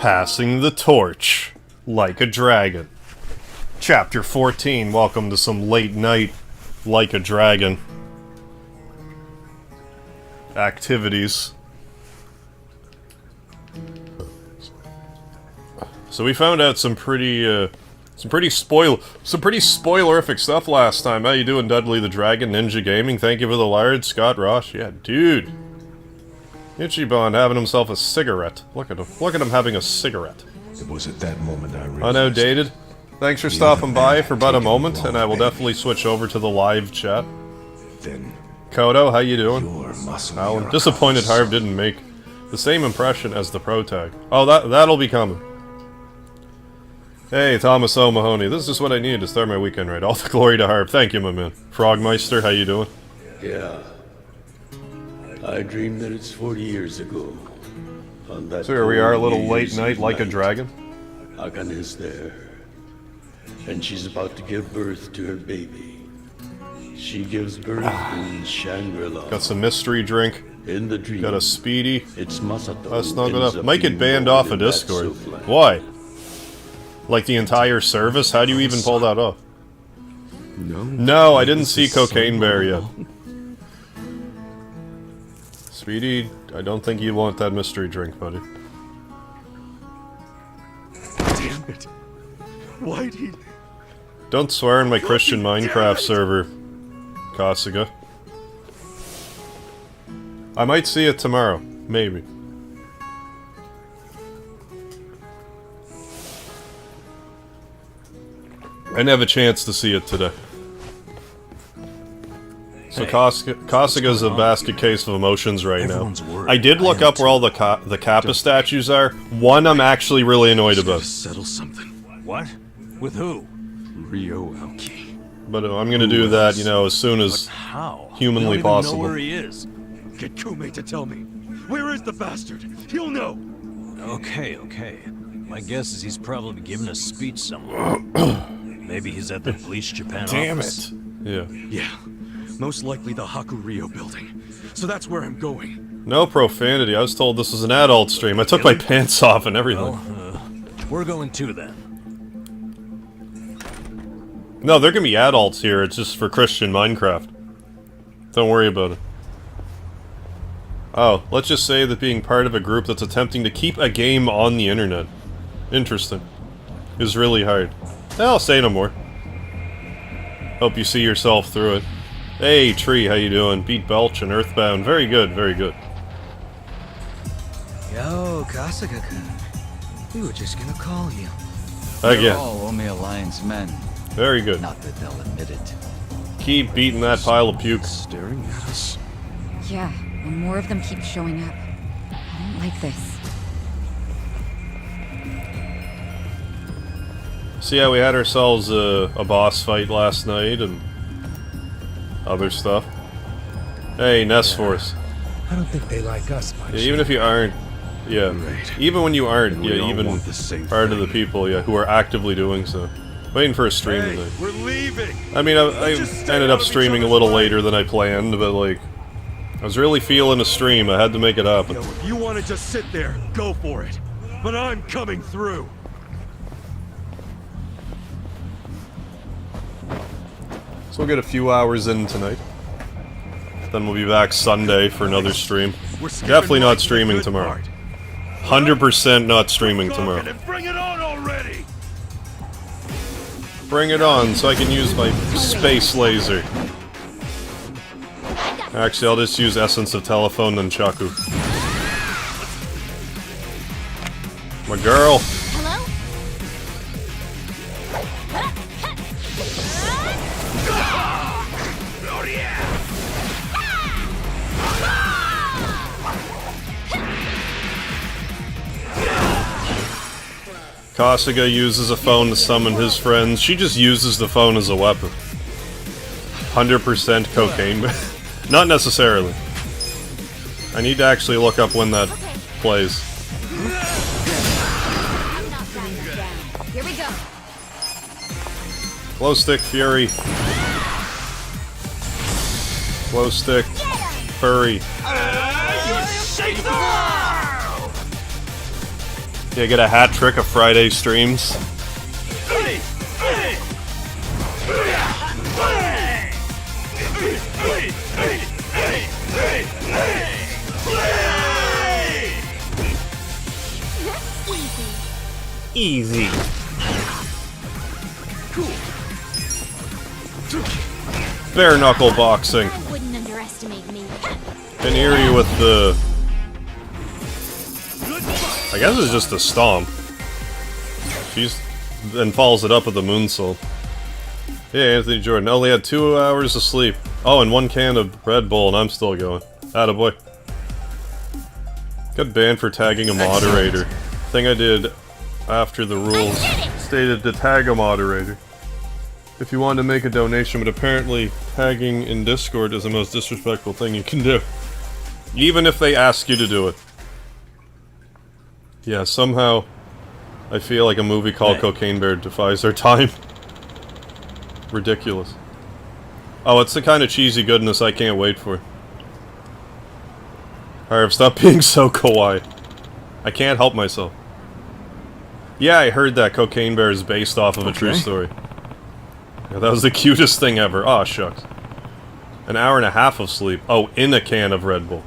Passing the torch like a dragon. Chapter 14. Welcome to some late night like a dragon activities. So we found out some pretty spoilerific stuff last time. How you doing, Dudley the Dragon, Ninja Gaming? Thank you for the lard, Scott Ross. Yeah, dude. Ichiban having himself a cigarette. Look at him. Look at him having a cigarette. It was at that moment I realized. Undated. Thanks for stopping by for but a moment, and I will definitely switch over to the live chat. Then Kodo, how you doing? Alan, disappointed Harv didn't make the same impression as the pro tag. Oh, that'll be coming. Hey, Thomas O'Mahony, this is just what I needed to start my weekend right. All the glory to Harv. Thank you, my man. Frogmeister, how you doing? Yeah. I dreamed that it's 40 years ago. On that So here we are, a little New late Year's night like a dragon. Akane is there. And she's about to give birth to her baby. She gives birth in Shangri-La. Got some mystery drink. In the dream. Got a speedy. It's Masato. That's not good ends enough. up Might get being banned born off in of that Discord. soapland. Why? Like the entire service? How do you even pull that off? No, I didn't see Cocaine Bear yet. Speedy, I don't think you want that mystery drink, buddy. damn it. Why'd he... Don't swear in my Christian Minecraft server, Kasuga. I might see it tomorrow. Maybe. I didn't have a chance to see it today. So Kasuga's a basket case of emotions right now. I did look up where all the Kappa statues are. One I'm actually really annoyed about. Settle something. What? With who? Ryo Aoki. But I'm gonna do that, you know, as soon as How? humanly we don't possible. Even know where he is. Get Kume to tell me. Where is the bastard? He'll know. Okay. My guess is he's probably giving a speech somewhere. Maybe he's at the Bleach Japan office. Yeah. Yeah. Most likely the Hakuryo building. So that's where I'm going. No profanity. I was told this was an adult stream. I took my pants off and everything. Well, we're going too then. No, they're gonna be adults here. It's just for Christian Minecraft. Don't worry about it. Oh, let's just say that being part of a group that's attempting to keep a game on the internet. Interesting. Is really hard. I'll say no more. Hope you see yourself through it. Hey, Tree, how you doing? Beat Belch and Earthbound. Very good, very good. Yo, Kasuga-kun. We were just gonna call you. Again. You're all Ome Alliance men. Very good. Not that they'll admit it. Keep beating that pile of puke. Staring at us. Yeah, and more of them keep showing up. I don't like this. So yeah, we had ourselves a boss fight last night and other stuff. Hey, Nest Force. I don't think they like us much. Yeah, even if you aren't, yeah, Right. even when you aren't, We yeah, all even want the same part of the thing. people, yeah, who are actively doing so. Waiting for a stream today. We're leaving. I mean, I ended up streaming a little later than I planned, but like, I was really feeling a stream. I had to make it happen. Yo, if you want to just sit there, go for it. But I'm coming through. So we'll get a few hours in tonight. Then we'll be back Sunday for another stream. We're skipping Definitely right not to the streaming good tomorrow. part. 100% not streaming Go tomorrow. and bring it on already. Bring it on so I can use my space laser. Actually, I'll just use Essence of Telephone and Chaku. My girl. Hello? Kasuga uses a phone to summon his friends. She just uses the phone as a weapon. 100% cocaine. Not necessarily. I need to actually look up when that plays. Here we go. Glow Stick Fury. Glow Stick Furry. Yeah, get a hat trick of Friday streams. Easy. Bare knuckle boxing. Wouldn't underestimate me. Can hear you with the... I guess it's just a stomp. She's... then follows it up with the moonsault. Yeah, Anthony Jordan. Only had 2 hours of sleep. Oh, and 1 can of Red Bull, and I'm still going. Attaboy. Got banned for tagging a moderator. Thing I did after the rules stated to tag a moderator. If you wanted to make a donation, but apparently tagging in Discord is the most disrespectful thing you can do. Even if they ask you to do it. Yeah, somehow I feel like a movie called Cocaine Bear defies their time. Ridiculous. Oh, it's the kind of cheesy goodness I can't wait for. Alright, stop being so kawaii. I can't help myself. Yeah, I heard that Cocaine Bear is based off of a true story. Yeah, that was the cutest thing ever. Aw, shucks. An hour and a half of sleep. Oh, in a can of Red Bull.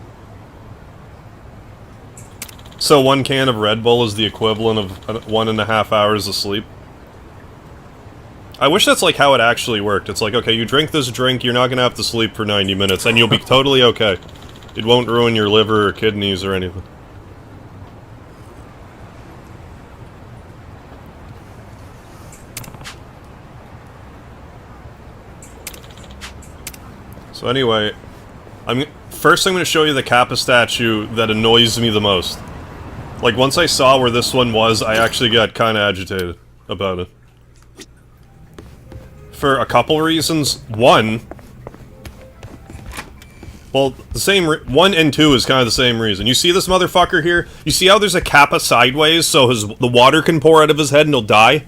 So 1 can of Red Bull is the equivalent of 1.5 hours of sleep? I wish that's like how it actually worked. It's like, okay, you drink this drink, you're not gonna have to sleep for 90 minutes, and you'll be totally okay. It won't ruin your liver or kidneys or anything. So anyway, first I'm going to show you the Kappa statue that annoys me the most. Like, once I saw where this one was, I actually got kind of agitated about it. For a couple reasons. One... Well, the same 1 and 2 is kind of the same reason. You see this motherfucker here? You see how there's a Kappa sideways so the water can pour out of his head and he'll die?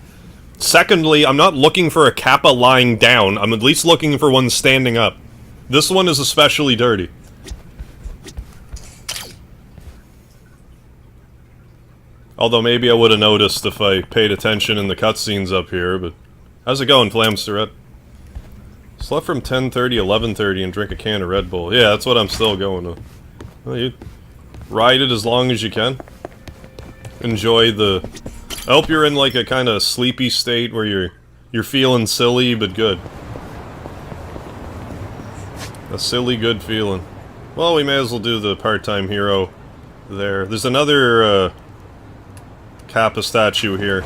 Secondly, I'm not looking for a Kappa lying down. I'm at least looking for one standing up. This one is especially dirty. Although maybe I would have noticed if I paid attention in the cutscenes up here, but... How's it going, Flamsterette? Slept from 10:30, 11:30 and drink a can of Red Bull. Yeah, that's what I'm still going with. Well, you ride it as long as you can. Enjoy the... I hope you're in like a kind of sleepy state where you're feeling silly but good. A silly good feeling. Well, we may as well do the part-time hero there. There's another Kappa statue here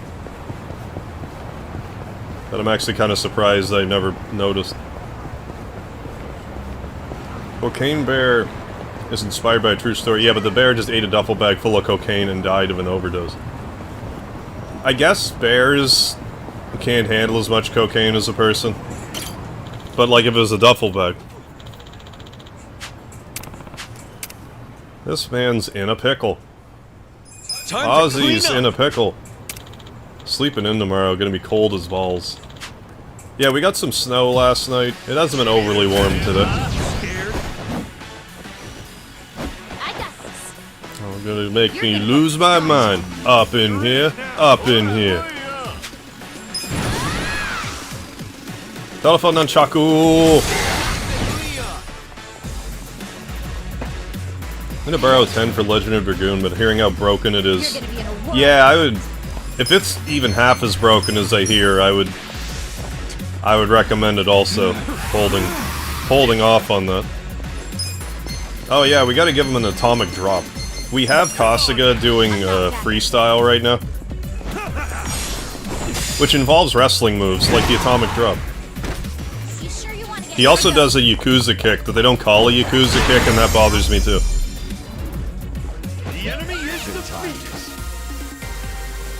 that I'm actually kind of surprised I never noticed. Cocaine Bear is inspired by a true story. Yeah, but the bear just ate a duffel bag full of cocaine and died of an overdose. I guess bears can't handle as much cocaine as a person. But like if it was a duffel bag. This man's in a pickle. Ozzy's in a pickle. Sleeping in tomorrow, gonna be cold as balls. Yeah, we got some snow last night. It hasn't been overly warm today. Oh, gonna make me lose my mind. Up in here, up in here. Telephone nunchaku! I'm gonna borrow 10 for Legendary Dragoon, but hearing how broken it is... Yeah, I would... If it's even half as broken as I hear, I would recommend it also. Holding off on that. Oh yeah, we gotta give him an atomic drop. We have Kasuga doing freestyle right now. Which involves wrestling moves, like the atomic drop. He also does a Yakuza kick that they don't call a Yakuza kick, and that bothers me too.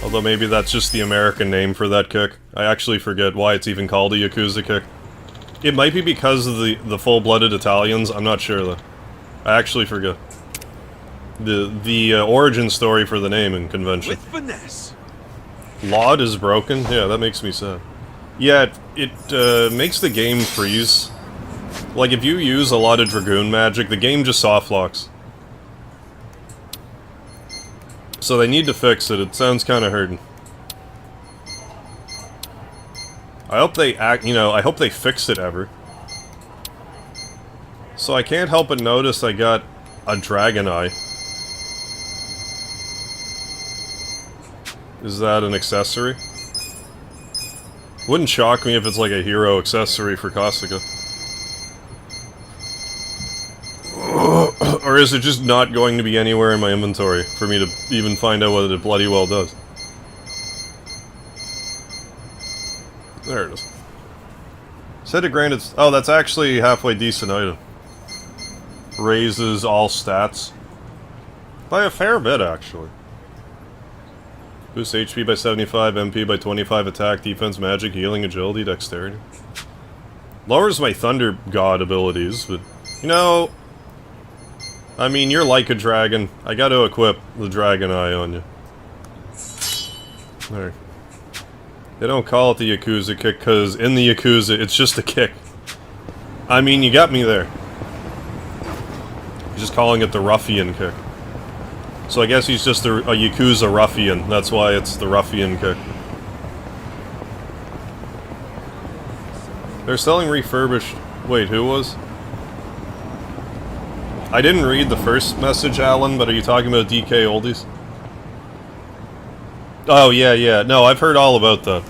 Although maybe that's just the American name for that kick. I actually forget why it's even called a Yakuza kick. It might be because of the full-blooded Italians, I'm not sure though. I actually forget. The origin story for the naming convention. With finesse. Laud is broken? Yeah, that makes me sad. Yeah, it makes the game freeze. Like, if you use a lot of Dragoon magic, the game just soft locks. So they need to fix it. It sounds kind of hurting. I hope they I hope they fix it ever. So I can't help but notice I got a dragon eye. Is that an accessory? Wouldn't shock me if it's like a hero accessory for Kasuga. Or is it just not going to be anywhere in my inventory for me to even find out what it bloody well does? There it is. Set a granted... Oh, that's actually a halfway decent item. Raises all stats. By a fair bit, actually. Boosts HP by 75, MP by 25, attack, defense, magic, healing, agility, dexterity. Lowers my Thunder God abilities, but... You know... I mean, you're like a dragon. I gotta equip the dragon eye on you. There. They don't call it the Yakuza kick, because in the Yakuza, it's just a kick. I mean, you got me there. You're just calling it the ruffian kick. So I guess he's just a Yakuza ruffian. That's why it's the ruffian kick. They're selling refurbished... Wait, who was? I didn't read the first message, Alan, but are you talking about DK Oldies? Oh, yeah, yeah. No, I've heard all about that.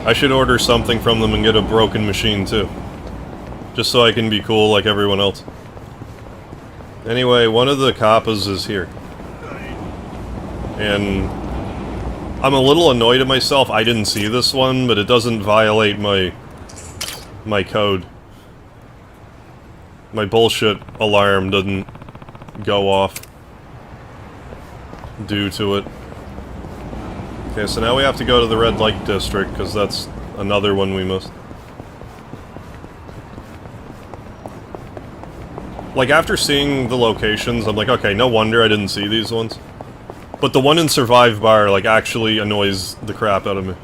I should order something from them and get a broken machine, too. Just so I can be cool like everyone else. Anyway, one of the kappas is here. And... I'm a little annoyed at myself. I didn't see this one, but it doesn't violate my code. My bullshit alarm doesn't go off due to it. Okay, so now we have to go to the red light district, because that's another one we missed. Like, after seeing the locations, I'm like, okay, no wonder I didn't see these ones. But the one in Survive Bar, like, actually annoys the crap out of me.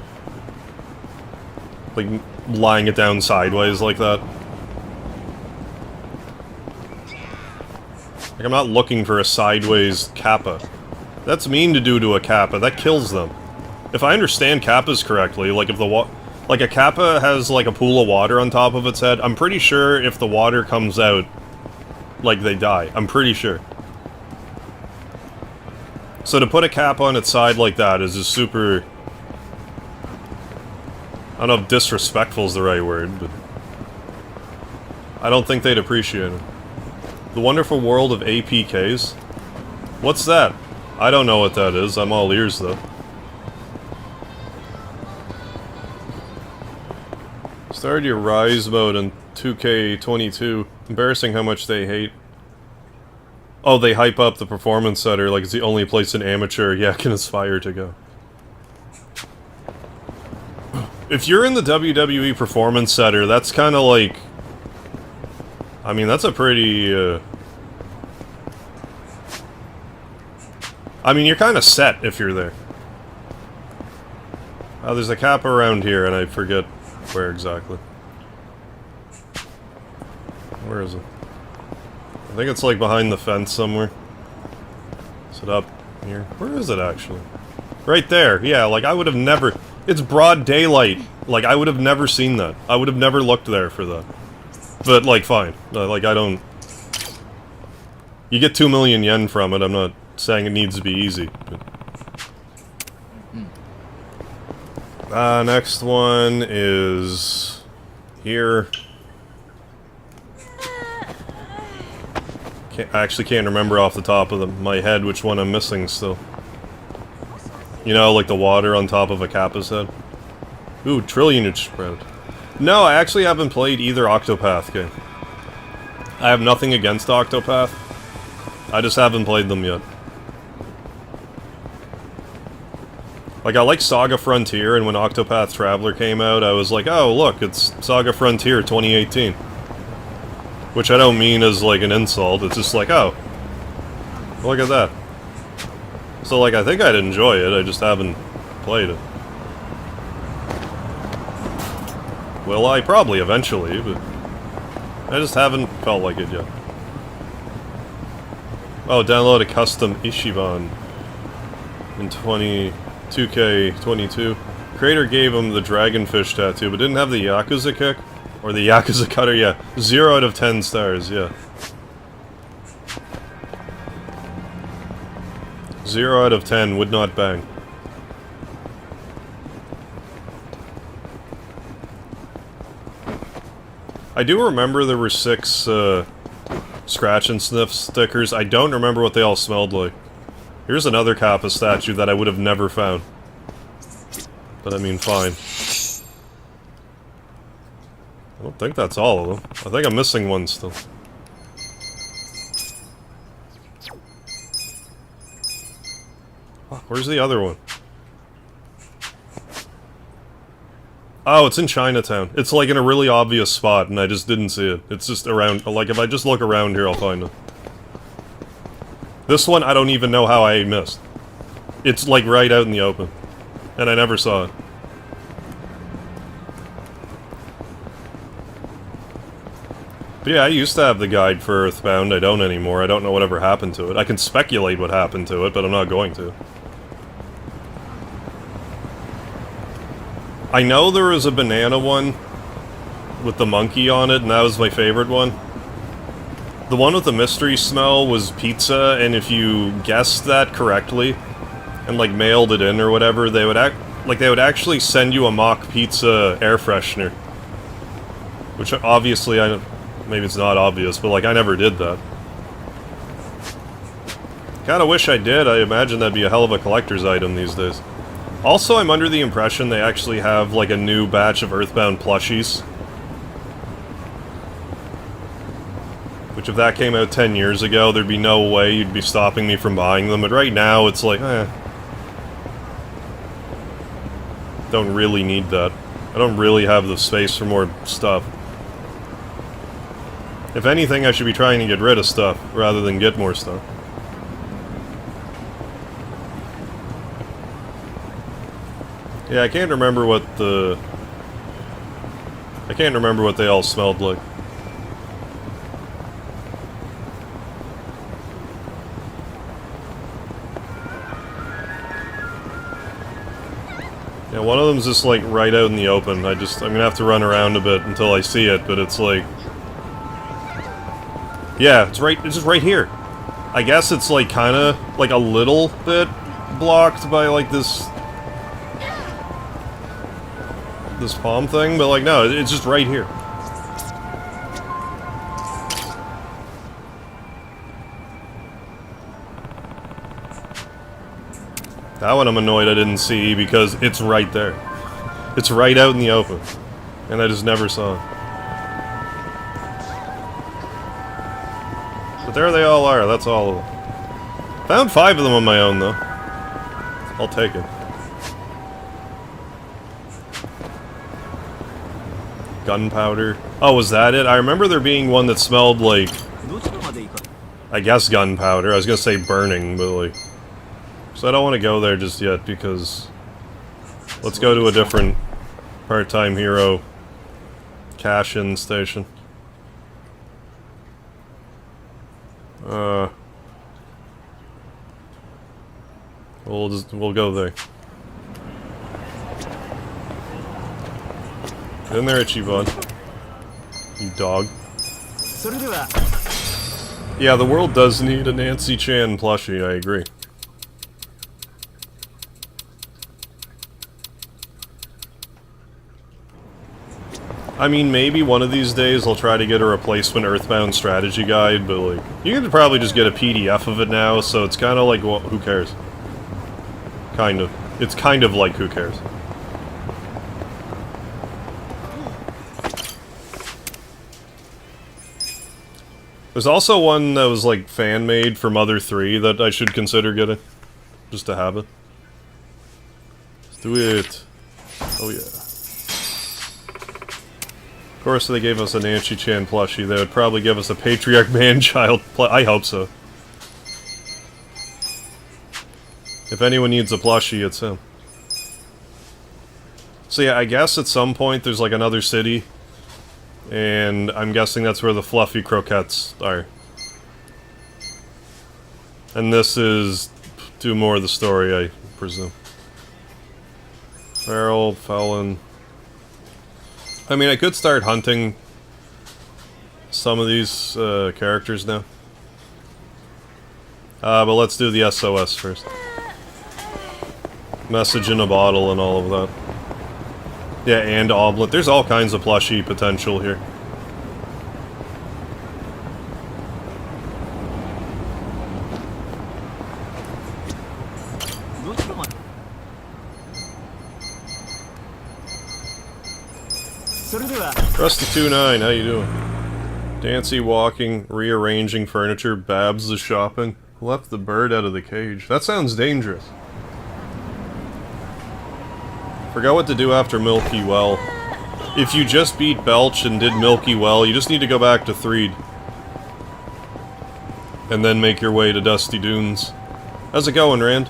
Like, lying it down sideways like that. Like, I'm not looking for a sideways kappa. That's mean to do to a kappa. That kills them. If I understand kappas correctly, like if the like a kappa has like a pool of water on top of its head, I'm pretty sure if the water comes out, like they die. I'm pretty sure. So to put a kappa on its side like that is just super... I don't know if disrespectful is the right word, but... I don't think they'd appreciate it. The Wonderful World of APKs? What's that? I don't know what that is. I'm all ears, though. Started your Rise mode in 2K22. Embarrassing how much they hate. Oh, they hype up the Performance Center like it's the only place an amateur, can aspire to go. If you're in the WWE Performance Center, that's kind of like... I mean, that's a pretty, I mean, you're kind of set if you're there. Oh, there's a kappa around here, and I forget where exactly. Where is it? I think it's, like, behind the fence somewhere. Is it up here? Where is it, actually? Right there, yeah, like, I would have never... It's broad daylight. Like, I would have never seen that. I would have never looked there for that. But, like, fine. Like, I don't... You get 2 million yen from it, I'm not saying it needs to be easy. But... next one is... here. I actually can't remember off the top of my head which one I'm missing still. You know, like the water on top of a kappa's head. Ooh, Trillionage Sprout. No, I actually haven't played either Octopath game. I have nothing against Octopath. I just haven't played them yet. Like, I like Saga Frontier, and when Octopath Traveler came out, I was like, oh, look, it's Saga Frontier 2018. Which I don't mean as, like, an insult, it's just like, oh, look at that. So, like, I think I'd enjoy it, I just haven't played it. Will I? Probably eventually, but I just haven't felt like it yet. Oh, download a custom Ichiban in 2K22. Creator gave him the dragonfish tattoo, but didn't have the Yakuza kick? Or the Yakuza cutter, yeah. 0 out of 10 stars, yeah. 0 out of 10, would not bang. I do remember there were 6, scratch and sniff stickers. I don't remember what they all smelled like. Here's another Kappa statue that I would have never found. But I mean, fine. I don't think that's all of them. I think I'm missing one still. Oh, where's the other one? Oh, it's in Chinatown. It's like in a really obvious spot, and I just didn't see it. It's just around, like if I just look around here, I'll find it. This one, I don't even know how I missed. It's like right out in the open. And I never saw it. But yeah, I used to have the guide for Earthbound. I don't anymore. I don't know whatever happened to it. I can speculate what happened to it, but I'm not going to. I know there was a banana one with the monkey on it, and that was my favorite one. The one with the mystery smell was pizza, and if you guessed that correctly and like mailed it in or whatever, they would actually send you a mock pizza air freshener. Which obviously maybe it's not obvious, but like I never did that. Kinda wish I did. I imagine that'd be a hell of a collector's item these days. Also, I'm under the impression they actually have, like, a new batch of Earthbound plushies. Which, if that came out 10 years ago, there'd be no way you'd be stopping me from buying them. But right now, it's like, don't really need that. I don't really have the space for more stuff. If anything, I should be trying to get rid of stuff, rather than get more stuff. Yeah, I can't remember what they all smelled like. Yeah, one of them's just like right out in the open. I'm gonna have to run around a bit until I see it, but it's like... Yeah, it's just right here. I guess it's like kinda, like a little bit blocked by like this palm thing, but like, no, it's just right here. That one I'm annoyed I didn't see because it's right there. It's right out in the open. And I just never saw it. But there they all are, that's all of them. Found 5 of them on my own though. I'll take it. Gunpowder. Oh, was that it? I remember there being one that smelled like... I guess gunpowder. I was gonna say burning, but like... So I don't want to go there just yet, because... Let's go to a different part-time hero cash-in station. We'll go there. Get in there, Ichiban. You dog. Yeah, the world does need a Nancy Chan plushie, I agree. I mean, maybe one of these days I'll try to get a replacement Earthbound strategy guide, but like, you can probably just get a PDF of it now, so it's kind of like, well, who cares? Kind of. It's kind of like, who cares? There's also one that was like fan-made for Mother 3 that I should consider getting. Just to have it. Let's do it. Oh yeah. Of course they gave us a Nancy-chan plushie. They would probably give us a Patriarch Man-Child I hope so. If anyone needs a plushie, it's him. So yeah, I guess at some point there's like another city. And I'm guessing that's where the fluffy croquettes are. And this is... do more of the story, I presume. Feral, felon... I mean, I could start hunting some of these characters now. But let's do the SOS first. Message in a bottle and all of that. Yeah, and omelet. There's all kinds of plushie potential here. Rusty29, how you doing? Dancy walking, rearranging furniture, Babs is shopping. Left the bird out of the cage. That sounds dangerous. Forgot what to do after Milky Well. If you just beat Belch and did Milky Well, you just need to go back to Threed. And then make your way to Dusty Dunes. How's it going, Rand?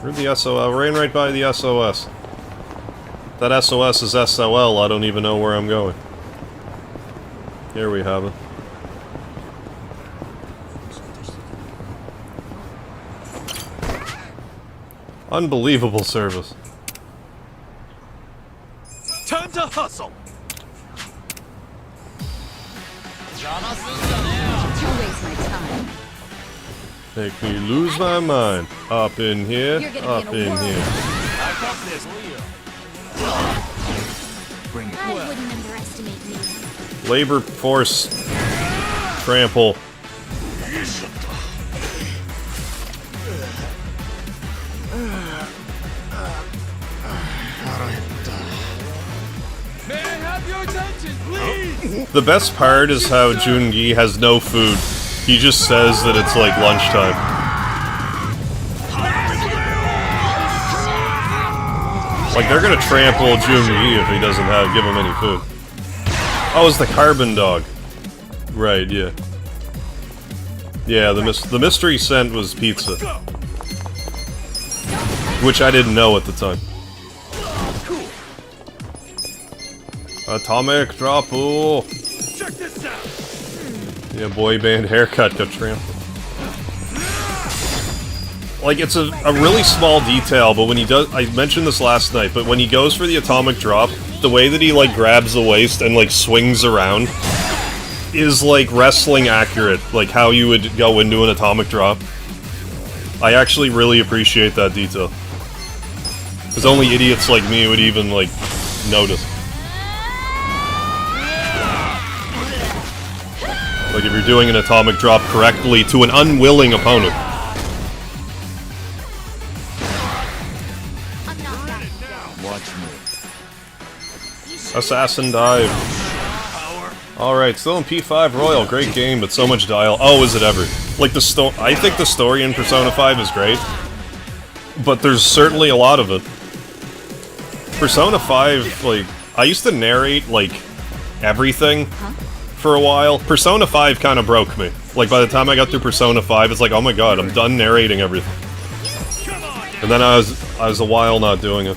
Where'd the SOL? Ran right by the SOS. That SOS is SOL, I don't even know where I'm going. Here we have it. Unbelievable service. Time to hustle! Don't waste my time. Make me lose my mind. Up in here, You're gonna up be in a in whirl. here. I got this, Bring it. I wouldn't underestimate me. Labor force trample. May I have your attention, please? The best part is how Jungi has no food. He just says that it's like lunchtime. Like, they're gonna trample Jungi if he doesn't give him any food. Oh, it's the carbon dog. Right, yeah. Yeah, the mystery scent was pizza. Which I didn't know at the time. Atomic drop, ooh. Check this out! Yeah, boy band haircut got trampled. Like, it's a really small detail, but when he does... I mentioned this last night, but when he goes for the atomic drop, the way that he, like, grabs the waist and, like, swings around is, like, wrestling accurate. Like, how you would go into an atomic drop. I actually really appreciate that detail. Because only idiots like me would even, like, notice. Like, if you're doing an atomic drop correctly to an unwilling opponent. Assassin Dive. Alright, still in P5 Royal. Great game, but so much dial. Oh, is it ever. Like, I think the story in Persona 5 is great. But there's certainly a lot of it. Persona 5, like... I used to narrate, like, everything for a while. Persona 5 kind of broke me. Like, by the time I got through Persona 5, it's like, oh my god, I'm done narrating everything. And then I was a while not doing it.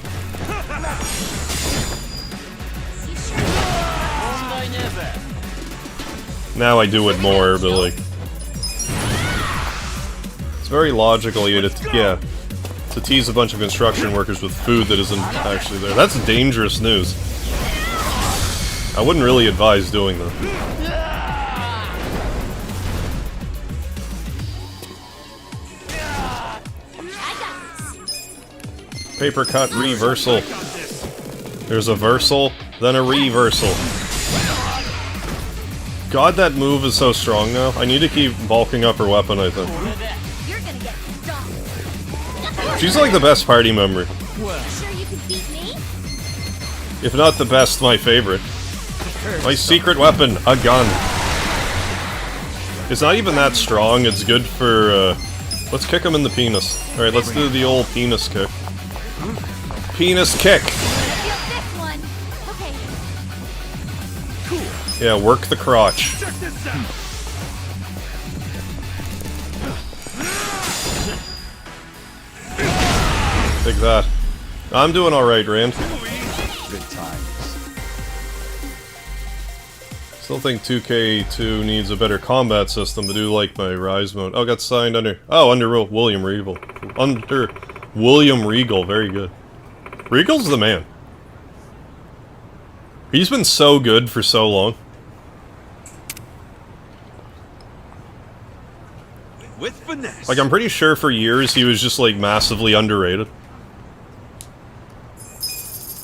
Now I do it more, but like... It's very logical, yeah. To tease a bunch of construction workers with food that isn't actually there. That's dangerous news. I wouldn't really advise doing that. Paper cut reversal. There's a versal, then a reversal. God, that move is so strong now. I need to keep bulking up her weapon, I think. You're gonna get stomped. She's like the best party member. Sure you can beat me? If not the best, my favorite. My secret weapon, a gun. It's not even that strong, it's good for, let's kick him in the penis. Alright, let's do the old penis kick. Penis kick! Yeah, work the crotch. Take that. I'm doing alright, Rand. Good times. Still think 2K2 needs a better combat system, but do like my Rise mode. Oh, got signed under... Oh, under William Regal. Under William Regal, very good. Regal's the man. He's been so good for so long. With finesse. Like, I'm pretty sure for years he was just, like, massively underrated.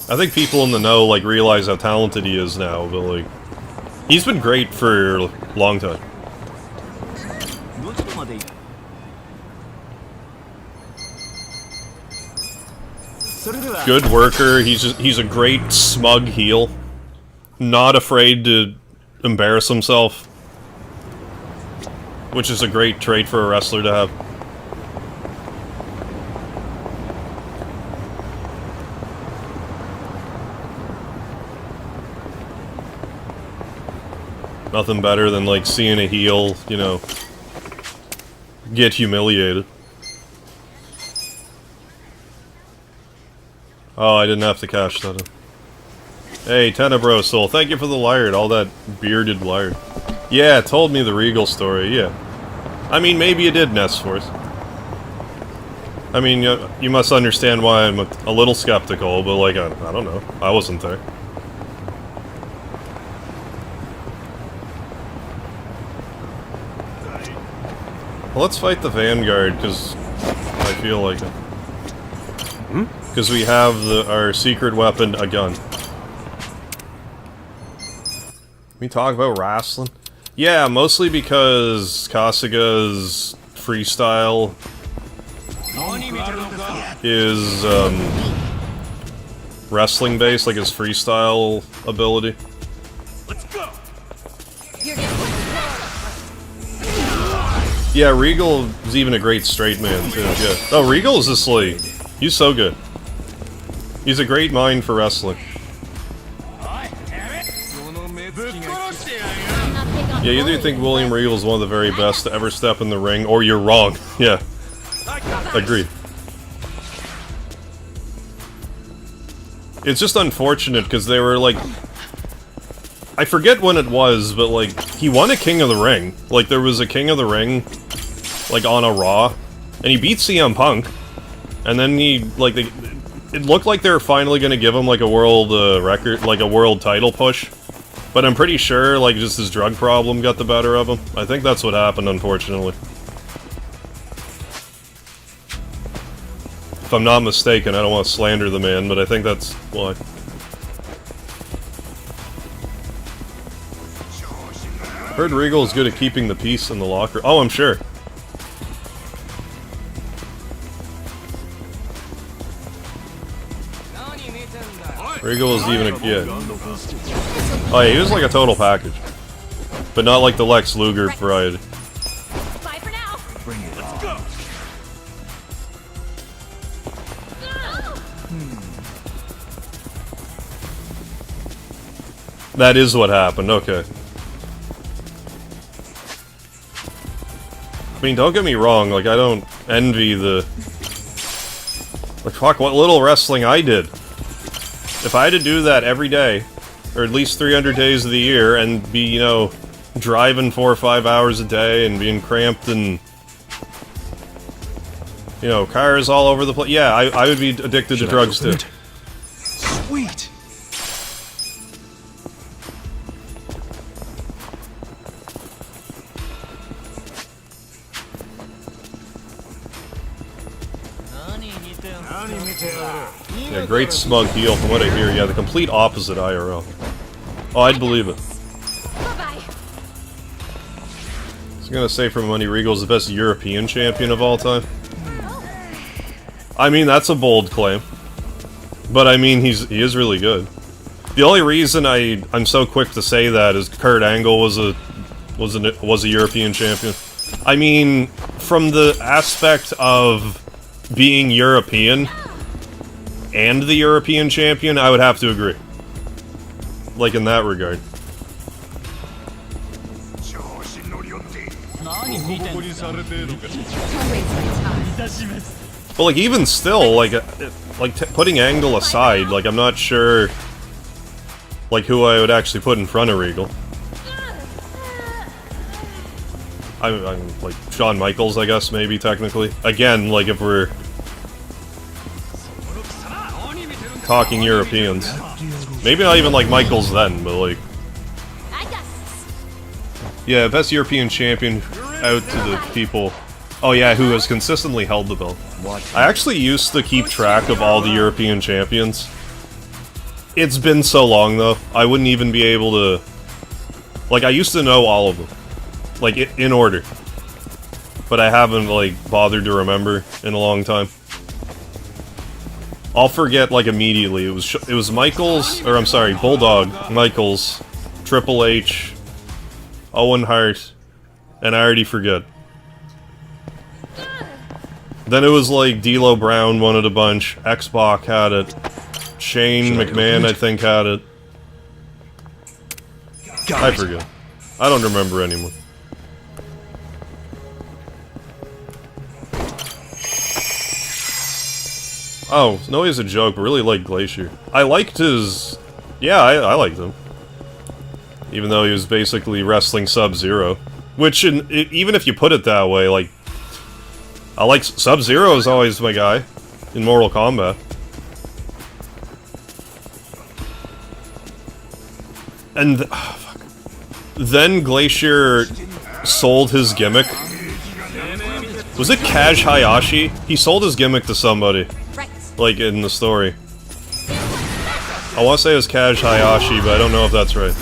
I think people in the know, like, realize how talented he is now, but, like... He's been great for a long time. Good worker, he's a great smug heel. Not afraid to embarrass himself. Which is a great trait for a wrestler to have. Nothing better than, like, seeing a heel, you know, get humiliated. Oh, I didn't have to cash that in. Hey, Tenebro Soul, thank you for the lard, all that bearded lard. Yeah, it told me the Regal story, yeah. I mean, maybe you did, Nestforce. I mean, you must understand why I'm a little skeptical, but, like, I don't know. I wasn't there. Well, let's fight the Vanguard, because I feel like it. Because we have our secret weapon, a gun. We talk about wrestling? Yeah, mostly because Kasuga's freestyle is, wrestling based, like his freestyle ability. Let's go. Yeah, Regal is even a great straight man, too, yeah. Oh, Regal is just like... He's so good. He's a great mind for wrestling. Yeah, you either think William Regal is one of the very best to ever step in the ring, or you're wrong. Yeah. Agreed. It's just unfortunate, because they were, like... I forget when it was, but, like, he won a King of the Ring. Like, there was a King of the Ring, like, on a Raw, and he beat CM Punk. And then he, like, it looked like they were finally gonna give him, like, a world record, like, a world title push. But I'm pretty sure, like, just his drug problem got the better of him. I think that's what happened, unfortunately. If I'm not mistaken, I don't want to slander the man, but I think that's why. Heard Regal is good at keeping the peace in the locker. Oh, I'm sure. Regal is even a... yeah. Oh yeah, he was like a total package. But not like the Lex Luger variety. Bye for now. Bring it. Let's go. That is what happened, okay. I mean, don't get me wrong, like, I don't envy the... Like, fuck, what little wrestling I did. If I had to do that every day, or at least 300 days of the year, and be, you know, driving 4 or 5 hours a day, and being cramped, and... You know, cars all over the place, yeah, I would be addicted to drugs too. Sweet. Yeah, great smug heel from what I hear. Yeah, the complete opposite IRL. Oh, I'd believe it. Bye-bye. I was gonna say for money, Regal's the best European champion of all time. I mean, that's a bold claim. But I mean, he is really good. The only reason I'm so quick to say that is Kurt Angle was a European champion. I mean, from the aspect of being European and the European champion, I would have to agree. Like, in that regard. But, like, even still, like putting Angle aside, like, I'm not sure, like, who I would actually put in front of Regal. I'm like Shawn Michaels, I guess, maybe technically. Again, like if we're talking Europeans, maybe not even like Michaels then, but like, yeah, best European champion out to the people. Oh yeah, who has consistently held the belt. I actually used to keep track of all the European champions. It's been so long though, I wouldn't even be able to... Like, I used to know all of them. Like, in order. But I haven't, like, bothered to remember in a long time. I'll forget, like, immediately. It was Michaels, or I'm sorry, Bulldog, Michaels, Triple H, Owen Hart, and I already forget. Then it was like D'Lo Brown wanted a bunch, X-Pac had it, Shane McMahon I think had it. I forget. I don't remember anymore. Oh, no, he's a joke, but really like Glacier. I liked his... Yeah, I liked him. Even though he was basically wrestling Sub-Zero. Which, even if you put it that way, like... I like... Sub-Zero is always my guy. In Mortal Kombat. And... Oh, fuck. Then Glacier sold his gimmick. Was it Kaz Hayashi? He sold his gimmick to somebody. Like, in the story. I want to say it was Kaz Hayashi, but I don't know if that's right.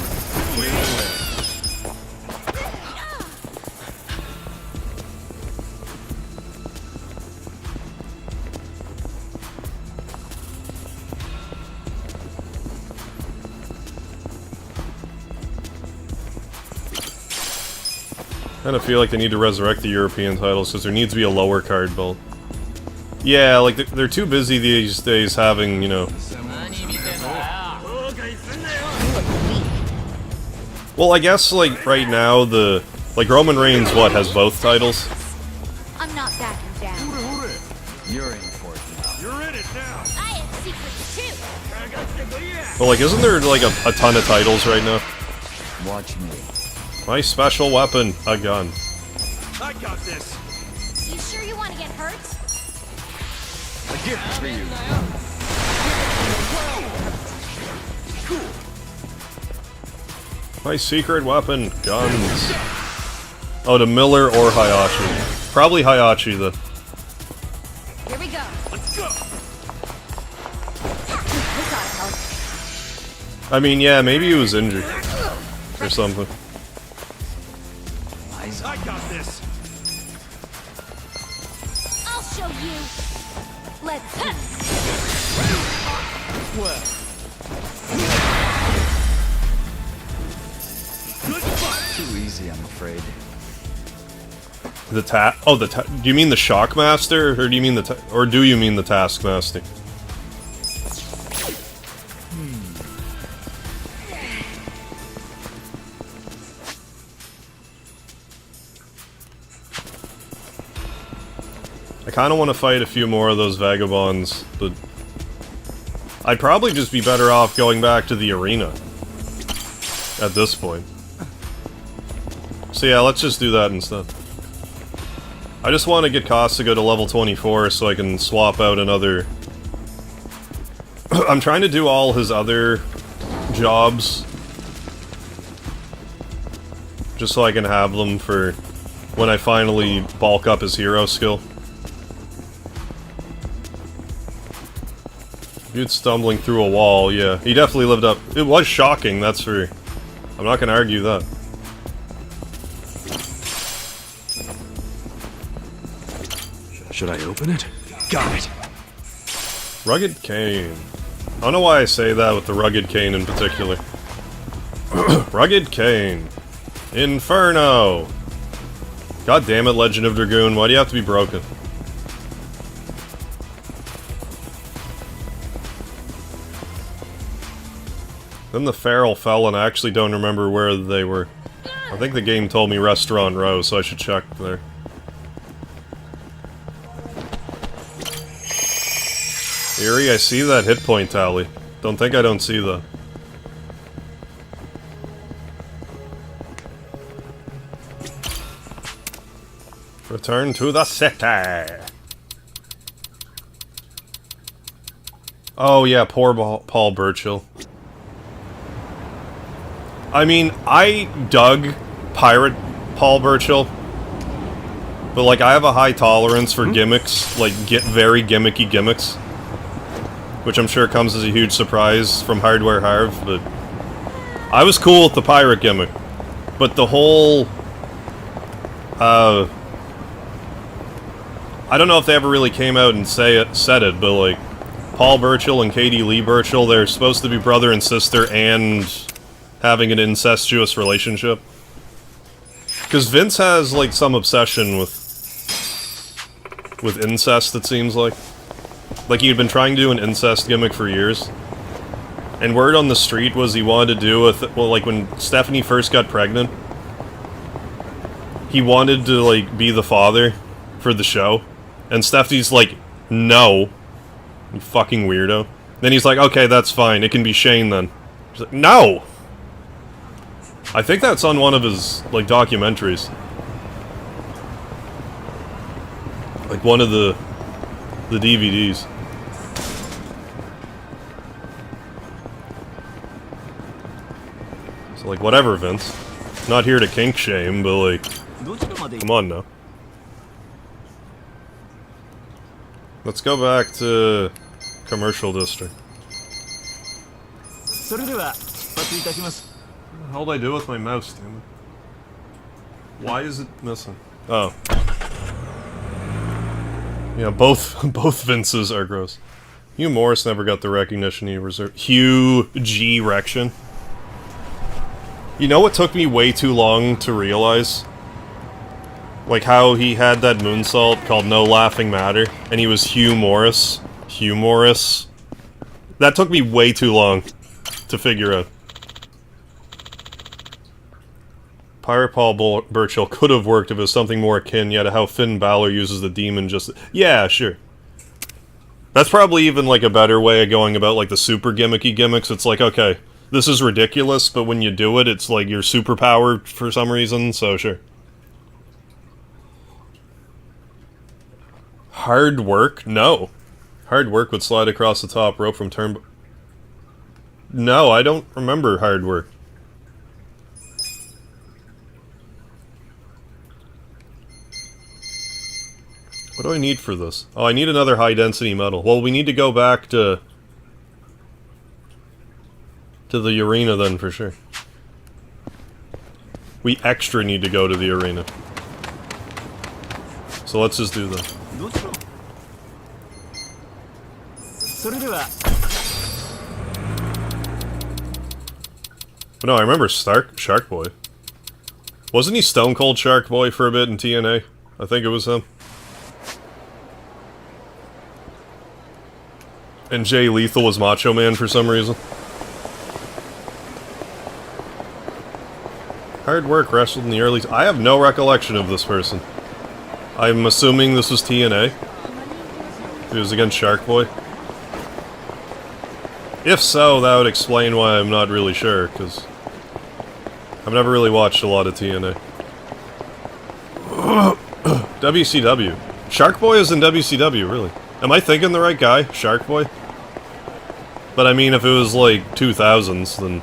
I kind of feel like they need to resurrect the European titles, because there needs to be a lower card belt. Yeah, like, they're too busy these days having, you know... Well, I guess, like, right now, like, Roman Reigns, what, has both titles? I'm not backing down. You're in for it now. You're in it now. I have secrets too. Well, like, isn't there, like, a ton of titles right now? Watch me. My special weapon, a gun. I got this. You sure you want to get hurt? A gift for you. My secret weapon, guns. Oh, to Miller or Hayashi. Probably Hayashi, then. Here we go. Let's go. This ought to help. I mean, yeah, maybe he was injured. Or something. I got this. I'll show you. Let's. Good fight. Too easy, I'm afraid. Do you mean the Shockmaster, or do you mean the Taskmaster? I kind of want to fight a few more of those vagabonds, but I'd probably just be better off going back to the arena at this point. So yeah, let's just do that instead. I just want to get Costa to level 24 so I can swap out another... I'm trying to do all his other jobs just so I can have them for when I finally bulk up his hero skill. Dude stumbling through a wall, yeah. He definitely lived up. It was shocking, that's for... I'm not gonna argue that. Should I open it? Got it. Rugged Cane. I don't know why I say that with the Rugged Cane in particular. Rugged Cane. Inferno! God damn it, Legend of Dragoon, why do you have to be broken? Then the Feral fell and I actually don't remember where they were. I think the game told me Restaurant Row, so I should check there. Eerie, I see that hit point tally. Don't think I don't see that. Return to the city. Oh yeah, poor Paul Burchill. I mean, I dug Pirate Paul Burchill, but like I have a high tolerance for gimmicks, like very gimmicky gimmicks, which I'm sure comes as a huge surprise from Hardware Harv, but I was cool with the pirate gimmick. But the whole I don't know if they ever really came out and said it, but like Paul Burchill and Katie Lee Burchill, they're supposed to be brother and sister and having an incestuous relationship. Because Vince has like some obsession with incest, it seems like. Like he'd been trying to do an incest gimmick for years. And word on the street was he wanted to do well, like when Stephanie first got pregnant, he wanted to like be the father for the show. And Stephanie's like, no. You fucking weirdo. Then he's like, okay, that's fine. It can be Shane then. She's like, no! I think that's on one of his, like, documentaries. Like, one of the DVDs. So, like, whatever, Vince. Not here to kink shame, but, like, come on now. Let's go back to Commercial District. What the hell did I do with my mouse, damn it? Why is it missing? Oh. Yeah, both Vinces are gross. Hugh Morris never got the recognition he deserved. Hugh G. Rection. You know what took me way too long to realize? Like how he had that moonsault called No Laughing Matter, and he was Hugh Morris. Hugh Morris. That took me way too long to figure out. Pirate Paul Burchill could have worked if it was something more akin, yet how Finn Balor uses the demon just... Yeah, sure. That's probably even like a better way of going about like the super gimmicky gimmicks. It's like, okay, this is ridiculous, but when you do it, it's like your superpower for some reason, so sure. Hard work? No. Hard work would slide across the top rope from turn... No, I don't remember hard work. What do I need for this? Oh, I need another high-density metal. Well, we need to go back to the arena then, for sure. We extra need to go to the arena. So let's just do that. No, I remember Shark Boy. Wasn't he Stone Cold Shark Boy for a bit in TNA? I think it was him. And Jay Lethal was Macho Man for some reason. Hard work wrestled in the early... I have no recollection of this person. I'm assuming this was TNA. It was against Shark Boy. If so, that would explain why I'm not really sure, because I've never really watched a lot of TNA. WCW. Shark Boy is in WCW, really. Am I thinking the right guy? Shark Boy? But I mean, if it was like 2000s, then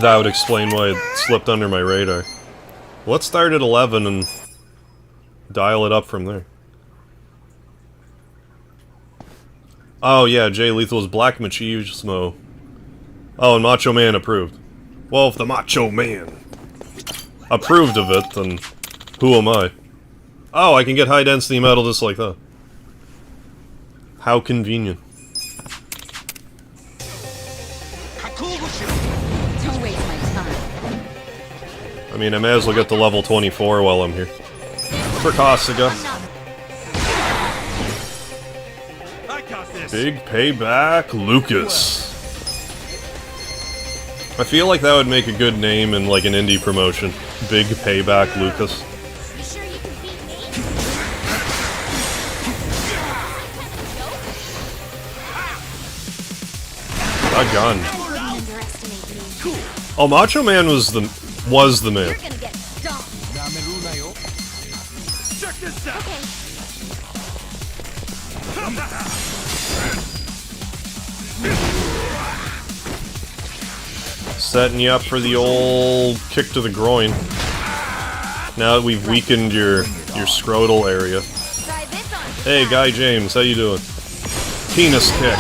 that would explain why it slipped under my radar. Let's start at 11 and dial it up from there. Oh yeah, Jay Lethal's Black Machismo. Oh, and Macho Man approved. Well, if the Macho Man approved of it, then who am I? Oh, I can get high density metal just like that. How convenient. Don't waste my time. I mean, I may as well get to level 24 while I'm here. For Kasuga. Big payback, Lucas. I feel like that would make a good name in like an indie promotion. Big payback, Lucas. You sure you can beat me? A gun. Underestimate me. Oh, Macho Man was the man. You're gonna get stomped. Setting you up for the old kick to the groin. Now that we've weakened your scrotal area. Hey, Guy James, how you doing? Penis kick.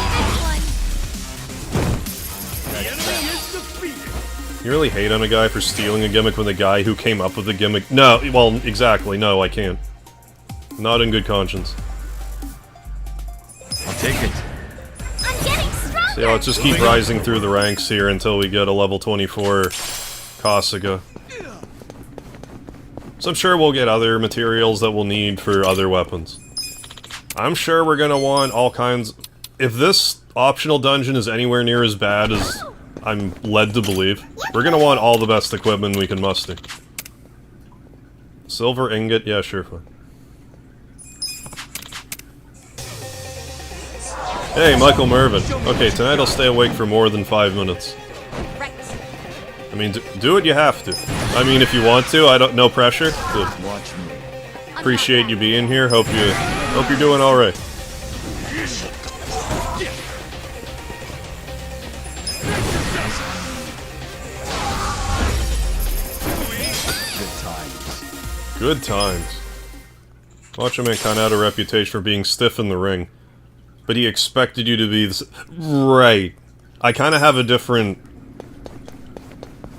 You really hate on a guy for stealing a gimmick when the guy who came up with the gimmick... No, well, exactly, no, I can't. Not in good conscience. I'll take it. I'm getting stronger. So yeah, let's just keep rising through the ranks here until we get a level 24 Kasuga. So I'm sure we'll get other materials that we'll need for other weapons. I'm sure we're gonna want all kinds... If this optional dungeon is anywhere near as bad as I'm led to believe, we're gonna want all the best equipment we can muster. Silver ingot? Yeah, sure, fine. Hey, Michael Mervin. Okay, tonight I'll stay awake for more than 5 minutes. Right. I mean, do what you have to. I mean, if you want to, no pressure. But appreciate you being here. Hope you're doing all right. Good times. Macho Man kinda had a reputation for being stiff in the ring, but he expected you to be this. Right. I kinda have a different.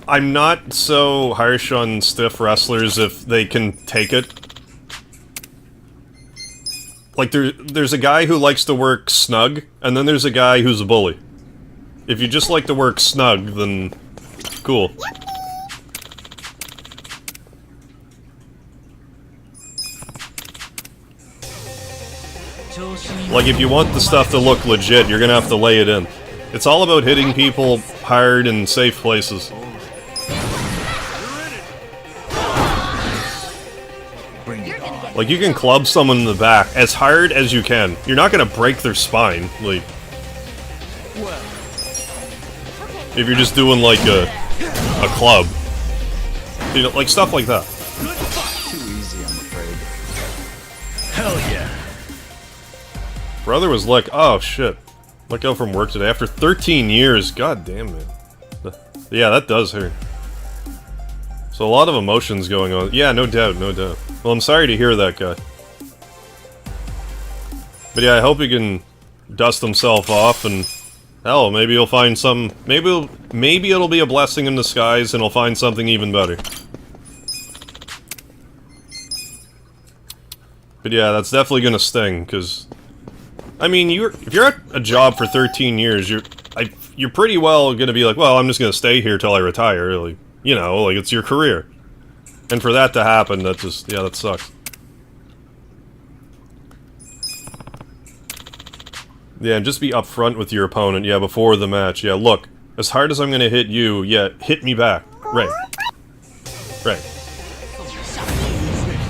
I'm not so harsh on stiff wrestlers if they can take it. Like, there's a guy who likes to work snug, and then there's a guy who's a bully. If you just like to work snug, then cool. Like, if you want the stuff to look legit, you're gonna have to lay it in. It's all about hitting people hard in safe places. Like, you can club someone in the back as hard as you can. You're not gonna break their spine, like... If you're just doing, like, a club. You know, like, stuff like that. Too easy, I'm afraid. Hell yeah. Brother was like, oh shit. Let go from work today. After 13 years, god damn it. Yeah, that does hurt. So a lot of emotions going on. Yeah, no doubt, no doubt. Well, I'm sorry to hear that, guy. But yeah, I hope he can dust himself off and... Hell, maybe he'll find some... Maybe it'll be a blessing in disguise and he'll find something even better. But yeah, that's definitely gonna sting, because... I mean, if you're at a job for 13 years, you're pretty well gonna be like, well, I'm just gonna stay here till I retire, like, you know, like, it's your career. And for that to happen, that just, yeah, that sucks. Yeah, and just be upfront with your opponent, yeah, before the match. Yeah, look, as hard as I'm gonna hit you, yeah, hit me back. Right. Right.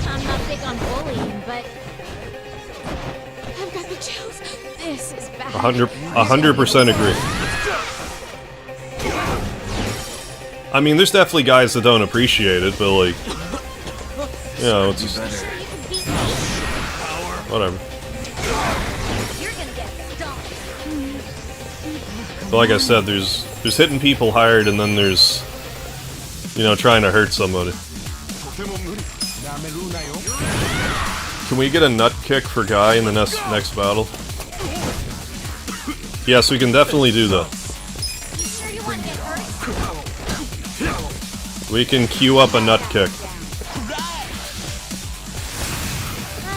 I'm not big on bullying, but I've got the chills. This is bad. 100% agree. I mean, there's definitely guys that don't appreciate it, but like, you know, it's just... Whatever. But like I said, there's hitting people hard, and then there's, you know, trying to hurt somebody. Can we get a nut kick for Guy in the next battle? Yes, we can definitely do that. We can queue up a nut kick.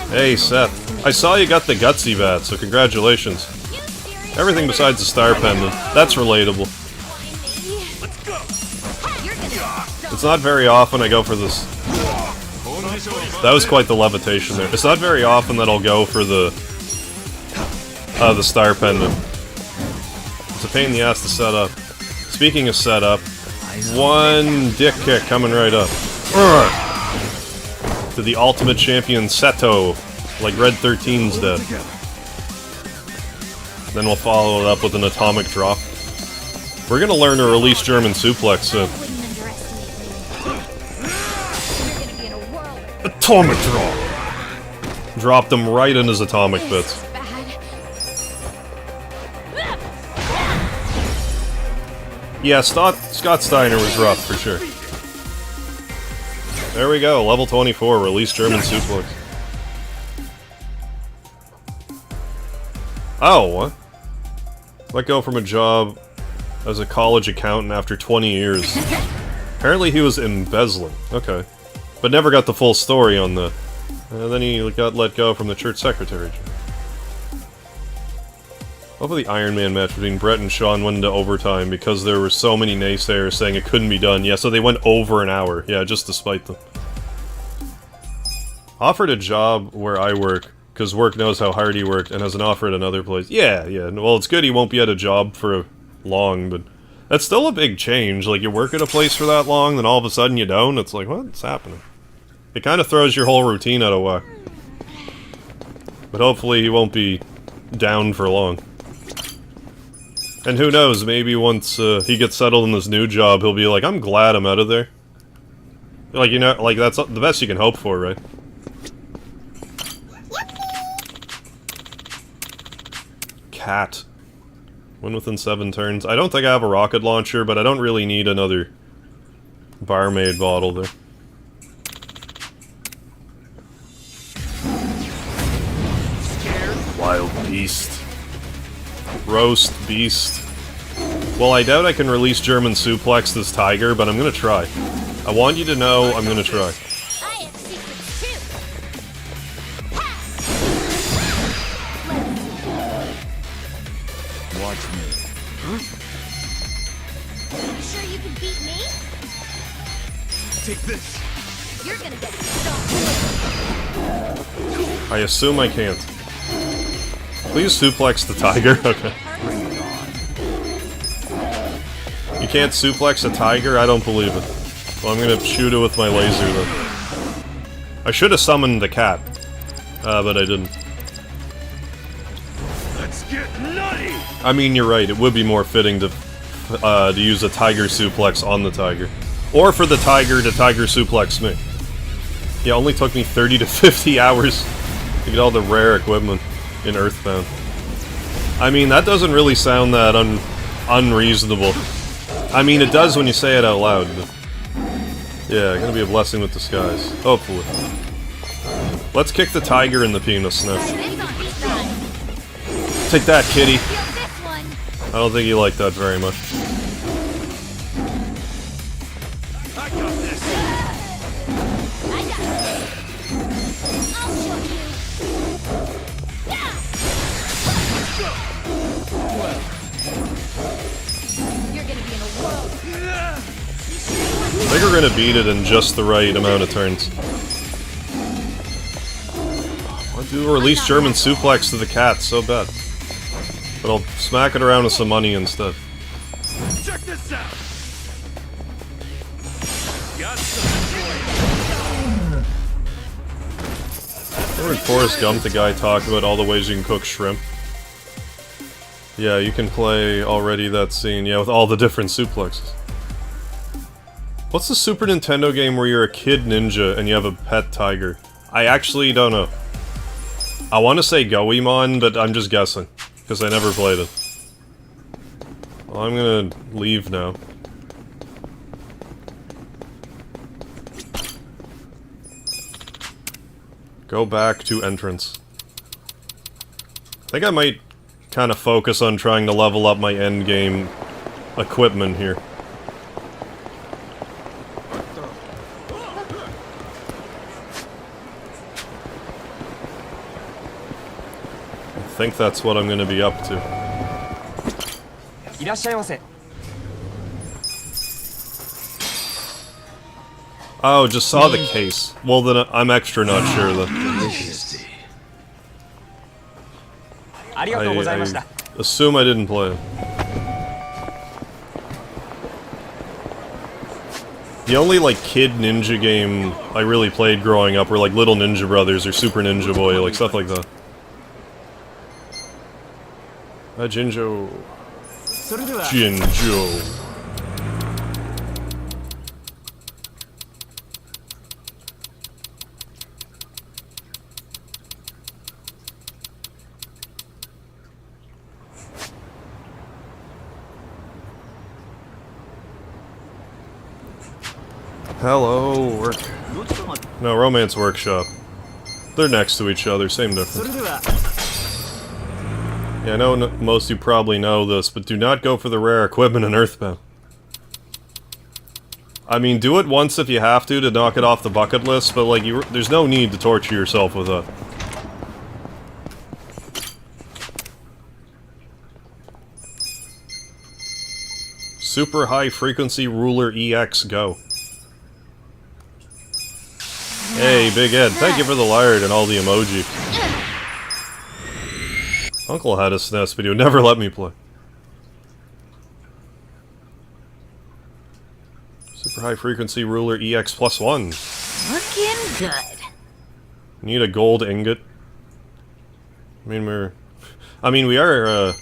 Hey, Seth. I saw you got the Gutsy bat, so congratulations. Everything besides the star pendant. That's relatable. It's not very often I go for this. That was quite the levitation there. It's not very often that I'll go for the star pendant. It's a pain in the ass to set up. Speaking of setup, one dick kick coming right up. To the ultimate champion Seto, like Red 13's dead. Then we'll follow it up with an atomic drop. We're gonna learn to release German suplex soon. Atomic drop! Dropped him right in his atomic bits. Yeah, Scott Steiner was rough, for sure. There we go, level 24, release German suplex. Oh, what? Let go from a job as a college accountant after 20 years. Apparently he was embezzling. Okay. But never got the full story on the... then he got let go from the church secretary job. Over the Iron Man match between Brett and Sean went into overtime because there were so many naysayers saying it couldn't be done. Yeah, so they went over an hour. Yeah, just to spite them. Offered a job where I work, because work knows how hard he worked, and has an offer at another place. Yeah. Well, it's good he won't be at a job for long, but... That's still a big change. Like, you work at a place for that long, then all of a sudden you don't. It's like, what's happening? It kind of throws your whole routine out of whack. But hopefully he won't be down for long. And who knows, maybe once he gets settled in this new job, he'll be like, I'm glad I'm out of there. Like, you know, like, that's the best you can hope for, right? Cat. Win within 7 turns. I don't think I have a rocket launcher, but I don't really need another barmaid bottle there. Wild beast. Roast beast. Well, I doubt I can release German suplex this tiger, but I'm gonna try. I want you to know I'm gonna try. I have secrets too. Watch me. You sure you can beat me? Take this. You're gonna get stomped. I assume I can't. Please suplex the tiger. Okay. You can't suplex a tiger? I don't believe it. Well, I'm gonna shoot it with my laser, then. I should have summoned the cat. But I didn't. Let's get nutty! I mean, you're right. It would be more fitting to use a tiger suplex on the tiger. Or for the tiger to tiger suplex me. Yeah, it only took me 30 to 50 hours to get all the rare equipment in Earthbound. I mean, that doesn't really sound that unreasonable. I mean, it does when you say it out loud, but... Yeah, gonna be a blessing with disguise. Hopefully. Let's kick the tiger in the penis now. Take that, kitty. I don't think you like that very much. I got this. I think we're gonna beat it in just the right amount of turns. I want to release German suplex to the cat so bad. But I'll smack it around with some money instead. Check this out. Got some. Remember in Forrest Gump the guy talked about all the ways you can cook shrimp? Yeah, you can play already that scene, yeah, with all the different suplexes. What's the Super Nintendo game where you're a kid ninja and you have a pet tiger? I actually don't know. I want to say Goemon, but I'm just guessing. Because I never played it. Well, I'm gonna leave now. Go back to entrance. I think I might kind of focus on trying to level up my endgame equipment here. I think that's what I'm gonna be up to. Oh, just saw the case. Well, then I'm extra not sure then. I assume I didn't play it. The only, like, kid ninja game I really played growing up were, like, Little Ninja Brothers or Super Ninja Boy, like, stuff like that. Jinjo. Jinjo. Hello, work. No, Romance Workshop. They're next to each other, same difference. Yeah, I know most of you probably know this, but do not go for the rare equipment in Earthbound. I mean, do it once if you have to knock it off the bucket list, but like, there's no need to torture yourself with that. Super high frequency ruler EX go. Hey, Big Ed, thank you for the lard and all the emoji. Uncle had a SNES, but he would never let me play. Super high frequency ruler EX +1. Looking good. Need a gold ingot. I mean, we are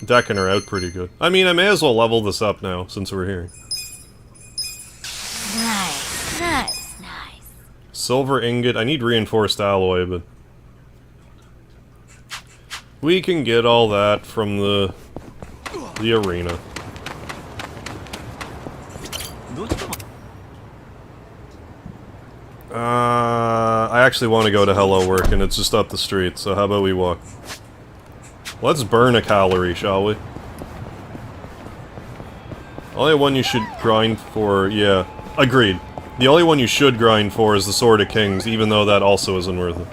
decking her out pretty good. I mean, I may as well level this up now since we're here. Nice, nice, nice. Silver ingot. I need reinforced alloy, but we can get all that from the arena. I actually want to go to Hello Work, and it's just up the street, so how about we walk? Let's burn a calorie, shall we? Only one you should grind for, yeah, agreed. The only one you should grind for is the Sword of Kings, even though that also isn't worth it.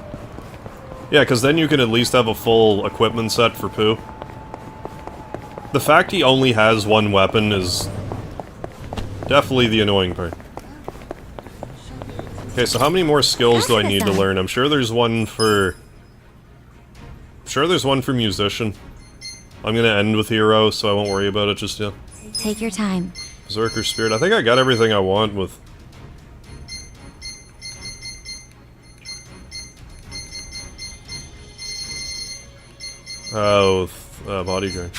Yeah, because then you can at least have a full equipment set for Pooh. The fact he only has one weapon is definitely the annoying part. Okay, so how many more skills do I need to learn? I'm sure there's one for... musician. I'm gonna end with hero, so I won't worry about it just yet. Take your time. Berserker Spirit. I think I got everything I want with... with Bodyguard.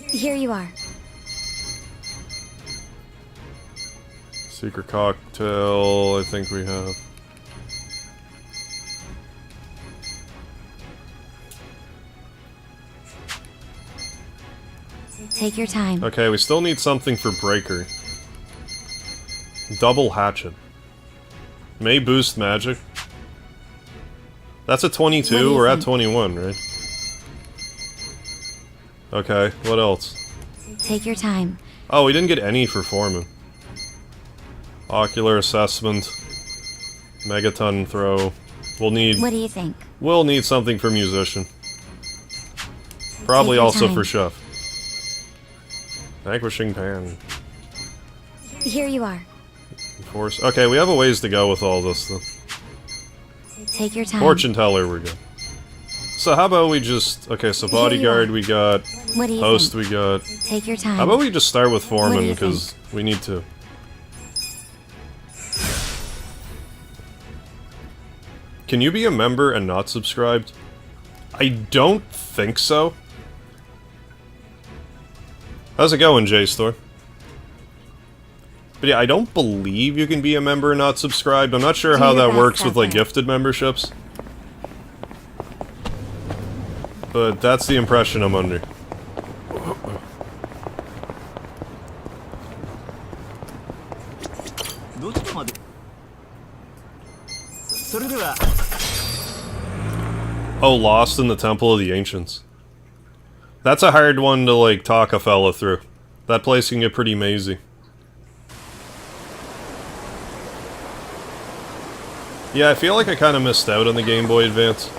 Here you are. Secret Cocktail, I think we have. Take your time. Okay, we still need something for Breaker. Double Hatchet. May boost magic. That's a 22, we're at 21, right? Okay, what else? Take your time. Oh, we didn't get any for Foreman. Ocular Assessment. Megaton Throw. We'll need... What do you think? We'll need something for Musician. Probably Take your also time. for Chef. Vanquishing Pan. Here you are. Force. Okay, we have a ways to go with all this, though. Take your time. Fortune Teller, we're good. So how about we just... Okay, so Bodyguard we got. What do you Host think? we got. Take your time. How about we just start with What Foreman, do you because we need to. Can you be a member and not subscribed? I don't think so. How's it going, JStore? But yeah, I don't believe you can be a member and not subscribed. I'm not sure Do how your that best, works with, like, Pepper. gifted memberships. But that's the impression I'm under. Oh, Lost in the Temple of the Ancients. That's a hard one to, like, talk a fella through. That place can get pretty mazy. Yeah, I feel like I kind of missed out on the Game Boy Advance.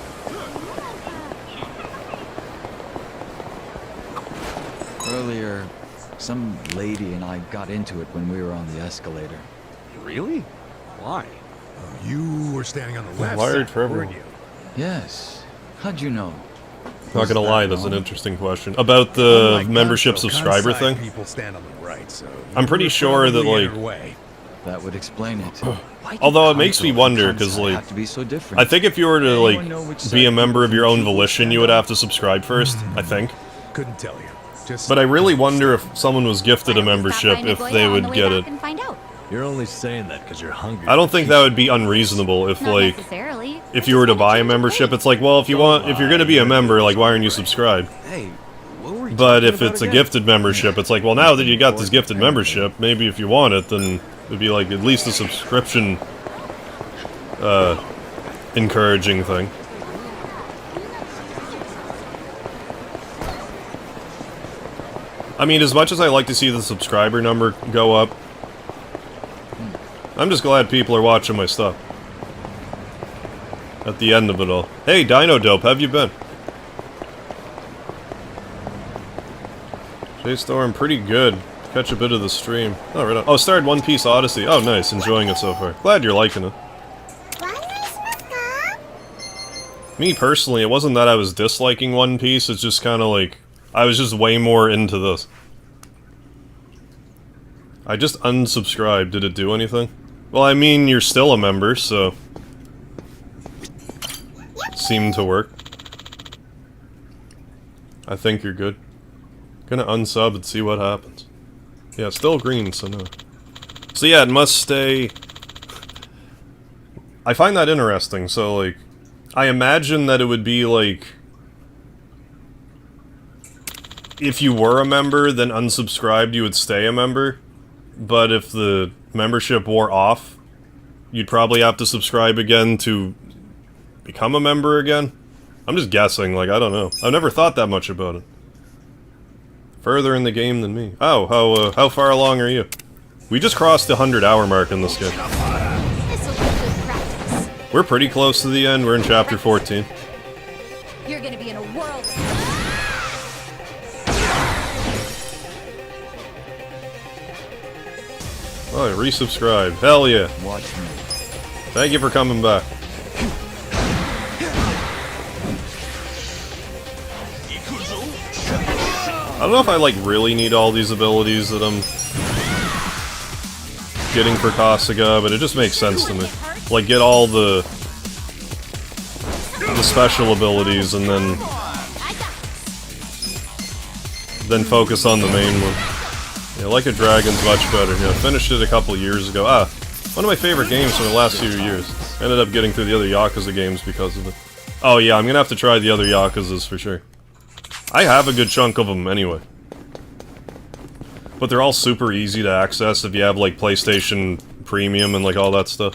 Earlier, some lady and I got into it when we were on the escalator. Really? Why? You were standing on the left Wired side, for everyone. weren't you? Yes. How'd you know? Not gonna Was lie, that that's an wrong? interesting question. About the Unlike membership Gonzo, subscriber Kansai thing? People stand on the right, so I'm pretty you were sure that, probably in like- her way. That would explain it. Why do Although it makes me Kanto wonder, and 'cause, Kansai like, have to be so different? I think if you were to, Anyone know which like, side be a of member of your own people volition, stand you would on? have to subscribe first, I think. Couldn't tell you. Just But I really wonder if someone was gifted a Why don't we stop membership, by if Nagoya they on would the way get back it. and find out. You're only saying that because you're hungry. I don't think that would be unreasonable if, Not like, necessarily. if you were to buy a membership, it's like, well, if you're gonna be a member, like, why aren't you subscribed? Hey, what were you But talking if about it's a again? gifted membership, it's like, well, now that you got this gifted membership, maybe if you want it, then It'd be like at least a subscription, encouraging thing. I mean, as much as I like to see the subscriber number go up, I'm just glad people are watching my stuff. At the end of it all. Hey, Dino Dope, how have you been? J-Storm, pretty good. Catch a bit of the stream. Oh, right on. Oh, started One Piece Odyssey. Oh, nice. Enjoying it so far. Glad you're liking it. Me, personally, it wasn't that I was disliking One Piece, it's just kinda like... I was just way more into this. I just unsubscribed. Did it do anything? Well, I mean, you're still a member, so... Seemed to work. I think you're good. Gonna unsub and see what happens. Yeah, still green, so no. So yeah, it must stay... I find that interesting, so like... I imagine that it would be like... If you were a member, then unsubscribed, you would stay a member. But if the membership wore off, you'd probably have to subscribe again to become a member again? I'm just guessing, like, I don't know. I've never thought that much about it. Further in the game than me. Oh, how far along are you? We just crossed the 100-hour mark in this game. This'll be good practice. We're pretty close to the end. We're in chapter 14. You're gonna be in a world. Oh, I resubscribed. Hell yeah. Watch me. Thank you for coming back. I don't know if I, like, really need all these abilities that I'm getting for Kasuga, but it just makes sense to me. Like, get all the special abilities and then focus on the main one. Yeah, Like a Dragon's much better. Yeah, I finished it a couple years ago. One of my favorite games from the last few years. Ended up getting through the other Yakuza games because of it. Oh yeah, I'm gonna have to try the other Yakuzas for sure. I have a good chunk of them anyway. But they're all super easy to access if you have, like, PlayStation Premium and, like, all that stuff.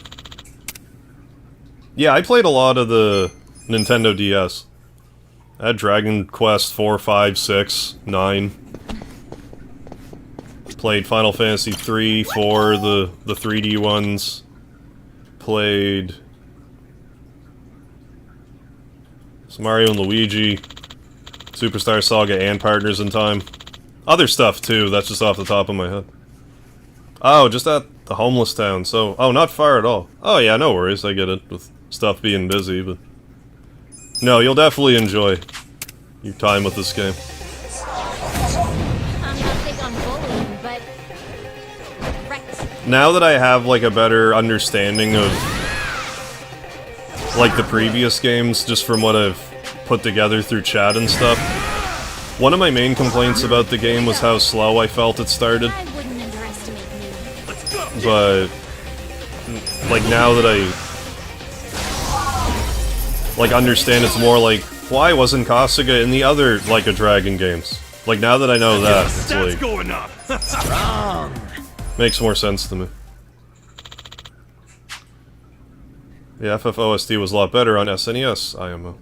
Yeah, I played a lot of the Nintendo DS. I had Dragon Quest 4, 5, 6, 9. Played Final Fantasy 3, 4, the 3D ones. Played... some Mario and Luigi. Superstar Saga and Partners in Time. Other stuff too, that's just off the top of my head. Oh, just at the homeless town, so... Oh, not far at all. Oh yeah, no worries, I get it, with stuff being busy, but... No, you'll definitely enjoy your time with this game. I'm not big on bullying, but... Right. Now that I have, like, a better understanding of... like, the previous games, just from what I've put together through chat and stuff. One of my main complaints about the game was how slow I felt it started. I wouldn't underestimate me. But... like, now that I... like, understand it's more like, why wasn't Kasuga in the other Like a Dragon games? Like, now that I know that, it's like... going up. makes more sense to me. The FFOSD was a lot better on SNES, IMO.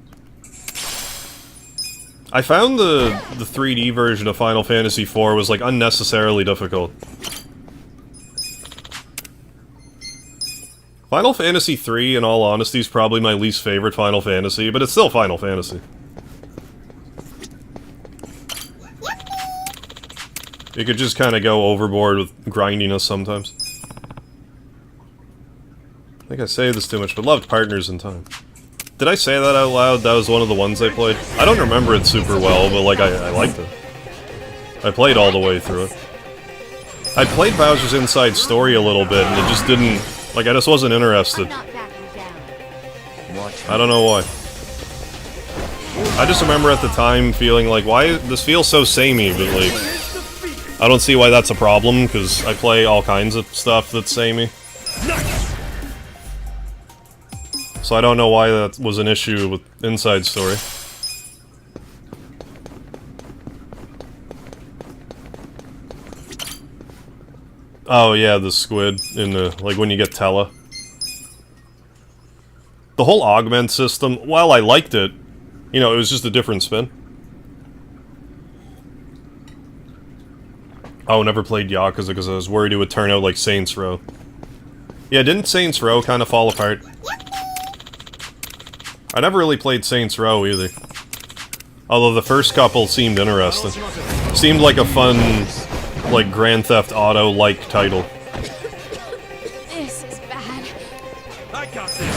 I found the 3D version of Final Fantasy IV was, like, unnecessarily difficult. Final Fantasy III, in all honesty, is probably my least favorite Final Fantasy, but it's still Final Fantasy. You could just kind of go overboard with grindiness sometimes. I think I say this too much, but loved Partners in Time. Did I say that out loud? That was one of the ones I played? I don't remember it super well, but, like, I liked it. I played all the way through it. I played Bowser's Inside Story a little bit, and it just didn't... like, I just wasn't interested. I'm not backing down. I don't know why. I just remember at the time feeling like, why... this feels so samey, but, like... I don't see why that's a problem, because I play all kinds of stuff that's samey. So I don't know why that was an issue with Inside Story. Oh yeah, the squid in the, like when you get Tella. The whole augment system, while I liked it, you know, it was just a different spin. Oh, never played Yakuza because I was worried it would turn out like Saints Row. Yeah, didn't Saints Row kind of fall apart? I never really played Saints Row either. Although the first couple seemed interesting. Seemed like a fun, like, Grand Theft Auto-like title. This is bad. I got this.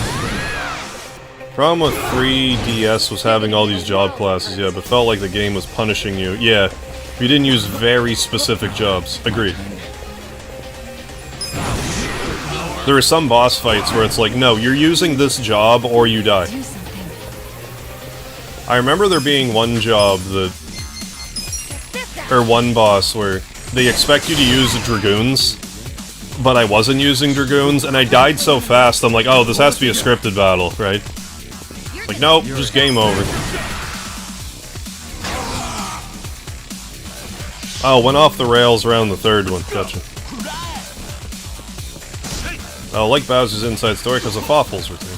Problem with 3DS was having all these job classes, yeah, but felt like the game was punishing you. Yeah, if you didn't use very specific jobs. Agreed. There are some boss fights where it's like, no, you're using this job or you die. Do something. I remember there being one job that... or one boss where they expect you to use Dragoons, but I wasn't using Dragoons, and I died so fast, I'm like, oh, this has to be a scripted battle, right? Like, nope, just game over. Oh, went off the rails around the third one, gotcha. Oh, like Bowser's Inside Story because of Fawful's return.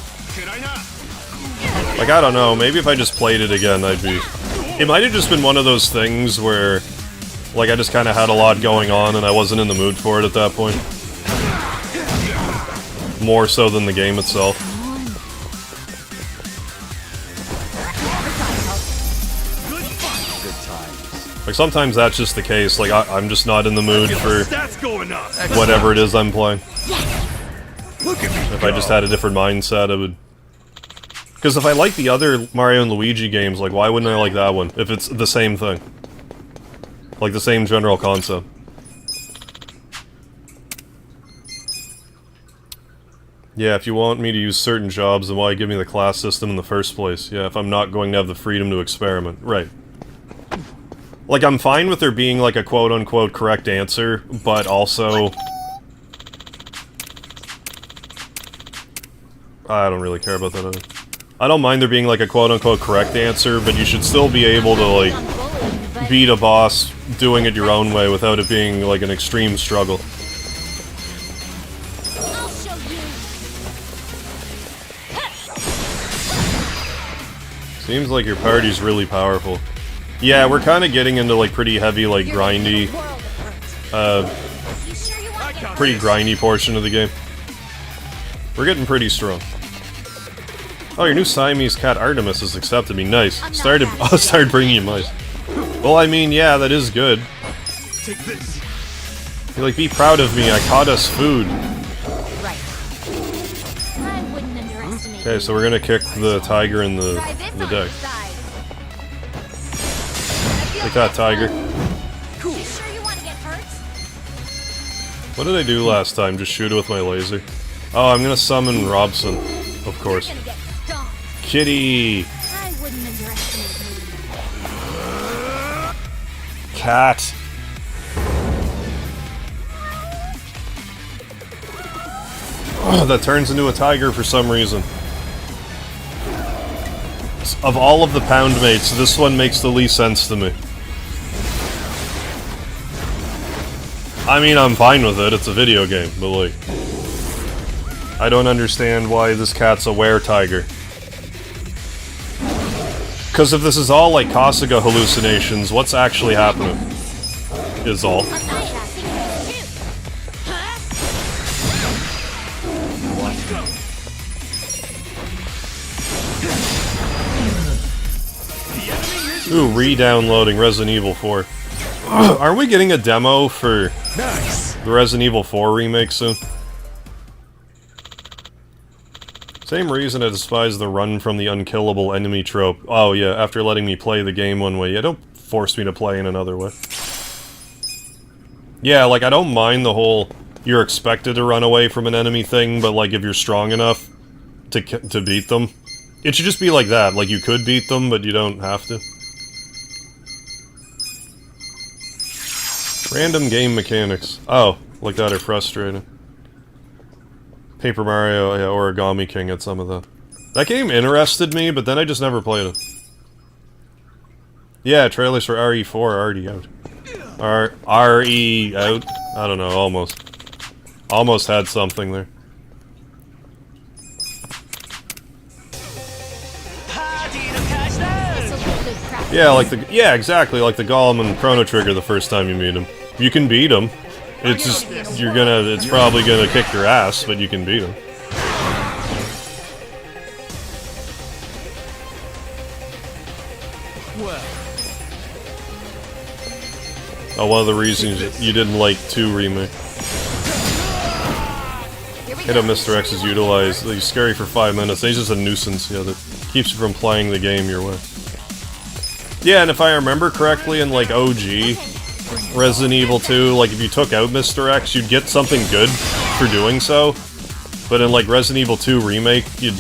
Like, I don't know, maybe if I just played it again, I'd be... It might have just been one of those things where, like, I just kind of had a lot going on and I wasn't in the mood for it at that point. More so than the game itself. Like, sometimes that's just the case, like, I'm just not in the mood for whatever it is I'm playing. If I just had a different mindset, I would... Because if I like the other Mario and Luigi games, like, why wouldn't I like that one? If it's the same thing. Like, the same general concept. Yeah, if you want me to use certain jobs, then why give me the class system in the first place? Yeah, if I'm not going to have the freedom to experiment. Right. Like, I'm fine with there being, like, a quote-unquote correct answer, but also... I don't really care about that either. I don't mind there being, like, a quote-unquote correct answer, but you should still be able to, like, beat a boss doing it your own way without it being, like, an extreme struggle. I'll show you. Seems like your party's really powerful. Yeah, we're kind of getting into, like, pretty heavy, like, grindy, You sure you want to get pretty grindy portion of the game. We're getting pretty strong. Oh, your new Siamese cat Artemis has accepted me. Nice. Started bringing you mice. Well, I mean, yeah, that is good. Take this. You're like, be proud of me. I caught us food. right. I wouldn't underestimate. Okay, so we're gonna kick the tiger in the deck. Take that, tiger. You sure you want to get hurt? What did I do last time? Just shoot it with my laser. Oh, I'm gonna summon Robson, of course. You're gonna get stomped. Kitty! I wouldn't underestimate me. Cat! Oh, that turns into a tiger for some reason. Of all of the pound mates, this one makes the least sense to me. I mean, I'm fine with it, it's a video game, but like... I don't understand why this cat's a were-tiger. Because if this is all like Kasuga hallucinations, what's actually happening? Is all. Ooh, re-downloading Resident Evil 4. Are we getting a demo for the Resident Evil 4 remake soon? Same reason I despise the run from the unkillable enemy trope. Oh yeah, after letting me play the game one way. Yeah, don't force me to play in another way. Yeah, like, I don't mind the whole you're expected to run away from an enemy thing, but like, if you're strong enough to beat them. It should just be like that, like you could beat them, but you don't have to. Random game mechanics. Oh, like that are frustrating. Paper Mario, yeah, Origami King had some of that. That game interested me, but then I just never played it. Yeah, trailers for RE4 are already out. RE out? I don't know, almost. Almost had something there. Yeah, exactly, like the Golem and Chrono Trigger the first time you meet him. You can beat him. It's just, it's probably gonna kick your ass, but you can beat him. Oh, one of the reasons you didn't like 2 Remake. Hit up Mr. X is utilized. He's scary for 5 minutes. He's just a nuisance, yeah, that keeps you from playing the game your way. Yeah, and if I remember correctly, in like OG Resident Evil 2, like if you took out Mr. X, you'd get something good for doing so. But in like Resident Evil 2 Remake, you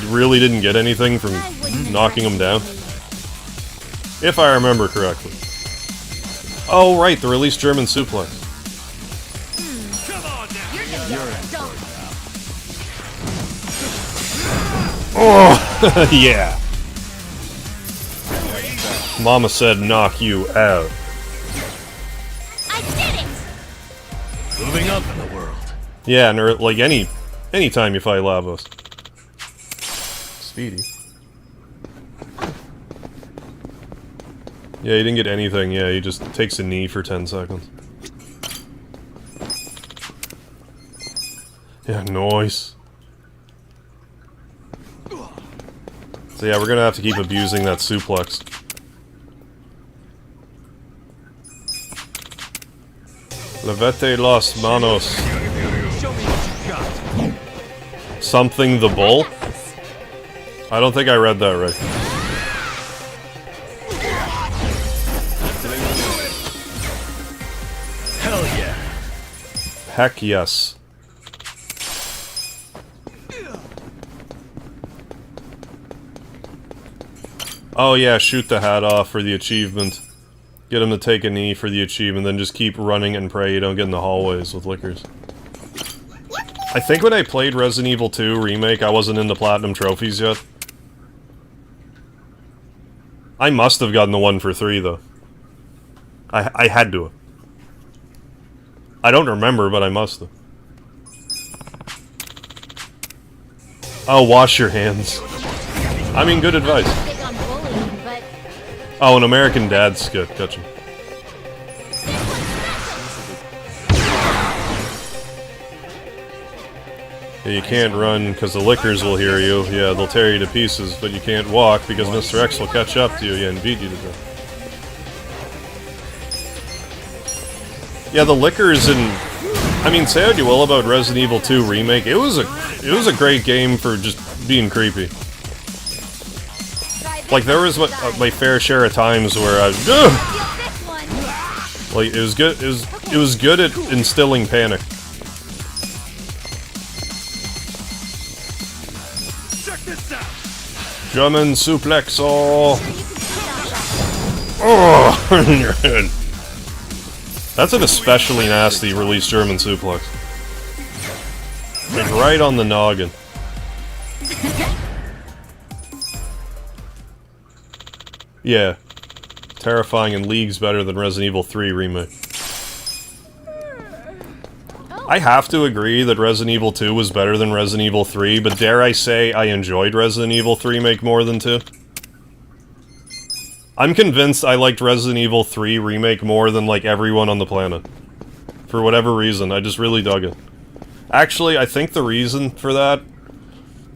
really didn't get anything from knocking him down. If I remember correctly. Oh right, the released German suplex. Oh, yeah. Mama said knock you out. I did it! Moving up in the world. Yeah, and like anytime you fight Lavos. Speedy. Yeah, he didn't get anything, yeah, he just takes a knee for 10 seconds. Yeah, nice. So yeah, we're gonna have to keep abusing that suplex. Levete los manos. Something the bull? I don't think I read that right. Hell yeah. Heck yes. Oh yeah, shoot the hat off for the achievement. Get him to take a knee for the achievement, then just keep running and pray you don't get in the hallways with lickers. I think when I played Resident Evil 2 Remake, I wasn't into Platinum Trophies yet. I must have gotten the 1 for 3, though. I had to have. I don't remember, but I must have. Oh, wash your hands. I mean, good advice. Big on bullying, but Oh, an American Dad skit. Gotcha. Yeah, you can't run because the lickers will hear you. Yeah, they'll tear you to pieces, but you can't walk because Mr. X will catch up to you, yeah, and beat you to death. Yeah, the lickers and I mean, say what you will about Resident Evil 2 Remake, it was a great game for just being creepy. Like there was my fair share of times where I like it was good at instilling panic. Check this out. German suplex all. Oh, in your head. That's an especially nasty released German suplex. Like right on the noggin. Yeah. Terrifying and leagues better than Resident Evil 3 Remake. I have to agree that Resident Evil 2 was better than Resident Evil 3, but dare I say I enjoyed Resident Evil 3 Remake more than 2? I'm convinced I liked Resident Evil 3 Remake more than, like, everyone on the planet. For whatever reason, I just really dug it. Actually, I think the reason for that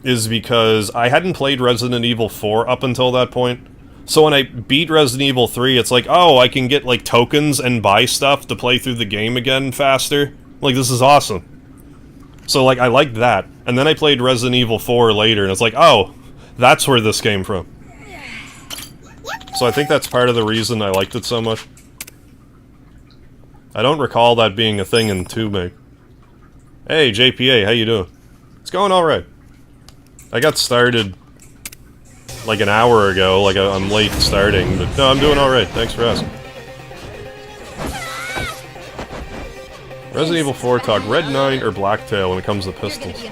is because I hadn't played Resident Evil 4 up until that point. So when I beat Resident Evil 3, it's like, oh, I can get, like, tokens and buy stuff to play through the game again faster. Like, this is awesome. So, like, I liked that. And then I played Resident Evil 4 later, and it's like, oh, that's where this came from. So I think that's part of the reason I liked it so much. I don't recall that being a thing in 2 Make. Hey, JPA, how you doing? It's going alright. I got started like an hour ago, like I'm late starting, but no, I'm doing alright, thanks for asking. Resident Evil 4 talk Red Knight or Blacktail when it comes to pistols.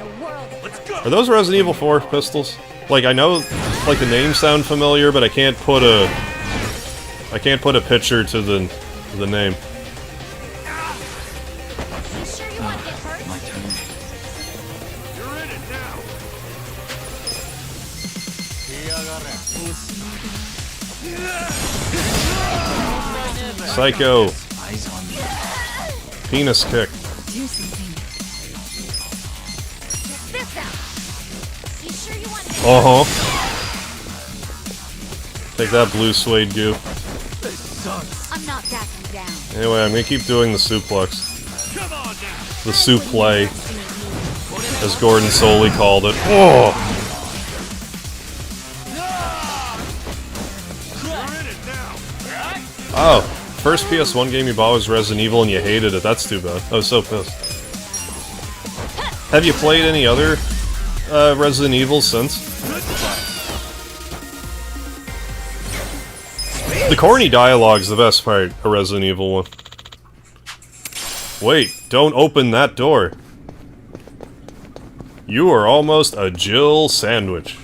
Are those Resident Evil 4 pistols? Like, I know, like, the names sound familiar, but I can't put a picture to the name. sure want to get hurt? My turn. You're in it now. Psycho. Eyes on me. Penis kick. Do something. This out. You sure you want to get Uh-huh. Take that blue suede goo. I'm not backing down. Anyway, I'm gonna keep doing the suplex. Come on now. The suplay, as Gordon Soley called it. Oh! You're in it now. Oh, first PS1 game you bought was Resident Evil and you hated it. That's too bad. I was so pissed. Have you played any other Resident Evil since? The corny dialogue's the best part of Resident Evil 1. Wait, don't open that door. You are almost a Jill sandwich.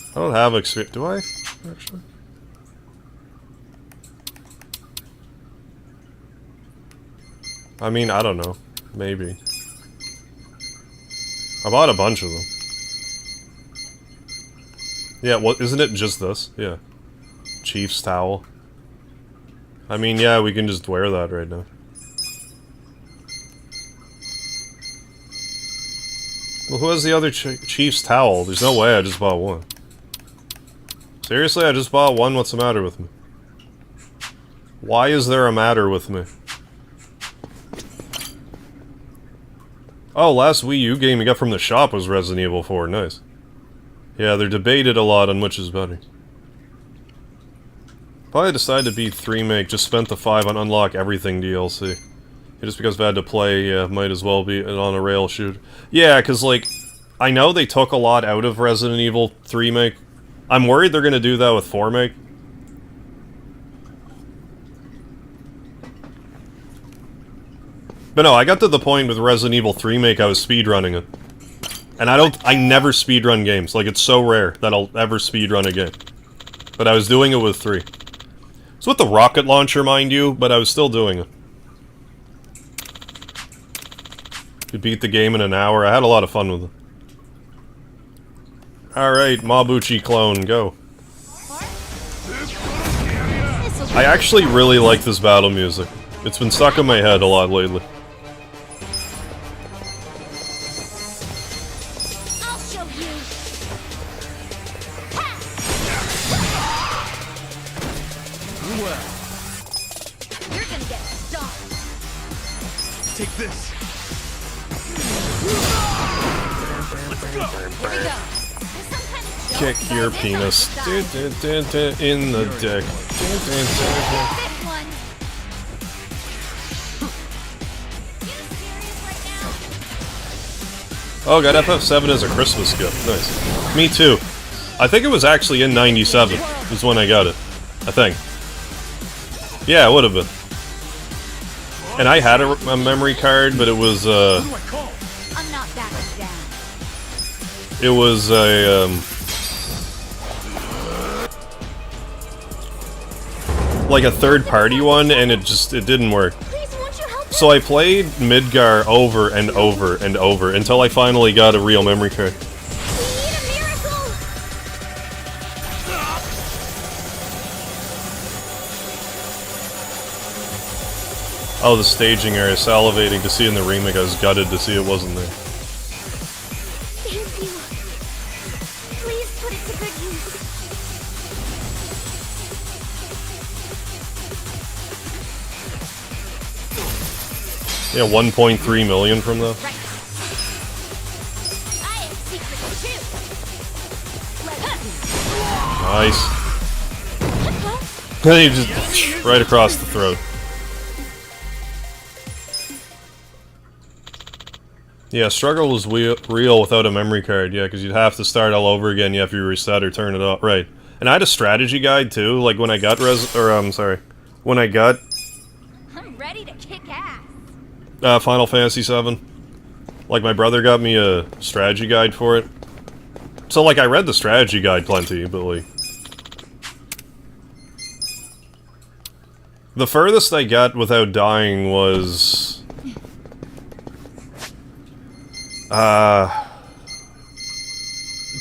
I don't have experience. Do I? Actually? I mean, I don't know. Maybe. I bought a bunch of them. Yeah, well, isn't it just this? Yeah. Chief's towel. I mean, yeah, we can just wear that right now. Well, who has the other Chief's towel? There's no way I just bought one. Seriously, I just bought one? What's the matter with me? Why is there a matter with me? Oh, last Wii U game you got from the shop was Resident Evil 4. Nice. Yeah, they're debated a lot on which is better. Probably decided to beat 3-make, just spent the 5 on Unlock Everything DLC. Just because I've had to play, yeah, might as well be on a rail shoot. Yeah, because, like, I know they took a lot out of Resident Evil 3-make. I'm worried they're gonna do that with 4-make. But no, I got to the point with Resident Evil 3-make I was speedrunning it. And I never speedrun games. Like, it's so rare that I'll ever speedrun a game. But I was doing it with 3. It's with the rocket launcher, mind you, but I was still doing it. Could beat the game in an hour. I had a lot of fun with it. Alright, Mabuchi clone, go. I actually really like this battle music. It's been stuck in my head a lot lately. I'll show you. You're gonna get stomped. Take this. Here we go. There's some kind of joke Kick about your this penis. on the side. In the dick. This one. You serious right now? Oh, got FF7 as a Christmas gift. Nice. Me too. I think it was actually in 97 is when I got it. I think. Yeah, it would have been. And I had a memory card, but it was, I'm not backing down. it was a, like a third-party one, and it didn't work. Please, won't you help So I played Midgar over and over and over until I finally got a real memory card. We need a miracle. Oh, the staging area, salivating to see in the remake. I was gutted to see it wasn't there. Thank you. Please put it to good use. Yeah, 1.3 million from that. Right. I have secrets too. Nice. Then you just right across the throat. Yeah, struggle was real without a memory card, yeah, because you'd have to start all over again, you have to reset or turn it off. Right. And I had a strategy guide too, like when I got when I got I'm ready to kick ass. Final Fantasy VII. Like my brother got me a strategy guide for it. So like I read the strategy guide plenty, but like The furthest I got without dying was...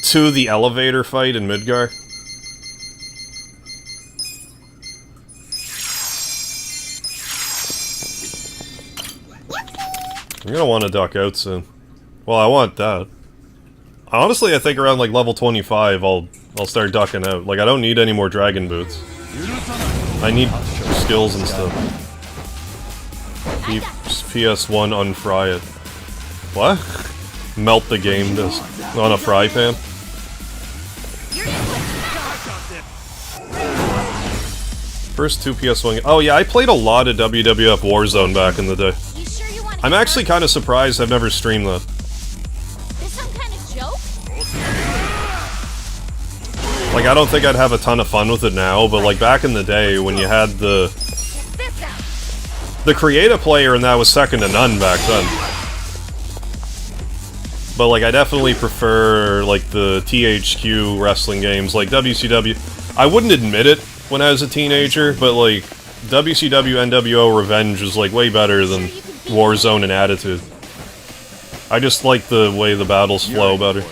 to the elevator fight in Midgar. I'm gonna want to duck out soon. Well, I want that. Honestly, I think around like level 25, I'll start ducking out. Like, I don't need any more dragon boots. I need skills and stuff. Keep PS1 unfry it. What? Melt the game disc on a fry pan? First 2 PS1. Oh yeah, I played a lot of WWF Warzone back in the day. I'm actually kind of surprised I've never streamed that. This some kind of joke? Like, I don't think I'd have a ton of fun with it now, but like back in the day when you had the creative player and that was second to none back then. But like, I definitely prefer like the THQ wrestling games, like WCW. I wouldn't admit it when I was a teenager, but like WCW NWO Revenge is like way better than Warzone and Attitude. I just like the way the battles flow better.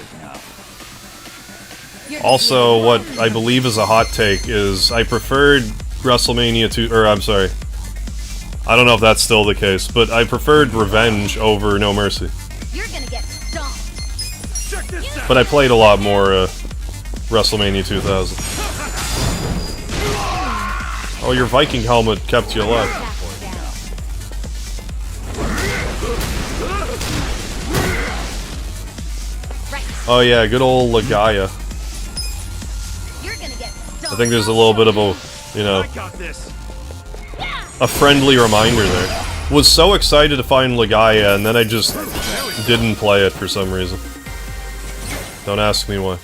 Also, what I believe is a hot take is I preferred WrestleMania 2, or I'm sorry, I don't know if that's still the case, but I preferred Revenge over No Mercy. You're gonna get stomped. But I played a lot more WrestleMania 2000. Oh, your Viking helmet kept you alive. Oh yeah, good old Lagaya. I think there's a little bit of a, you know, a friendly reminder there. Was so excited to find Lagaya, and then I just didn't play it for some reason. Don't ask me why.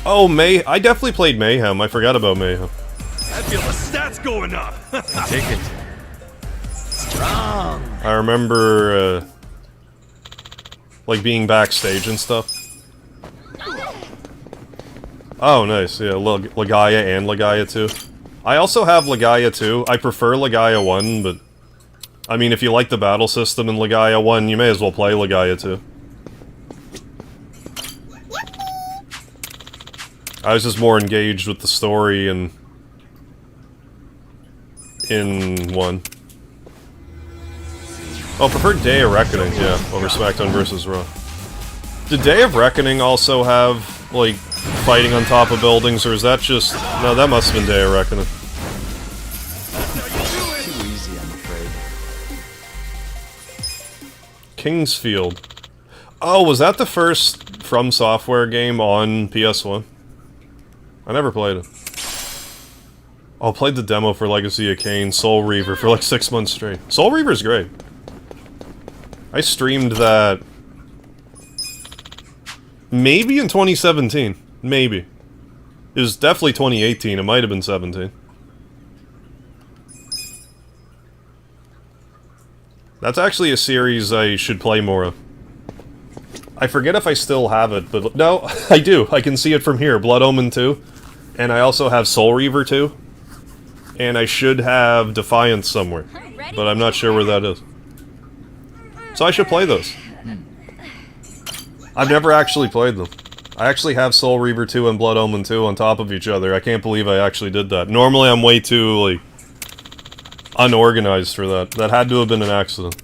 Oh, I definitely played Mayhem. I forgot about Mayhem. I feel the stats going up. Take it. Strong. I remember, like, being backstage and stuff. Oh, nice. Yeah, Lagaya and Lagaya 2. I also have Lagaya 2. I prefer Lagaya 1, but... I mean, if you like the battle system in Lagaya 1, you may as well play Lagaya 2. I was just more engaged with the story in 1. Oh, preferred Day of Reckoning, yeah, over SmackDown vs. Raw. Did Day of Reckoning also have, like, fighting on top of buildings, or is that just... No, that must have been Day of Reckoning. Too easy, I'm afraid. Kingsfield. Oh, was that the first From Software game on PS1? I never played it. Oh, I played the demo for Legacy of Kain, Soul Reaver, for like 6 months straight. Soul Reaver's great. I streamed that... maybe in 2017. Maybe. It was definitely 2018, it might have been 17. That's actually a series I should play more of. I forget if I still have it, but no, I do. I can see it from here. Blood Omen 2. And I also have Soul Reaver 2. And I should have Defiance somewhere. But I'm not sure where that is. So I should play those. I've never actually played them. I actually have Soul Reaver 2 and Blood Omen 2 on top of each other. I can't believe I actually did that. Normally I'm way too, like, unorganized for that. That had to have been an accident.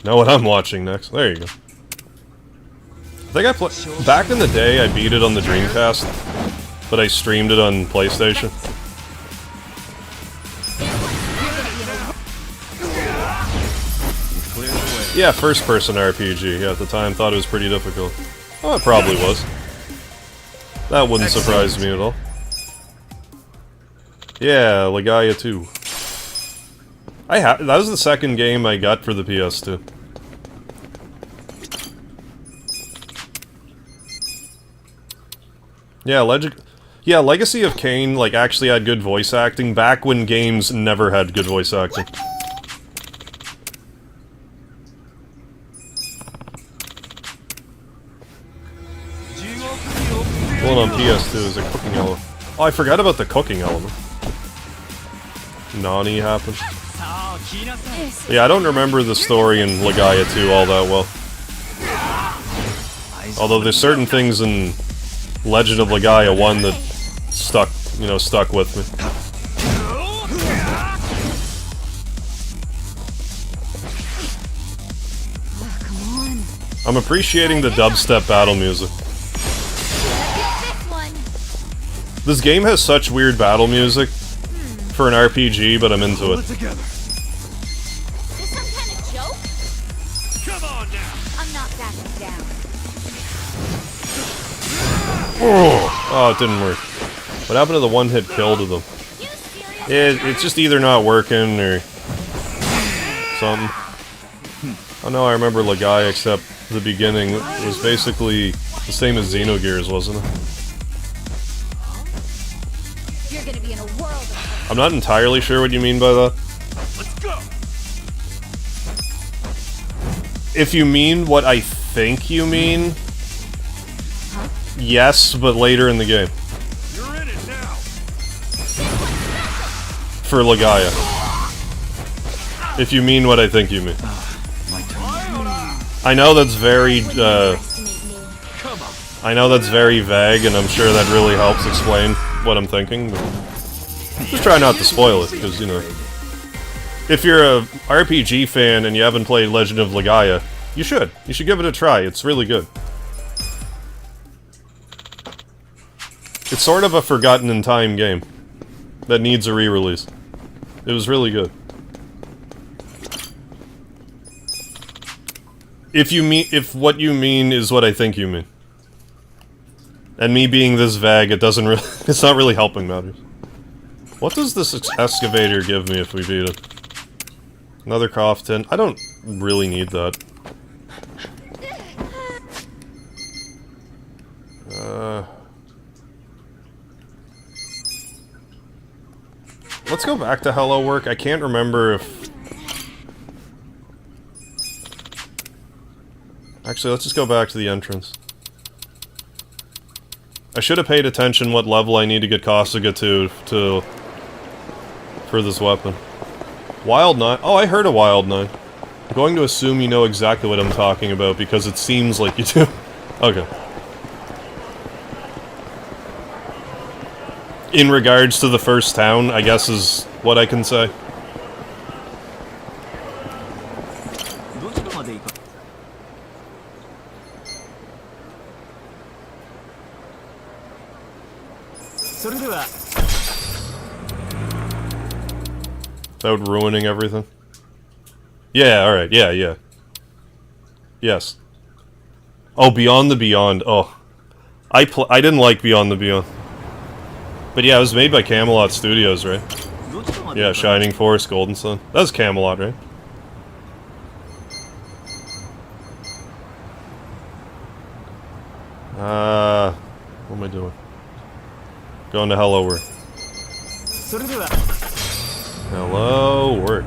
Know what I'm watching next. There you go. I think I played... back in the day, I beat it on the Dreamcast, but I streamed it on PlayStation. Yeah, first-person RPG. Yeah, at the time, thought it was pretty difficult. Oh, it probably was. That wouldn't surprise me at all. Yeah, Lagaya 2. That was the second game I got for the PS2. Yeah, Legacy of Kain, like, actually had good voice acting back when games never had good voice acting. One on PS2 is a cooking yellow. Oh, I forgot about the cooking element. Nani happened. Yeah, I don't remember the story in Legaia 2 all that well. Although there's certain things in Legend of Legaia 1 that stuck with me. Oh, come on. I'm appreciating the dubstep battle music. This game has such weird battle music for an RPG, but I'm into it. Is this some kind of joke? Come on now. I'm not backing down. Oh, it didn't work. What happened to the one-hit kill to them? You serious? It's just either not working or something. Oh no, I remember Legaia, except the beginning was basically the same as Xenogears, wasn't it? You're gonna be in a world of I'm not entirely sure what you mean by that. Let's go. If you mean what I think you mean, yes, but later in the game. You're in it now. For Legaia. If you mean what I think you mean. My turn. I know that's very, underestimate me. Come on. I know that's very vague, and I'm sure that really helps explain what I'm thinking, but just try not to spoil it, because, you know, if you're a RPG fan and you haven't played Legend of Legaia, you should. You should give it a try. It's really good. It's sort of a forgotten-in-time game that needs a re-release. It was really good. If what you mean is what I think you mean. And me being this vague, it's not really helping matters. What does this excavator give me if we beat it? Another cough tin. I don't really need that. Let's go back to Hello Work. I can't remember if... Actually, let's just go back to the entrance. I should have paid attention what level I need to get Kasuga to for this weapon. Wild 9? Oh, I heard a Wild 9. I'm going to assume you know exactly what I'm talking about because it seems like you do. Okay. In regards to the first town, I guess is what I can say. Without ruining everything. Yeah, alright, yeah. Yes. Oh, Beyond the Beyond. Oh. I didn't like Beyond the Beyond. But yeah, it was made by Camelot Studios, right? Yeah, Shining Force, Golden Sun. That was Camelot, right? What am I doing? Going to Hello Work. Hello Work.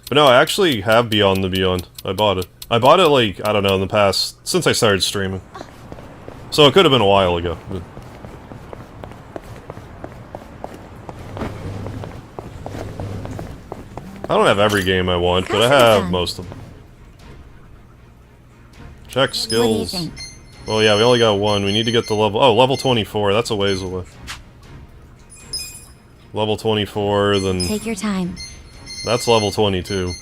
But no, I actually have Beyond the Beyond. I bought it. I bought it, like, I don't know, in the past, since I started streaming. So it could have been a while ago. But... I don't have every game I want, but I have most of them. Check skills. What do you think? Well, yeah, we only got one. We need to get the level... Oh, level 24. That's a ways away. Level 24, then... Take your time. That's level 22.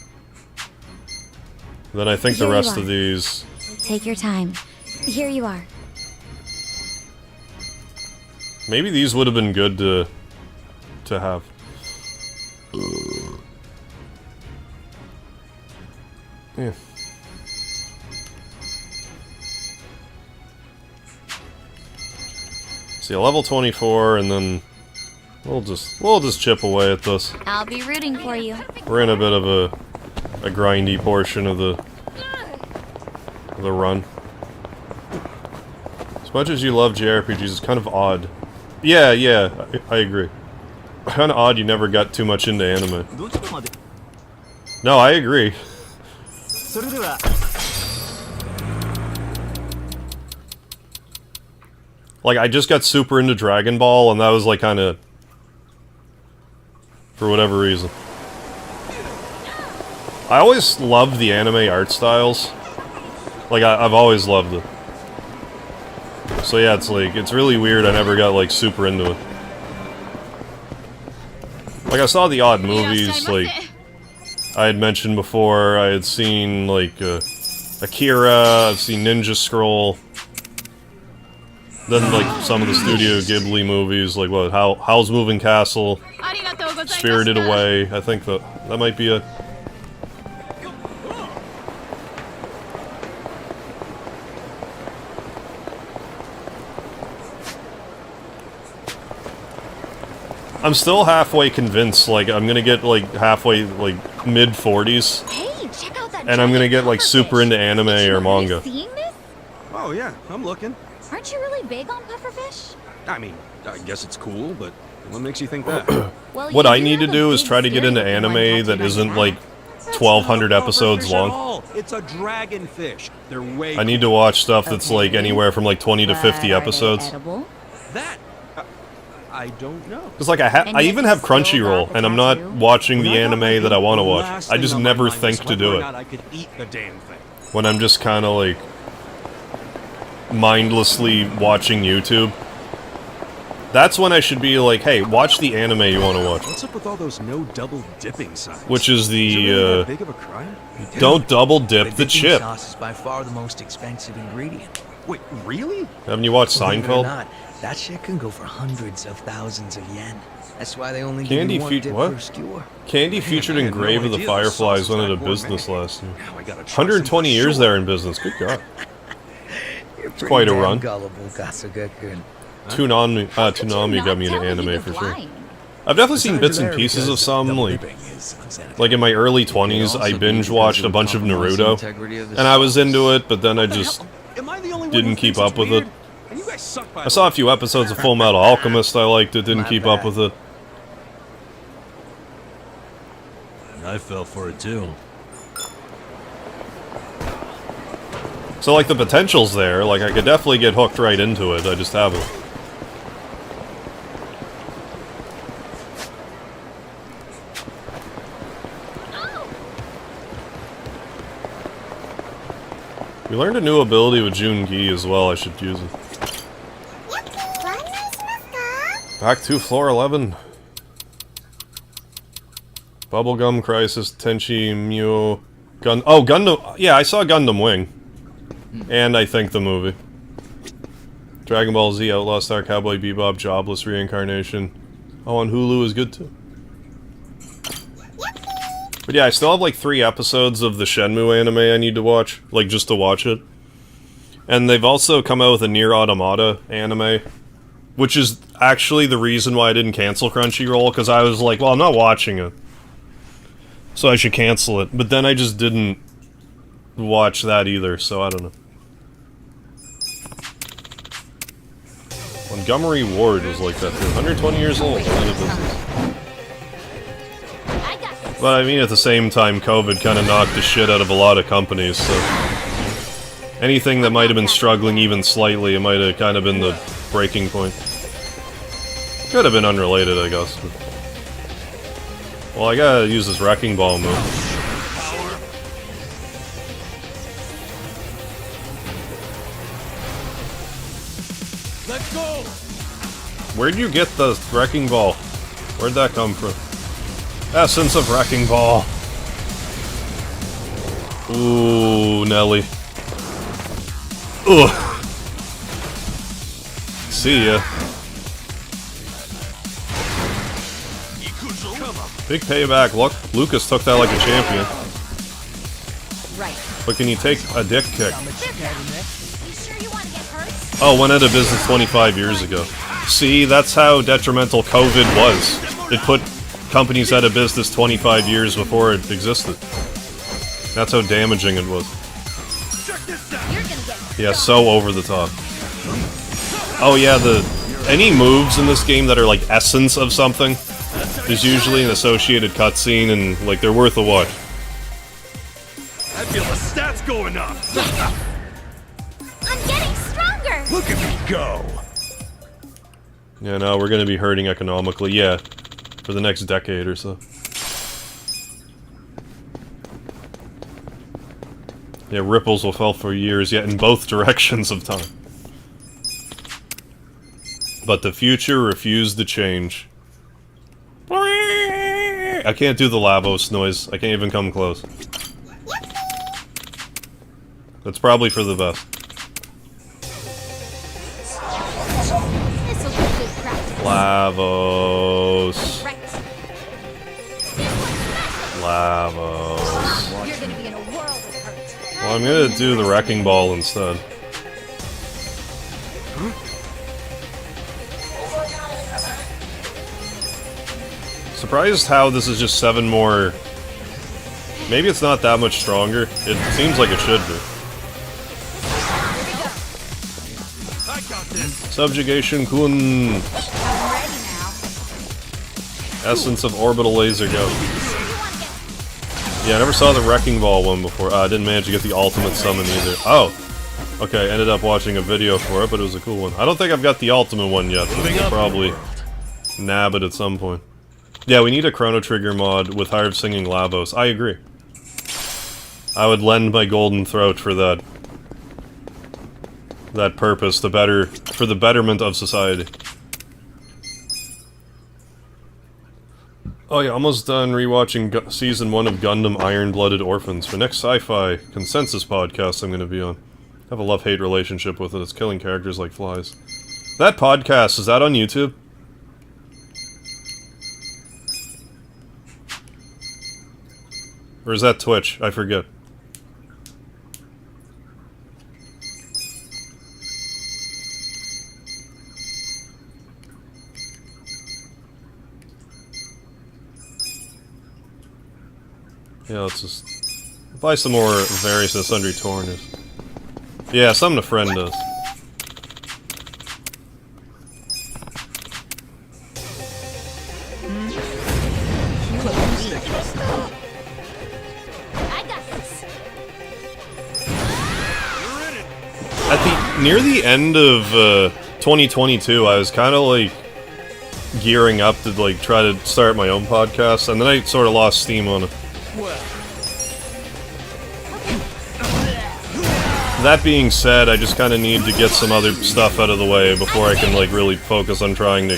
Then I think the Here you rest are. of these... Take your time. Here you are. Maybe these would have been good to have. Yeah. See, a level 24, and then we'll just chip away at this. I'll be rooting for you. We're in a bit of a grindy portion of the run. As much as you love JRPGs, it's kind of odd. Yeah, I agree. Kind of odd you never got too much into anime. No, I agree. Like, I just got super into Dragon Ball, and that was, like, kinda... for whatever reason. I always loved the anime art styles. Like, I've always loved it. So yeah, it's like, it's really weird I never got, like, super into it. Like, I saw the odd movies, like... I had mentioned before, I had seen, like, Akira, I've seen Ninja Scroll. Then, like, some of the Studio Ghibli movies, like, what, Howl's Moving Castle, Spirited Away, I think that might be a... I'm still halfway convinced, like, I'm gonna get, like, halfway, like, mid-40s. Hey, check out that and I'm gonna get, like, pufferfish. super into anime or manga. Seeing this? Oh yeah, I'm looking. Aren't you really big on pufferfish? I mean, I guess it's cool, but what makes you think that? Well, What you I do need to have a do is big try to get into scary looking one anime that tattooed on isn't, your like, back. 1,200 episodes Pufferfish at long. all. It's a dragonfish. They're way I need to watch stuff that's, like, anywhere from, like, 20 to 50 But are they episodes. edible? that. I don't know. Because, like, I And I yet even you have still got Crunchyroll, the and I'm not tattoo? watching When the I got my anime that I book, want to the watch. last I thing just on my never mind think was to do whether or it. not I could eat the damn thing. When I'm just kind of, like, mindlessly watching YouTube. That's when I should be like, hey, watch the anime you want to watch. What's up with all those no double dipping signs? Which is Is it really that the, big of a crime? don't double dip the dipping chip. sauce is by far the most expensive ingredient. Wait, really? Haven't you watched Believe it or Seinfeld? not, that shit can go for hundreds of thousands of yen. That's why they only Candy give you one feet- dip what? per skewer. Candy featured I in had no Grave of the idea the sauce Fireflies was went out that of business gourmet. last year. Now I gotta try 120 some for years sure. there in business. Good God. You're pretty quite a damn run. Gullible, Kasuga-kun. Toonami got me into Tell me anime you're for sure. blind. I've definitely seen Besides bits and there, pieces of because some, double like, dipping is unsanitary. like in my early It could 20s, also I be binge because watched it a would bunch of compromise the Naruto, integrity of the and I was sauce. into it, but then I just Am I the only one didn't who keep thinks up it's with weird? it. And you guys suck, by I the saw way. a few episodes of Full Metal Alchemist I liked it, didn't My keep up bad. with it. I fell for it too. So, like, the potential's there, like, I could definitely get hooked right into it, I just haven't. We learned a new ability with Jungi as well, I should use it. Back to floor 11. Bubblegum Crisis, Tenchi Myo... Gundam... Yeah, I saw Gundam Wing. And I think the movie. Dragon Ball Z, Outlaw Star, Cowboy Bebop, Jobless Reincarnation. Oh, on Hulu is good too. But yeah, I still have like 3 episodes of the Shenmue anime I need to watch. Like, just to watch it. And they've also come out with a Nier Automata anime. Which is actually the reason why I didn't cancel Crunchyroll, because I was like, well, I'm not watching it. So I should cancel it. But then I just didn't watch that either, so I don't know. Montgomery Ward was like that too. 120 years old. End of business. I got this. But I mean, at the same time, COVID kind of knocked the shit out of a lot of companies, so... anything that might have been struggling even slightly, it might have kind of been the breaking point. Could have been unrelated, I guess. But... well, I gotta use this Wrecking Ball move. Let's go! Where'd you get the Wrecking Ball? Where'd that come from? Essence of Wrecking Ball. Ooh, Nelly. Ugh. See ya. Big payback. Look, Lucas took that like a champion. Right. But can you take a dick kick? You sure you want to get hurt? Oh, went out of business 25 years ago. See, that's how detrimental COVID was. It put companies out of business 25 years before it existed. That's how damaging it was. You're gonna get Yeah, so over the top. Oh yeah, any moves in this game that are like essence of something, there's usually an associated cutscene, and like they're worth a watch. I feel the stats going up! I'm getting stronger. Look at me go! Yeah, no, we're gonna be hurting economically, yeah. For the next decade or so. Yeah, ripples will fall for years, yet in both directions of time. But the future refused to change. I can't do the Lavos noise. I can't even come close. That's probably for the best. This'll be good practice. Lavos. Right. Lavos. You're gonna be in a world of hurt. Well, I'm gonna do the Wrecking Ball instead. Surprised how this is just 7 more... Maybe it's not that much stronger. It seems like it should be. Subjugation Kun. I'm ready now. Essence of Orbital Laser Go. Yeah, I never saw the Wrecking Ball one before. I didn't manage to get the ultimate summon either. Oh! Okay, ended up watching a video for it, but it was a cool one. I don't think I've got the ultimate one yet, but we'll probably nab it at some point. Yeah, we need a Chrono Trigger mod with Harv singing Lavos. I agree. I would lend my golden throat for that. That purpose, for the betterment of society. Oh yeah, almost done rewatching Season 1 of Gundam Iron-Blooded Orphans. For next sci-fi consensus podcast I'm gonna be on. I have a love-hate relationship with it. It's killing characters like flies. That podcast, is that on YouTube? Or is that Twitch? I forget. Yeah, let's just buy some more various and sundry torners. Yeah, something a friend does. Near the end of 2022, I was kind of like gearing up to like try to start my own podcast, and then I sort of lost steam on it. That being said, I just kind of need to get some other stuff out of the way before I can like really focus on trying to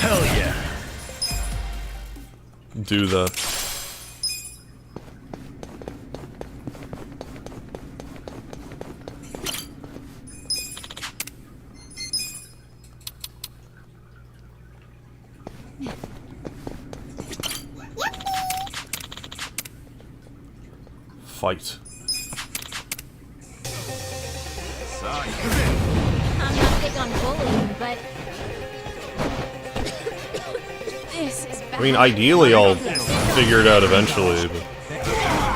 do that. Fight. I'm not big on bullying, but this is bad. I mean, ideally I'll figure it out eventually, but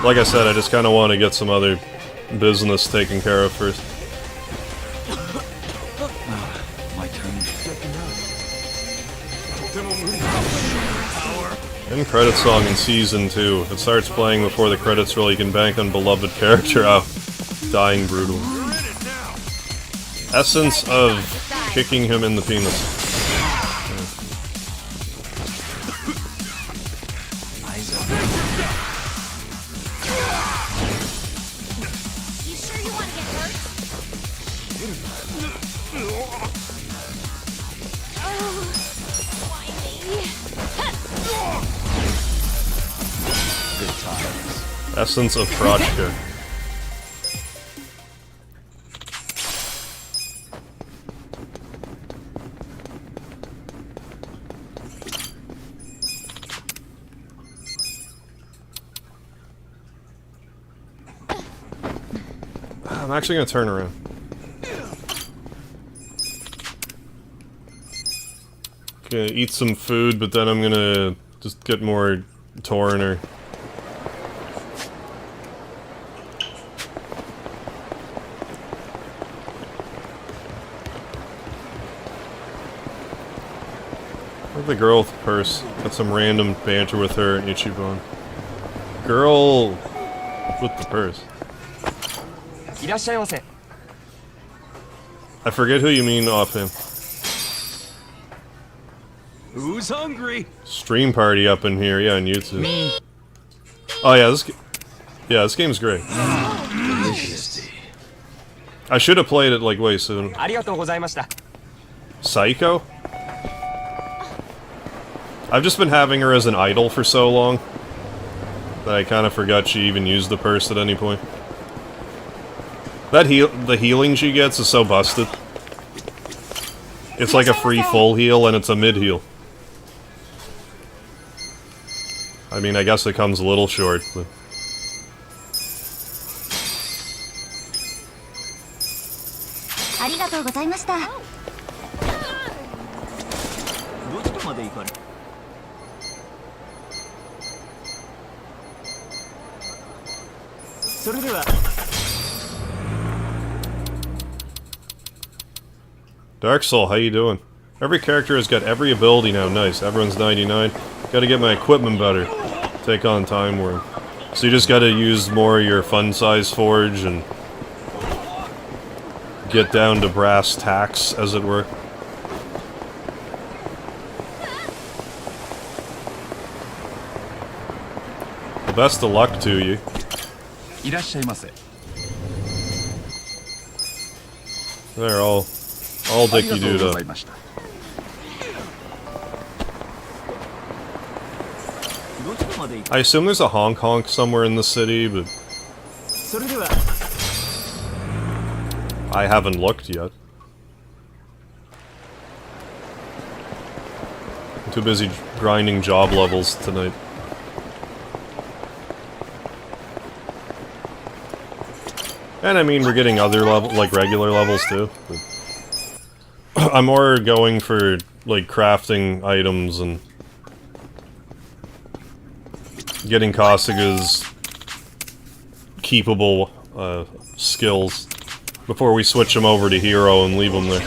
like I said, I just kind of want to get some other business taken care of first. My turn. End credit song in Season 2. It starts playing before the credits roll. You can bank on beloved character out. Dying brutal. Essence of kicking him in the penis. You sure you want to get hurt? Oh, why me? Essence of Prochka. I'm actually gonna turn around. Gonna eat some food, but then I'm gonna just get more Torrenter. The girl with the purse. Got some random banter with her and Ichiban. Girl with the purse. I forget who you mean offhand. Who's hungry? Stream party up in here, yeah, on YouTube. Oh yeah, this game's great. I should have played it like way sooner. Psycho? I've just been having her as an idol for so long that I kind of forgot she even used the purse at any point. The healing she gets is so busted. It's like a free full heal and it's a mid heal. I mean, I guess it comes a little short, but... Dark Soul, how you doing? Every character has got every ability now, nice. Everyone's 99. Gotta get my equipment better. Take on Time Worm. So you just gotta use more of your fun size forge and get down to brass tacks, as it were. The best of luck to you. They're all dicky dude up. I assume there's a honk honk somewhere in the city, but I haven't looked yet. I'm too busy grinding job levels tonight. And I mean, we're getting other level, like regular levels too. But I'm more going for like crafting items and getting Kasuga's keepable skills before we switch him over to hero and leave him there.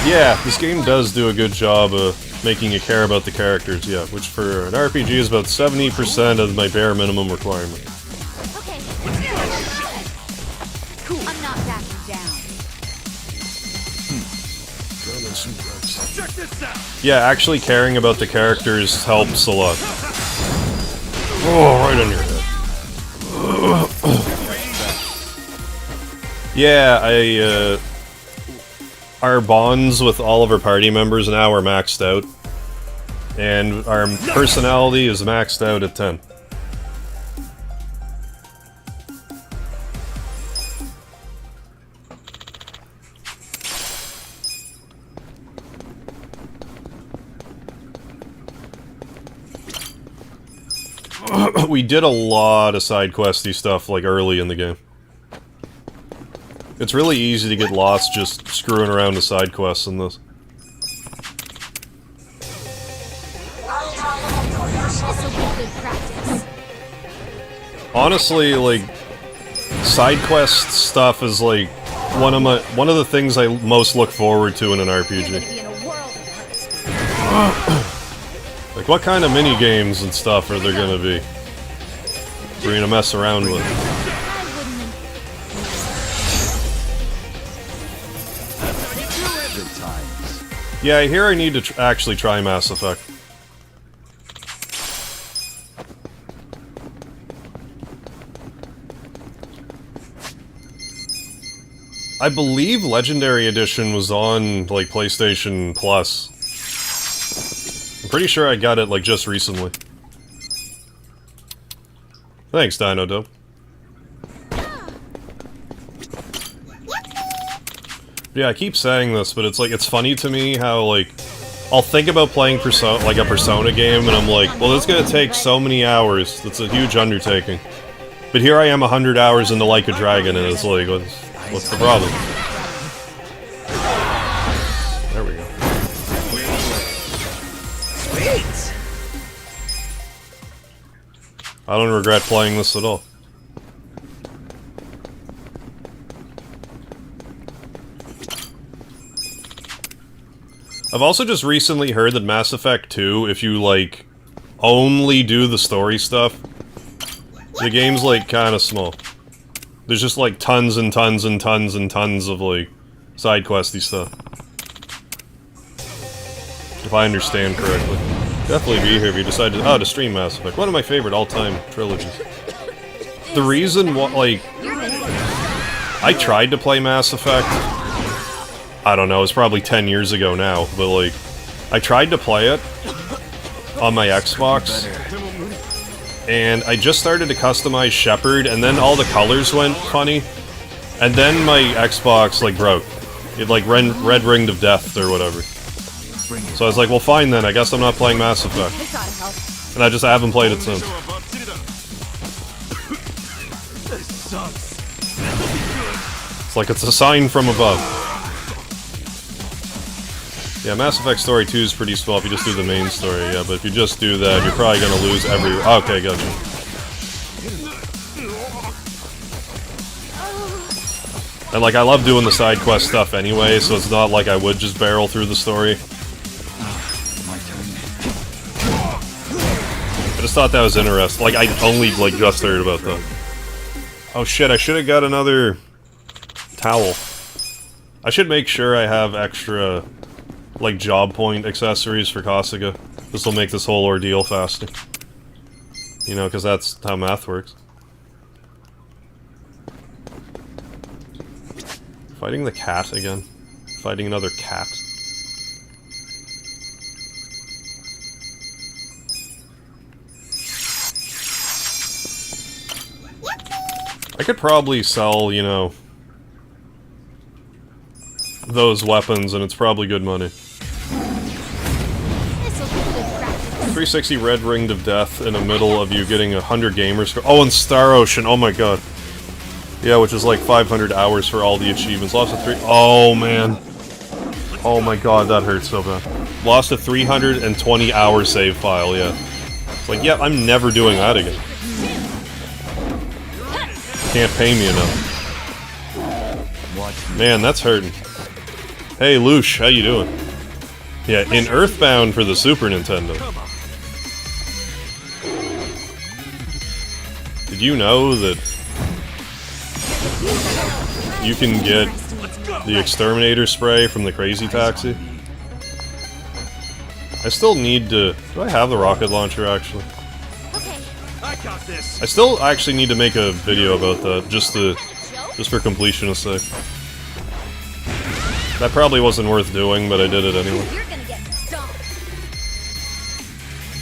Yeah, this game does do a good job of making you care about the characters, yeah, which for an RPG is about 70% of my bare minimum requirement. Okay. Cool. I'm not backing down. Check this out. Yeah, actually caring about the characters helps a lot. Oh, right on your head. Yeah, our bonds with all of our party members now are maxed out. And our personality is maxed out at 10. We did a lot of side questy stuff like early in the game. It's really easy to get lost just screwing around the side quests in this. Honestly, like, side quest stuff is like one of the things I most look forward to in an RPG. Like, what kind of mini games and stuff are there gonna be? We're gonna mess around with. Yeah, I hear I need to actually try Mass Effect. I believe Legendary Edition was on, like, PlayStation Plus. I'm pretty sure I got it, like, just recently. Thanks, Dino Dope. Yeah, I keep saying this, but it's like, it's funny to me how, like, I'll think about playing like a Persona game, and I'm like, well, it's gonna take so many hours. That's a huge undertaking. But here I am 100 hours into Like a Dragon, and it's like, what's the problem? There we go. Sweet. I don't regret playing this at all. I've also just recently heard that Mass Effect 2, if you, like, only do the story stuff, the game's, like, kinda small. There's just, like, tons and tons and tons and tons of, like, side questy stuff. If I understand correctly. Definitely be here if you decide to stream Mass Effect. One of my favorite all-time trilogies. The reason like, I tried to play Mass Effect, I don't know, it was probably 10 years ago now, but like, I tried to play it on my Xbox, and I just started to customize Shepard, and then all the colors went funny, and then my Xbox, like, broke. It, like, red ringed of death or whatever. So I was like, well fine then, I guess I'm not playing Mass Effect. And I haven't played it since. It's like it's a sign from above. Yeah, Mass Effect Story 2 is pretty swell if you just do the main story, yeah, but if you just do that, you're probably gonna lose every... Okay, gotcha. And like, I love doing the side quest stuff anyway, so it's not like I would just barrel through the story. I just thought that was interesting. Like, I only, like, just heard about that. Oh shit, I should have got another towel. I should make sure I have extra, like, job point accessories for Kasuga. This will make this whole ordeal faster. You know, because that's how math works. Fighting the cat again. Fighting another cat. I could probably sell, you know, those weapons, and it's probably good money. 360 red ringed of death in the middle of you getting 100 gamers. Oh, and Star Ocean, oh my god. Yeah, which is like 500 hours for all the achievements. Lost a 3... Oh, man. Oh my god, that hurts so bad. Lost a 320 hour save file, yeah. It's like, yeah, I'm never doing that again. Can't pay me enough. Man, that's hurting. Hey, Lush, how you doing? Yeah, in Earthbound for the Super Nintendo. Did you know that you can get the exterminator spray from the Crazy Taxi? I still need to... Do I have the rocket launcher, actually? I still actually need to make a video about that, just for completion's sake. That probably wasn't worth doing, but I did it anyway.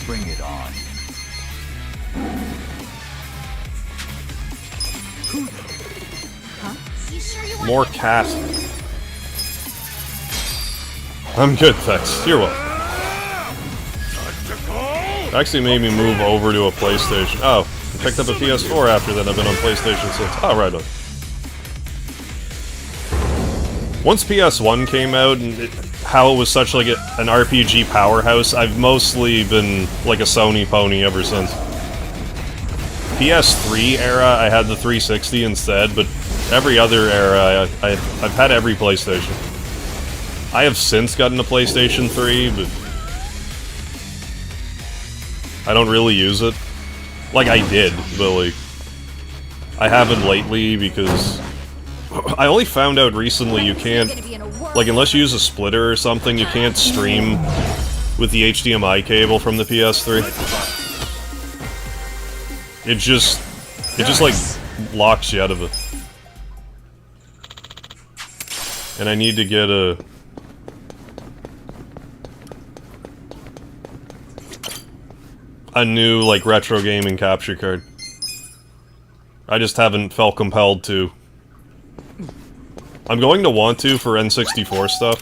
Bring it on. More cat. I'm good, thanks. You're welcome. It actually made me move over to a PlayStation. Oh, I picked up a PS4 after that. I've been on PlayStation since. Oh, right on. Once PS1 came out, and how it was such like an RPG powerhouse, I've mostly been like a Sony pony ever since. PS3 era, I had the 360 instead, but every other era, I've had every PlayStation. I have since gotten a PlayStation 3, but I don't really use it. Like, I did, but, like, I haven't lately because I only found out recently you can't, like, unless you use a splitter or something, you can't stream with the HDMI cable from the PS3. It just, like, locks you out of it. And I need to get a new, like, retro gaming capture card. I just haven't felt compelled to. I'm going to want to for N64 stuff.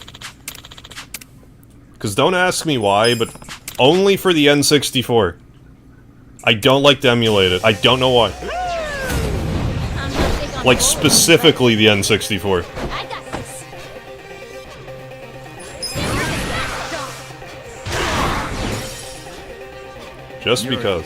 Because don't ask me why, but only for the N64. I don't like to emulate it. I don't know why. Like, specifically the N64. Just because.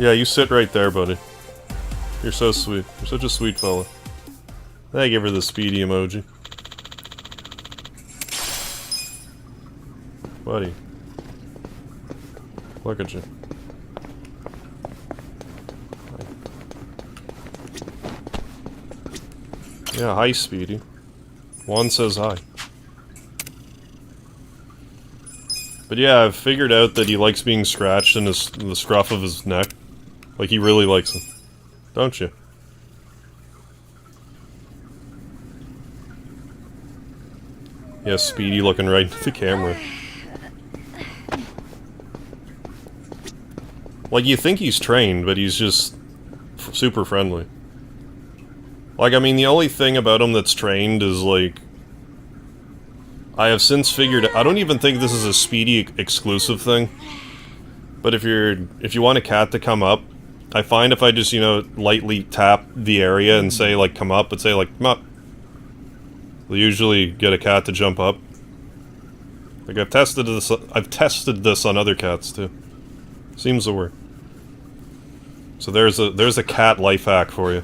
Yeah, you sit right there, buddy. You're so sweet. You're such a sweet fella. I give her the speedy emoji. Buddy. Look at you. Yeah, hi, Speedy. Juan says hi. But yeah, I've figured out that he likes being scratched in the scruff of his neck. Like, he really likes it. Don't you? Yeah, Speedy looking right into the camera. Like, you think he's trained, but he's just super friendly. Like, I mean, the only thing about him that's trained is, like... I have since figured... I don't even think this is a Speedy exclusive thing. But if you want a cat to come up, I find if I just, you know, lightly tap the area and say, like, come up, and say, like, come up. They'll usually get a cat to jump up. Like, I've tested this on other cats, too. Seems to work. So there's a cat life hack for you.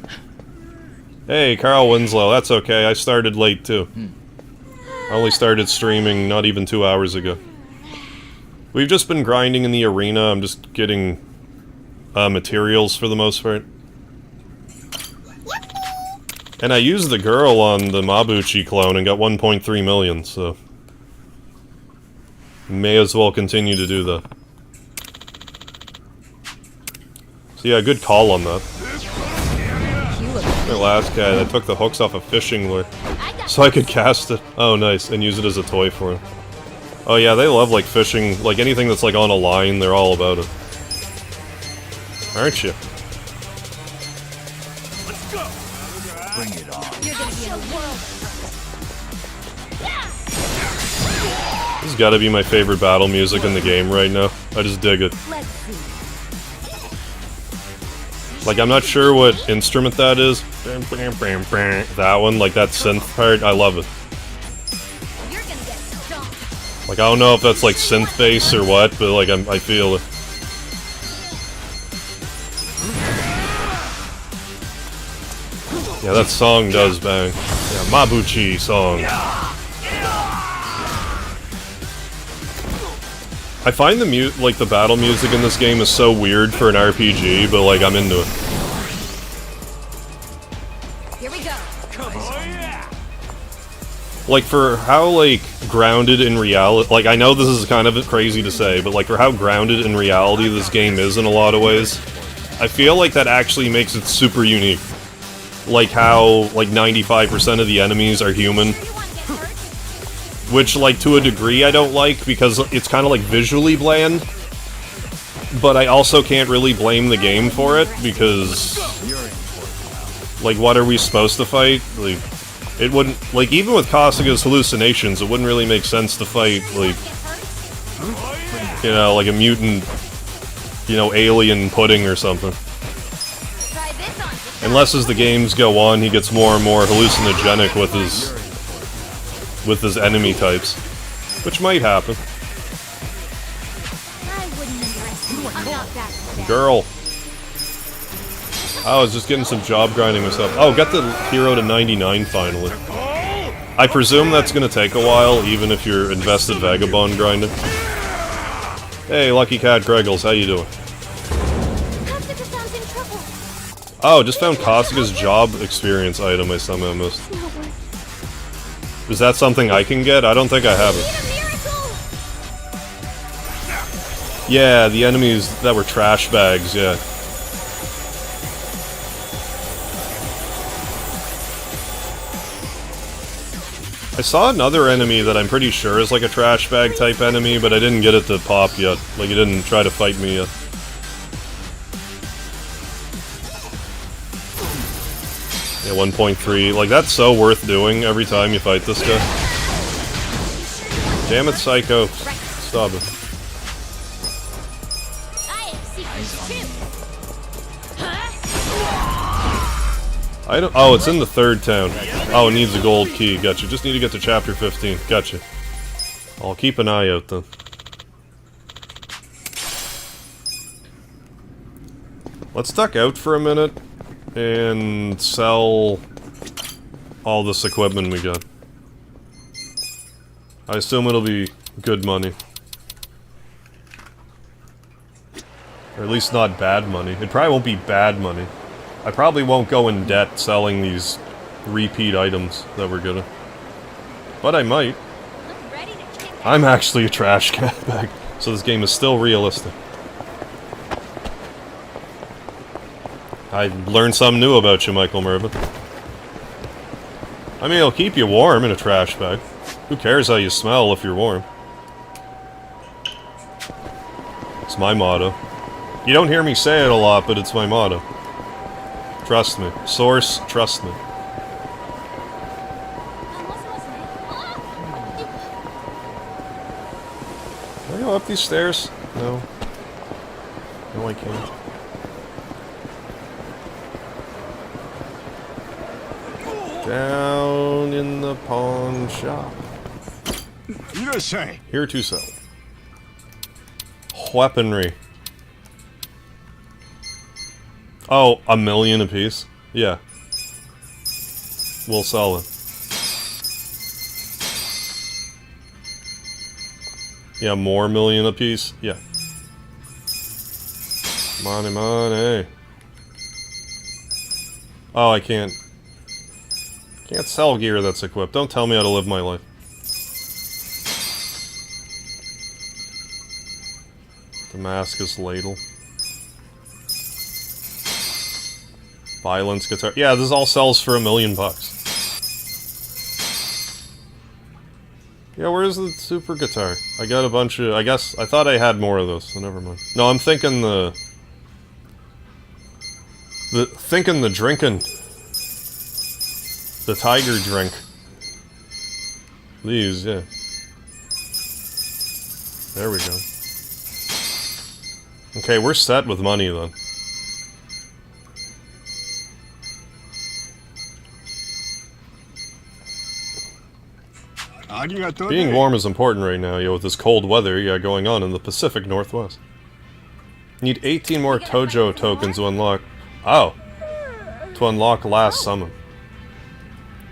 Hey, Carl Winslow, that's okay, I started late too. I only started streaming not even 2 hours ago. We've just been grinding in the arena, I'm just getting materials for the most part. And I used the girl on the Mabuchi clone and got 1.3 million, so... May as well continue to do that. So yeah, good call on that. My last cat, I took the hooks off a fishing lure, so I could cast it. Oh, nice, and use it as a toy for him. Oh yeah, they love, like, fishing, like, anything that's, like, on a line, they're all about it. Aren't you? Let's go! Bring it on. You're gonna be in a world. This has gotta be my favorite battle music in the game right now. I just dig it. Let's see. Like, I'm not sure what instrument that is. That one, like that synth part, I love it. You're gonna get stomped. Like, I don't know if that's like synth bass or what, but like, I feel it. Yeah, that song does bang. Yeah, Mabuchi song. I find the battle music in this game is so weird for an RPG, but like, I'm into it. Here we go. Like, for how, like, grounded in reality... Like, I know this is kind of crazy to say, but like, for how grounded in reality this game is in a lot of ways, I feel like that actually makes it super unique. Like how, like, 95% of the enemies are human. Which, like, to a degree I don't like, because it's kind of, like, visually bland. But I also can't really blame the game for it, because... Like, what are we supposed to fight? Like, it wouldn't... Like, even with Kasuga's hallucinations, it wouldn't really make sense to fight, like... You know, like a mutant... You know, alien pudding or something. Unless as the games go on, he gets more and more hallucinogenic with his enemy types. Which might happen. Girl. I was just getting some job grinding myself. Oh, got the hero to 99 finally. I presume that's gonna take a while, even if you're invested vagabond grinding. Hey, Lucky Cat Greggles, how you doing? Oh, just found Kasuga's job experience item I somehow missed. Is that something I can get? I don't think I have it. Yeah, the enemies that were trash bags, yeah. I saw another enemy that I'm pretty sure is like a trash bag type enemy, but I didn't get it to pop yet. Like, it didn't try to fight me yet. Yeah, 1.3. Like, that's so worth doing every time you fight this guy. Damn it, Psycho. Stop it. I don't... Oh, it's in the third town. Oh, it needs a gold key. Gotcha. Just need to get to chapter 15. Gotcha. I'll keep an eye out, then. Let's duck out for a minute and sell all this equipment we got. I assume it'll be good money. Or at least not bad money. It probably won't be bad money. I probably won't go in debt selling these repeat items that we're getting. But I might. I'm actually a trash cat bag, so this game is still realistic. I learned something new about you, Michael Mervin. I mean, it'll keep you warm in a trash bag. Who cares how you smell if you're warm? It's my motto. You don't hear me say it a lot, but it's my motto. Trust me. Source, trust me. Can I go up these stairs? No. No, I can't. Down in the pawn shop. Here to sell. Weaponry. Oh, 1,000,000 apiece? Yeah. We'll sell it. Yeah, more 1,000,000 apiece? Yeah. Money, money. Oh, I can't. Can't sell gear that's equipped. Don't tell me how to live my life. Damascus ladle. Violence guitar. Yeah, this all sells for $1,000,000. Yeah, where's the super guitar? I got a bunch of... I guess... I thought I had more of those, so never mind. No, I'm thinking the drinking. The tiger drink. These, yeah. There we go. Okay, we're set with money then. Being warm is important right now, with this cold weather you got going on in the Pacific Northwest. Need 18 more Tojo tokens to unlock... Oh! To unlock last summon.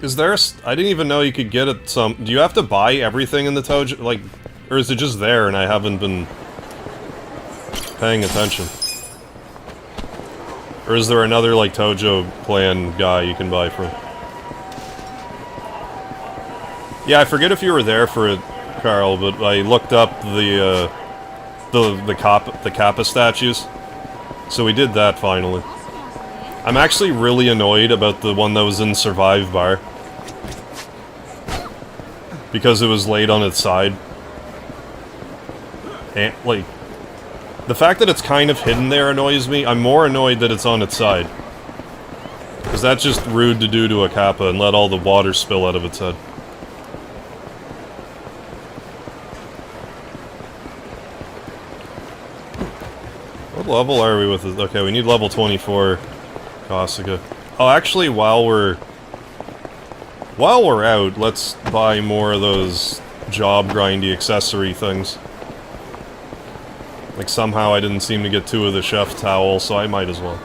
Is there I didn't even know you could get it some... Do you have to buy everything in the Tojo... Like... Or is it just there and I haven't been... paying attention? Or is there another, like, Tojo plan guy you can buy from? Yeah, I forget if you were there for it, Carl, but I looked up the Kappa statues. So we did that, finally. I'm actually really annoyed about the one that was in Survive Bar. Because it was laid on its side. And, like... The fact that it's kind of hidden there annoys me. I'm more annoyed that it's on its side. Because that's just rude to do to a Kappa and let all the water spill out of its head. What level are we with this? Okay, we need level 24 Kasuga. Oh, actually, while we're out, let's buy more of those job grindy accessory things. Like, somehow I didn't seem to get 2 of the chef towel, so I might as well.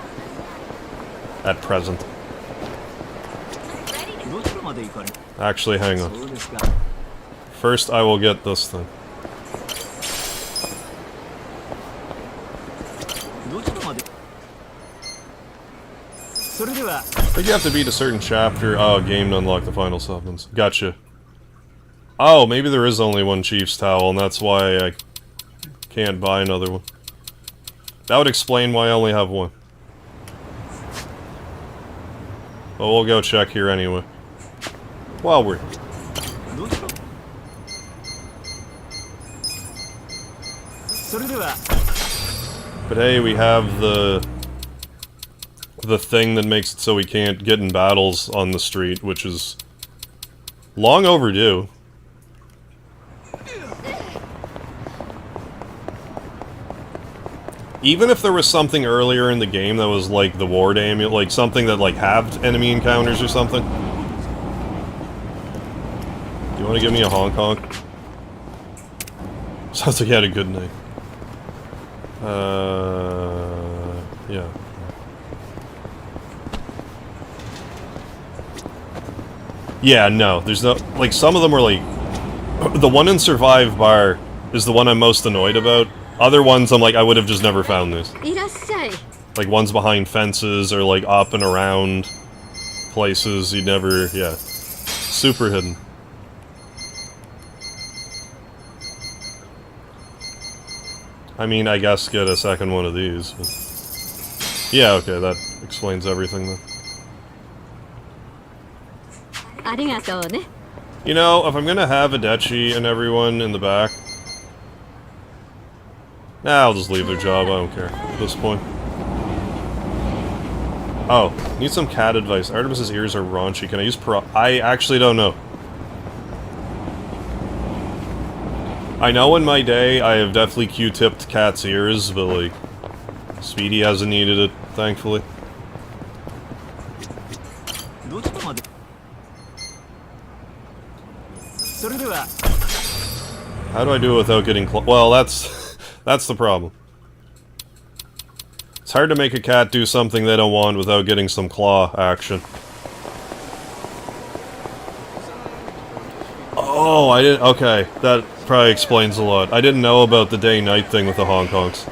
At present. Actually, hang on. First, I will get this thing. I think you have to beat a certain chapter. Oh, game to unlock the final summons. Gotcha. Oh, maybe there is only one Chief's Towel, and that's why I can't buy another one. That would explain why I only have one. But we'll go check here anyway. While we're... But hey, we have the thing that makes it so we can't get in battles on the street, which is long overdue. Even if there was something earlier in the game that was like the ward amulet, like something that like halved enemy encounters or something. Do you want to give me a honk honk? Sounds like you had a good night. Yeah. Yeah, no, there's no... Like, some of them are like... The one in Survive Bar is the one I'm most annoyed about. Other ones, I'm like, I would have just never found these. いらっしゃい。 Like, ones behind fences, or like up and around places you'd never... Yeah. Super hidden. I mean, I guess get a second one of these. But... Yeah, okay, that explains everything then. ありがとうね。 You know, if I'm gonna have Adechi and everyone in the back... Nah, I'll just leave their job, I don't care at this point. Oh, need some cat advice. Artemis's ears are raunchy. Can I use I actually don't know. I know in my day I have definitely Q-tipped cat's ears, but like... Speedy hasn't needed it, thankfully. How do I do it without getting well, that's the problem. It's hard to make a cat do something they don't want without getting some claw action. Oh, I didn't... Okay, that probably explains a lot. I didn't know about the day-night thing with the Hong Kongs.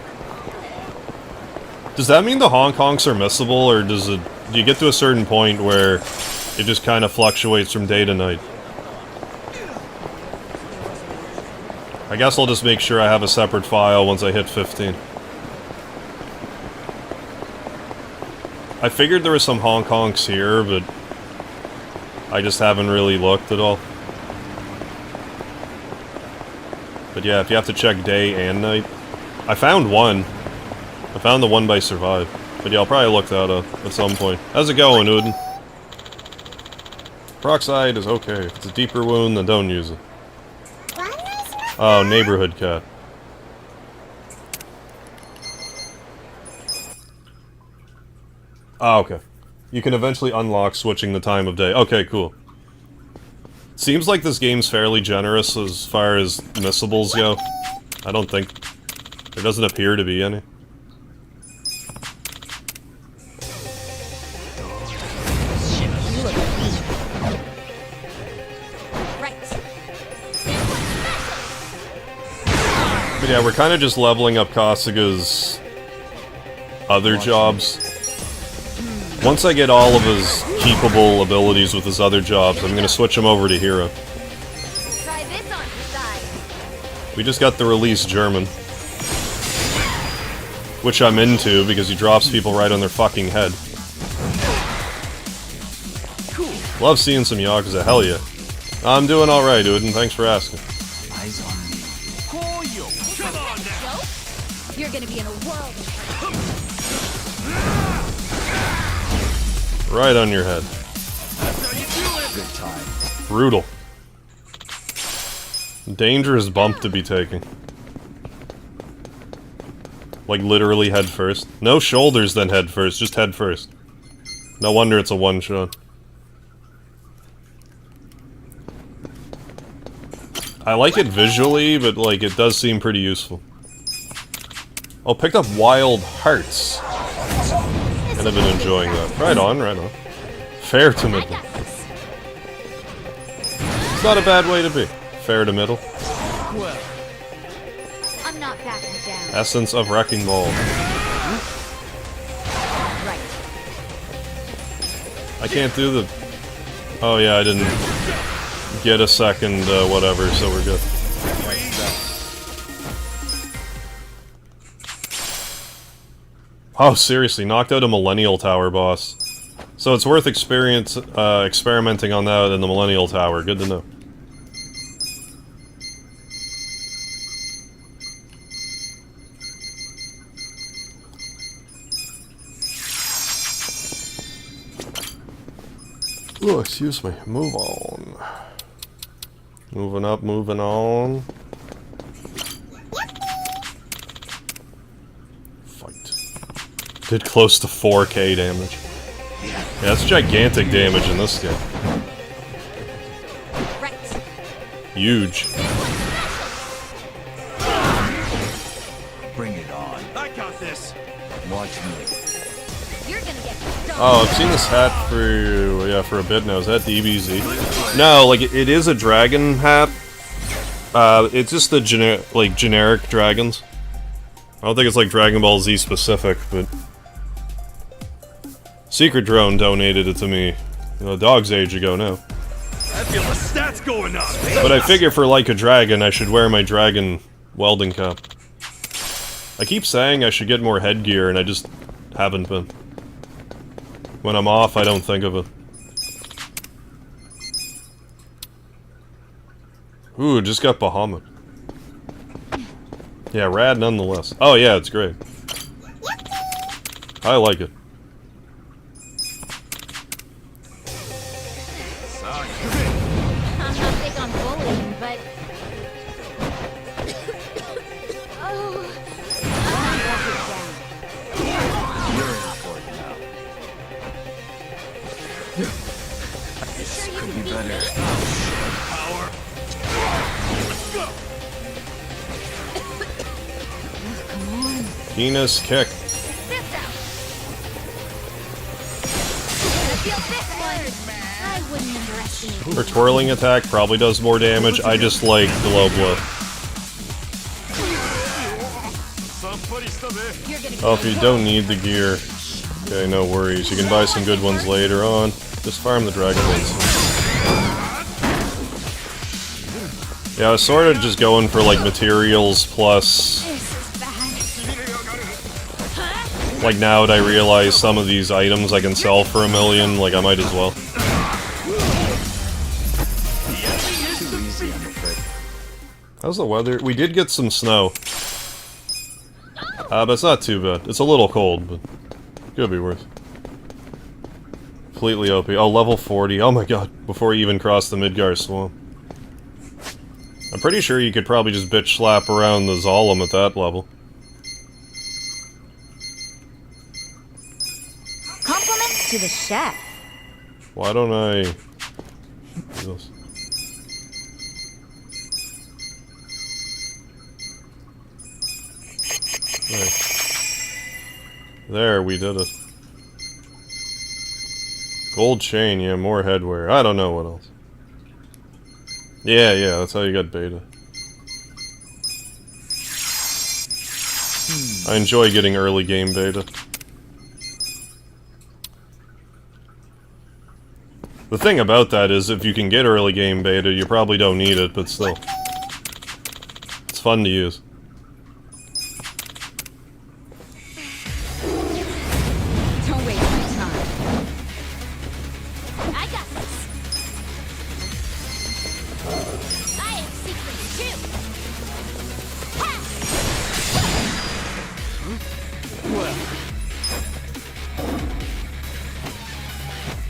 Does that mean the Hong Kongs are missable, or does it... Do you get to a certain point where it just kind of fluctuates from day to night? I guess I'll just make sure I have a separate file once I hit 15. I figured there was some Hong Kongs here, but I just haven't really looked at all. But yeah, if you have to check day and night... I found one. I found the one by Survive. But yeah, I'll probably look that up at some point. How's it going, Uden? Peroxide is okay. If it's a deeper wound, then don't use it. Oh, neighborhood cat. Oh, okay. You can eventually unlock switching the time of day. Okay, cool. Seems like this game's fairly generous as far as missables go. I don't think... There doesn't appear to be any. But yeah, we're kind of just leveling up Kasuga's other jobs. Once I get all of his keepable abilities with his other jobs, I'm gonna switch him over to Hero. Try this on the side. We just got the release German. Which I'm into, because he drops people right on their fucking head. Love seeing some Yakuza, hell yeah. I'm doing alright, Uden, thanks for asking. Eyes on me. You're gonna be in a world. Right on your head. Good time. Brutal. Dangerous bump to be taking. Like literally head first. No shoulders then head first, just head first. No wonder it's a one-shot. I like it visually, but like it does seem pretty useful. Oh, picked up Wild Hearts. And I've been enjoying that. Right on, right on. Fair to middle. It's not a bad way to be. Fair to middle. I'm not backing down. Essence of Wrecking Ball. Right. I can't do the... Oh yeah, I didn't get a second whatever, so we're good. Oh, seriously, knocked out a Millennial Tower boss. So it's worth experimenting on that in the Millennial Tower. Good to know. Oh, excuse me. Move on. Moving up, moving on. Did close to 4k damage. Yeah, that's gigantic damage in this game. Right. Huge. Bring it on. I got this. Watch me. You're gonna get Oh, I've seen this hat for a bit now. Is that DBZ? No, like it is a dragon hat. It's just the generic dragons. I don't think it's like Dragon Ball Z specific, but Secret Drone donated it to me a dog's age ago now. I feel the stats going up. But I figure for like a dragon, I should wear my dragon welding cap. I keep saying I should get more headgear, and I just haven't been. When I'm off, I don't think of it. Ooh, just got Bahamut. Yeah, rad nonetheless. Oh yeah, it's great. I like it. I'm not big on bullying, but... oh... This could be better. Penis kick. This out! I feel this one! I wouldn't underestimate Her twirling attack probably does more damage. I just like the low blow. Oh, if you don't need the gear, okay, no worries. You can buy some good ones later on. Just farm the dragon ones. Yeah, I was sort of just going for like materials plus. Like now that I realize some of these items I can sell for $1 million, like I might as well. Too easy, I'm afraid. How's the weather? We did get some snow. But it's not too bad. It's a little cold, but could be worse. Completely OP. Oh, level 40. Oh my god. Before you even cross the Midgar Swamp. I'm pretty sure you could probably just bitch slap around the Zolom at that level. Compliments to the chef. Why don't I do this? There, we did it. Gold chain, yeah, more headwear. I don't know what else. Yeah, that's how you got beta. I enjoy getting early game beta. The thing about that is, if you can get early game beta, you probably don't need it, but still. It's fun to use. Don't waste my time. I got this! I have secrets too!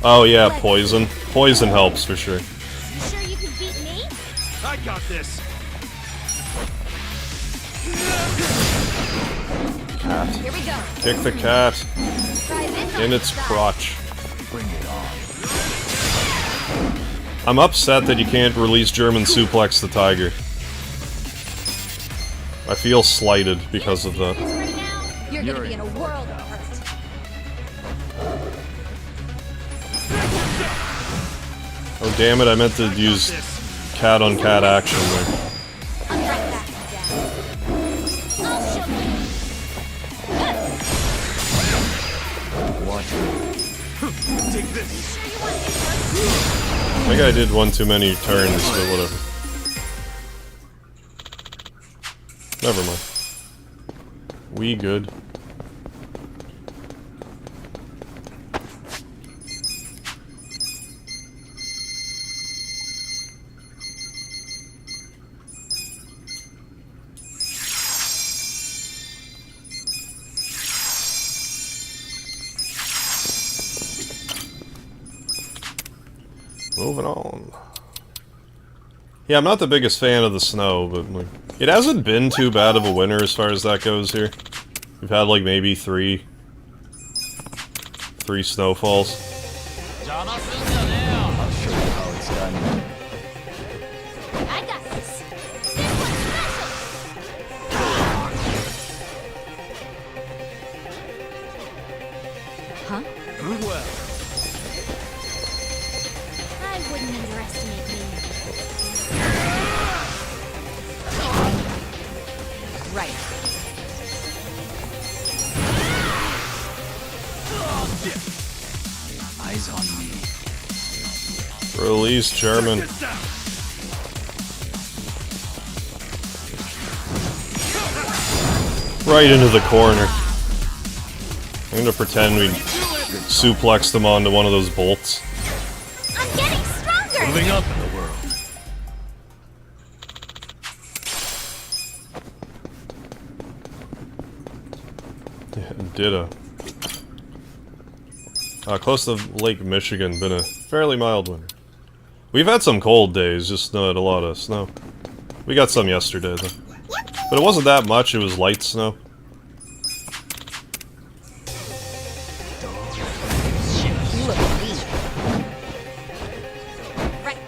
Oh yeah, poison. Poison helps for sure. You sure you can beat me? I got this. Cat. Here we go. Kick the cat Try this on in the its side. crotch. Bring it on. I'm upset that you can't release German suplex the tiger. I feel slighted because of that. Right now, You're gonna be in a world of hurt. Oh damn it, I meant to use cat on cat action there. I'm right back, Dad. I'll show you. Watch me. Take this. Sure you want to get first? I think I did one too many turns, but whatever. Never mind. We good. Moving on. Yeah, I'm not the biggest fan of the snow, but like, it hasn't been too bad of a winter as far as that goes here. We've had like maybe three snowfalls. I'll show you how it's done. I got this. This one's special. Huh? Well, I wouldn't underestimate me. Right. Eyes on me. Release German. Right into the corner. I'm gonna pretend we suplexed them onto one of those bolts. I'm getting stronger! moving up in the world. Ditto. Close to Lake Michigan, been a fairly mild winter. We've had some cold days, just not a lot of snow. We got some yesterday, though. But it wasn't that much, it was light snow. Look at me. Right.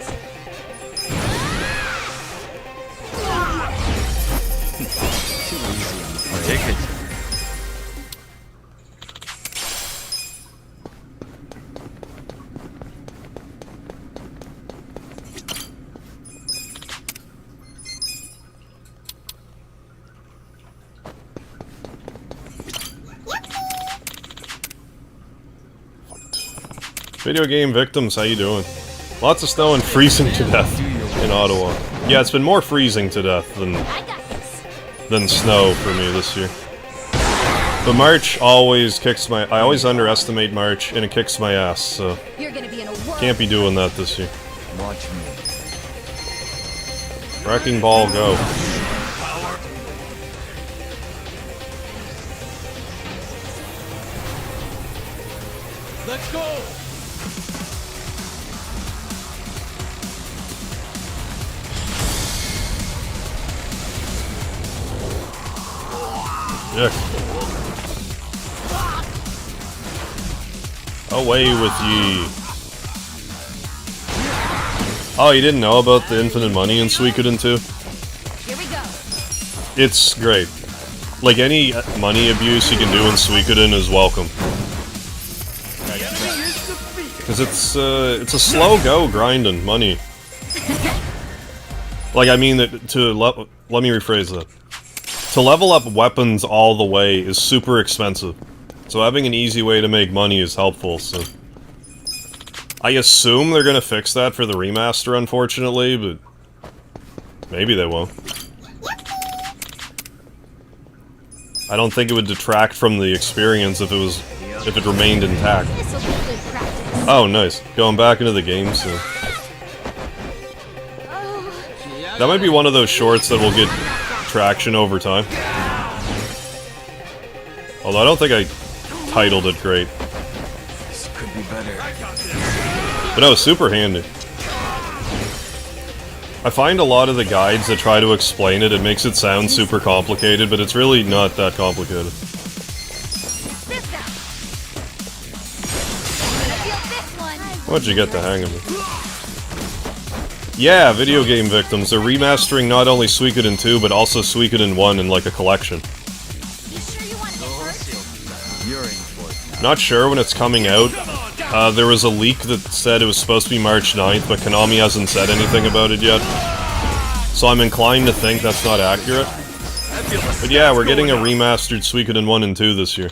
Take it. Video game victims, how you doing? Lots of snow and freezing to death in Ottawa. Yeah, it's been more freezing to death I got this. than snow for me this year. But March always kicks my... I always underestimate March, and it kicks my ass, so... You're gonna be in a world. Can't be doing that this year. Watch me. Wrecking ball, go. Let's go! Yuck. Away with ye. Oh, you didn't know about the infinite money in Suikoden 2? Here we go. It's great. Like, any money abuse you can do in Suikoden is welcome. Because it's a slow go grinding money. Like, I mean, that let me rephrase that. To level up weapons all the way is super expensive. So having an easy way to make money is helpful, so... I assume they're gonna fix that for the remaster, unfortunately, but... maybe they won't. I don't think it would detract from the experience if it remained intact. This'll be good practice. Oh, nice. Going back into the game, so... That might be one of those shorts that will get traction over time. Although I don't think I titled it great. This could be better. But no, super handy. I find a lot of the guides that try to explain it, it makes it sound super complicated, but it's really not that complicated. This out. Feel this one. Once you get the hang of it. Yeah, video game victims. They're remastering not only Suikoden 2, but also Suikoden 1 in like a collection. You sure you want to get hurt? You're in for it now. Not sure when it's coming out. There was a leak that said it was supposed to be March 9th, but Konami hasn't said anything about it yet. So I'm inclined to think that's not accurate. But yeah, we're getting a remastered Suikoden 1 and 2 this year.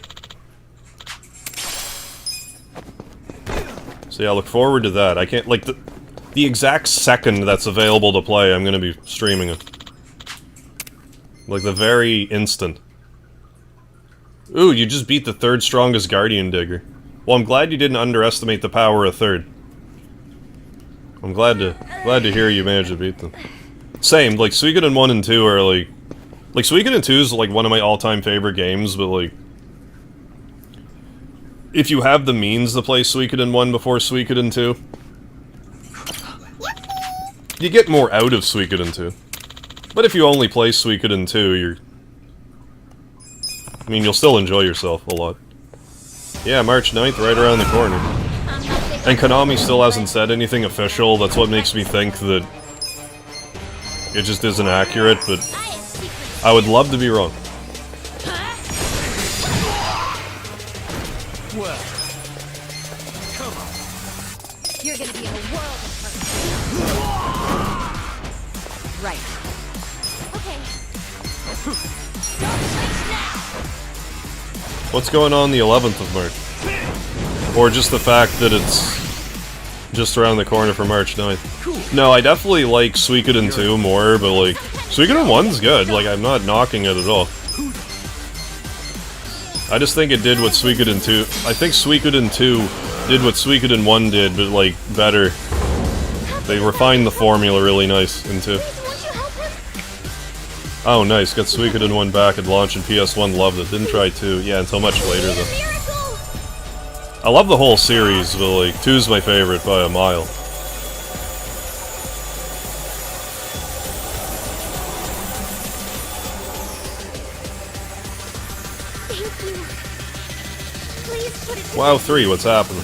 So yeah, look forward to that. I can't, like, the exact second that's available to play, I'm gonna be streaming it. Like, the very instant. Ooh, you just beat the third strongest Guardian Digger. Well, I'm glad you didn't underestimate the power of third. I'm glad to hear you managed to beat them. Same, like, Suikoden 1 and 2 are, like... Like, Suikoden 2 is, like, one of my all-time favorite games, but, like... If you have the means to play Suikoden 1 before Suikoden 2... you get more out of Suikoden 2. But if you only play Suikoden 2, you're... I mean, you'll still enjoy yourself a lot. Yeah, March 9th, right around the corner. And Konami still hasn't said anything official, that's what makes me think that... it just isn't accurate, but... I would love to be wrong. Well, You're gonna be in a world of hurt. Right. Okay. What's going on the 11th of March? Or just the fact that it's just around the corner for March 9th. No, I definitely like Suikoden 2 more, but like, Suikoden 1's good, like, I'm not knocking it at all. I just think it did what Suikoden 2... I think Suikoden 2 did what Suikoden 1 did, but like, better. They refined the formula really nice in 2. Oh, nice, got Suikoden 1 back at launch and PS1, loved it. Didn't try 2, yeah, until much later though. I love the whole series, but like, 2's my favorite by a mile. WoW 3, what's happening?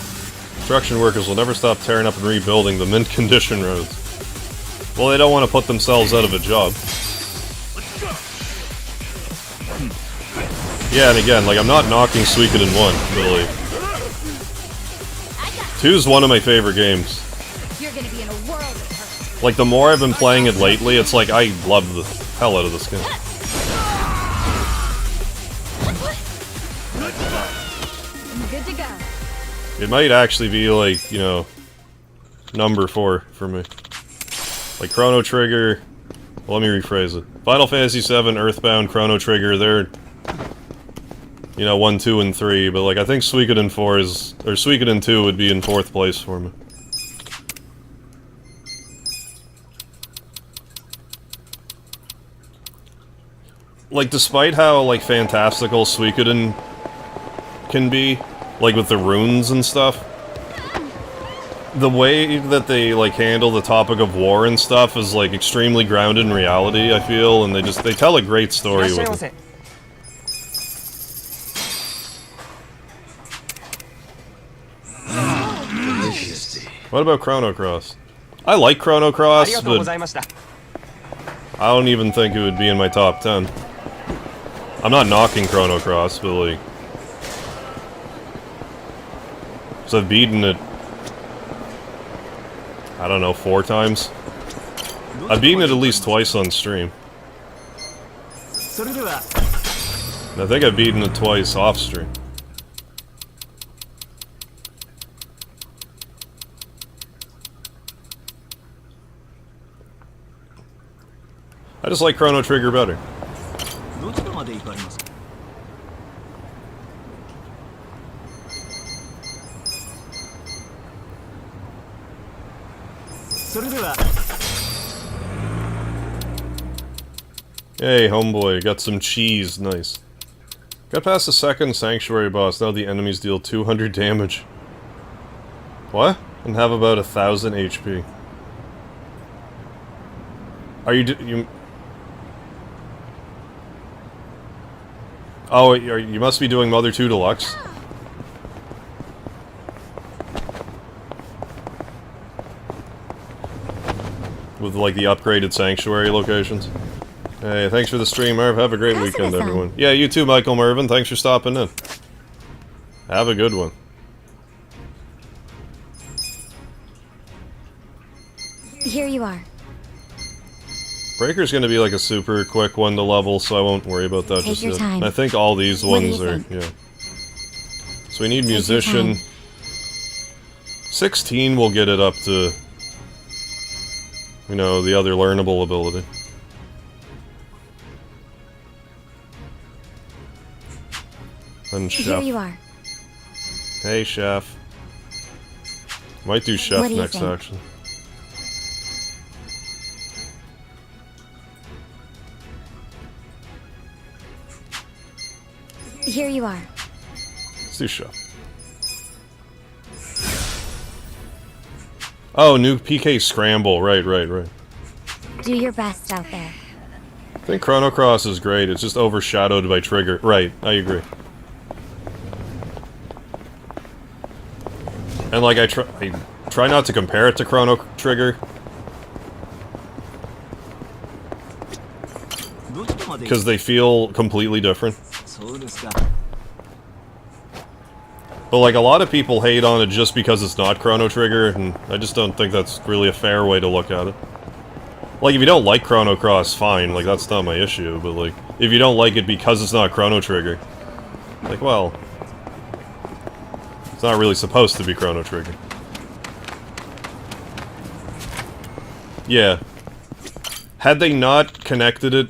Construction workers will never stop tearing up and rebuilding the mint condition roads. Well, they don't want to put themselves out of a job. Yeah, and again, like, I'm not knocking Suikoden 1, but like... 2's one of my favorite games. You're gonna be in a world of hurt. Like, the more I've been playing it lately, it's like, I love the hell out of this game. Good to go. It might actually be like, you know, number 4 for me. Like Chrono Trigger, well, let me rephrase it. Final Fantasy VII, Earthbound, Chrono Trigger, they're, you know, 1, 2, and 3, but like, I think Suikoden 4 is, or Suikoden 2 would be in 4th place for me. Like, despite how, like, fantastical Suikoden can be, like with the runes and stuff, the way that they like handle the topic of war and stuff is like extremely grounded in reality, I feel, and they tell a great story with it. What about Chrono Cross? I like Chrono Cross, but I don't even think it would be in my top 10. I'm not knocking Chrono Cross, but like, so I've beaten it, I don't know, 4 times? I've beaten it at least twice on stream. And I think I've beaten it twice off stream. I just like Chrono Trigger better. Hey, homeboy, got some cheese, nice. Got past the second Sanctuary boss, now the enemies deal 200 damage. What? And have about 1000 HP. Are you Oh, you must be doing Mother 2 Deluxe? With, like, the upgraded Sanctuary locations? Hey, thanks for the stream, Merv. Have a great weekend, everyone. Yeah, you too, Michael Mervin. Thanks for stopping in. Have a good one. Here you are. Breaker's gonna be like a super quick one to level, so I won't worry about that just yet. I think all these ones are, yeah. So we need Musician. 16 will get it up to, you know, the other learnable ability. And Chef. Here you are. Hey, Chef. Might do Chef next, actually. Here you are. Let's do Chef. Oh, new PK Scramble. Right. Do your best out there. I think Chrono Cross is great. It's just overshadowed by Trigger. Right, I agree. And like, I try not to compare it to Chrono Trigger, because they feel completely different. But like, a lot of people hate on it just because it's not Chrono Trigger, and I just don't think that's really a fair way to look at it. Like, if you don't like Chrono Cross, fine, like, that's not my issue, but like, if you don't like it because it's not Chrono Trigger, like, well, it's not really supposed to be Chrono Trigger. Yeah. Had they not connected it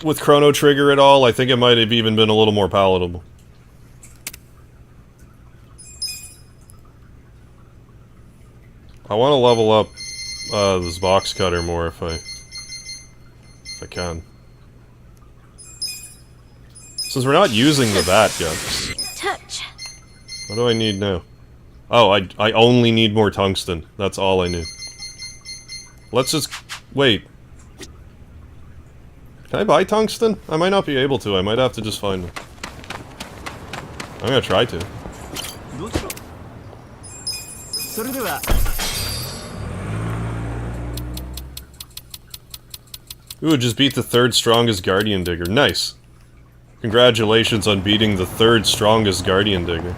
with Chrono Trigger at all, I think it might have even been a little more palatable. I want to level up this box cutter more if I can. Since we're not using the bat yet. Touch. What do I need now? Oh, I only need more tungsten. That's all I need. Let's just... wait. Can I buy tungsten? I might not be able to. I might have to just find it. I'm gonna try to. Ooh, just beat the 3rd strongest Guardian Digger. Nice. Congratulations on beating the 3rd strongest Guardian Digger.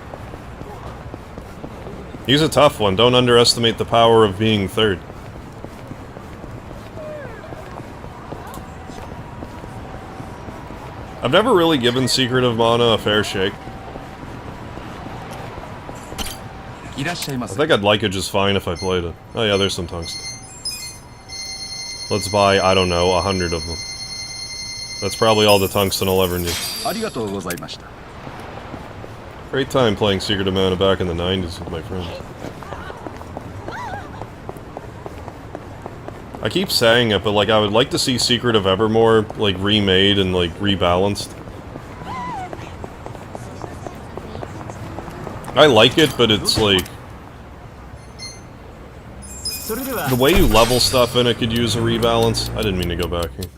He's a tough one. Don't underestimate the power of being 3rd. I've never really given Secret of Mana a fair shake. I think I'd like it just fine if I played it. Oh yeah, there's some tungsten. Let's buy, I don't know, 100 of them. That's probably all the tungsten I'll ever need. Great time playing Secret of Mana back in the 90s with my friends. I keep saying it, but like, I would like to see Secret of Evermore, like, remade and, like, rebalanced. I like it, but it's like... the way you level stuff in it could use a rebalance. I didn't mean to go back here.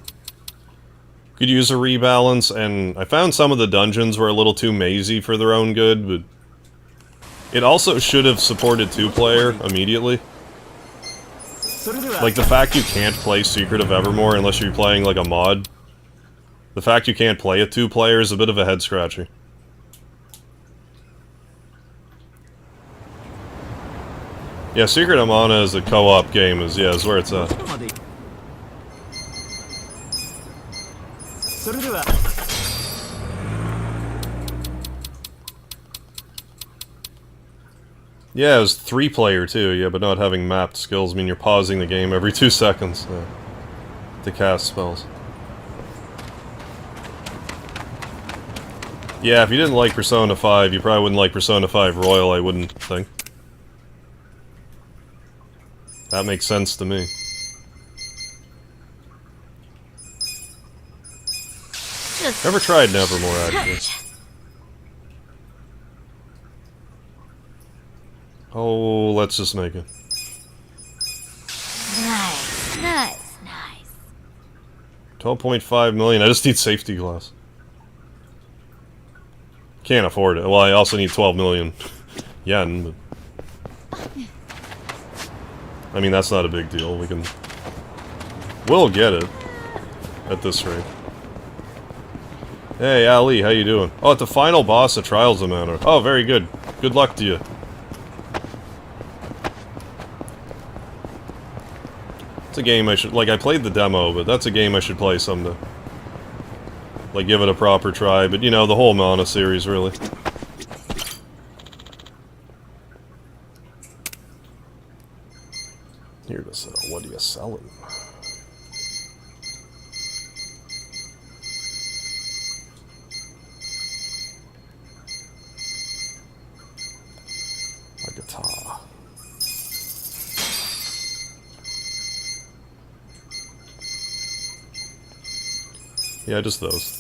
Could use a rebalance, and I found some of the dungeons were a little too mazy for their own good, but... it also should have supported 2-player immediately. Like, the fact you can't play Secret of Evermore unless you're playing, like, a mod. The fact you can't play it 2-player is a bit of a head-scratcher. Yeah, Secret of Mana as a co-op game is where it's at. Yeah, it was 3-player too, yeah, but not having mapped skills mean you're pausing the game every 2 seconds to cast spells. Yeah, if you didn't like Persona 5, you probably wouldn't like Persona 5 Royal, I wouldn't think. That makes sense to me. Never tried Nevermore, actually. Oh, let's just make it. Nice, nice, nice. 12.5 million, I just need safety glass. Can't afford it. Well, I also need 12 million yen, but... I mean, that's not a big deal. We'll get it. At this rate. Hey, Ali, how you doing? Oh, it's the final boss of Trials of Mana. Oh, very good. Good luck to you. It's a game I should... like, I played the demo, but that's a game I should play someday. Like, give it a proper try, but, you know, the whole Mana series, really. Here to sell. What are you selling? A guitar. Yeah, just those.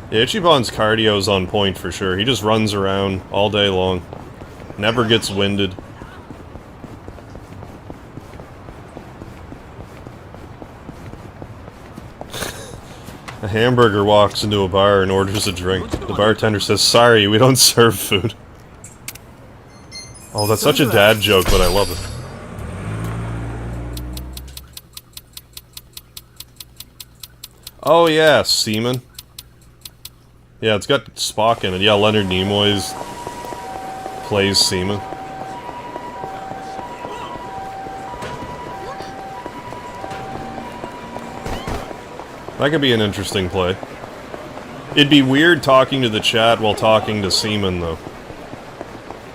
Yeah, Ichiban's cardio's on point for sure. He just runs around all day long. Never gets winded. A hamburger walks into a bar and orders a drink. The bartender says, "Sorry, we don't serve food." Oh, that's such a dad joke, but I love it. Oh yeah, Seaman. Yeah, it's got Spock in it. Yeah, Leonard Nimoy's plays Seaman. That could be an interesting play. It'd be weird talking to the chat while talking to Seaman, though.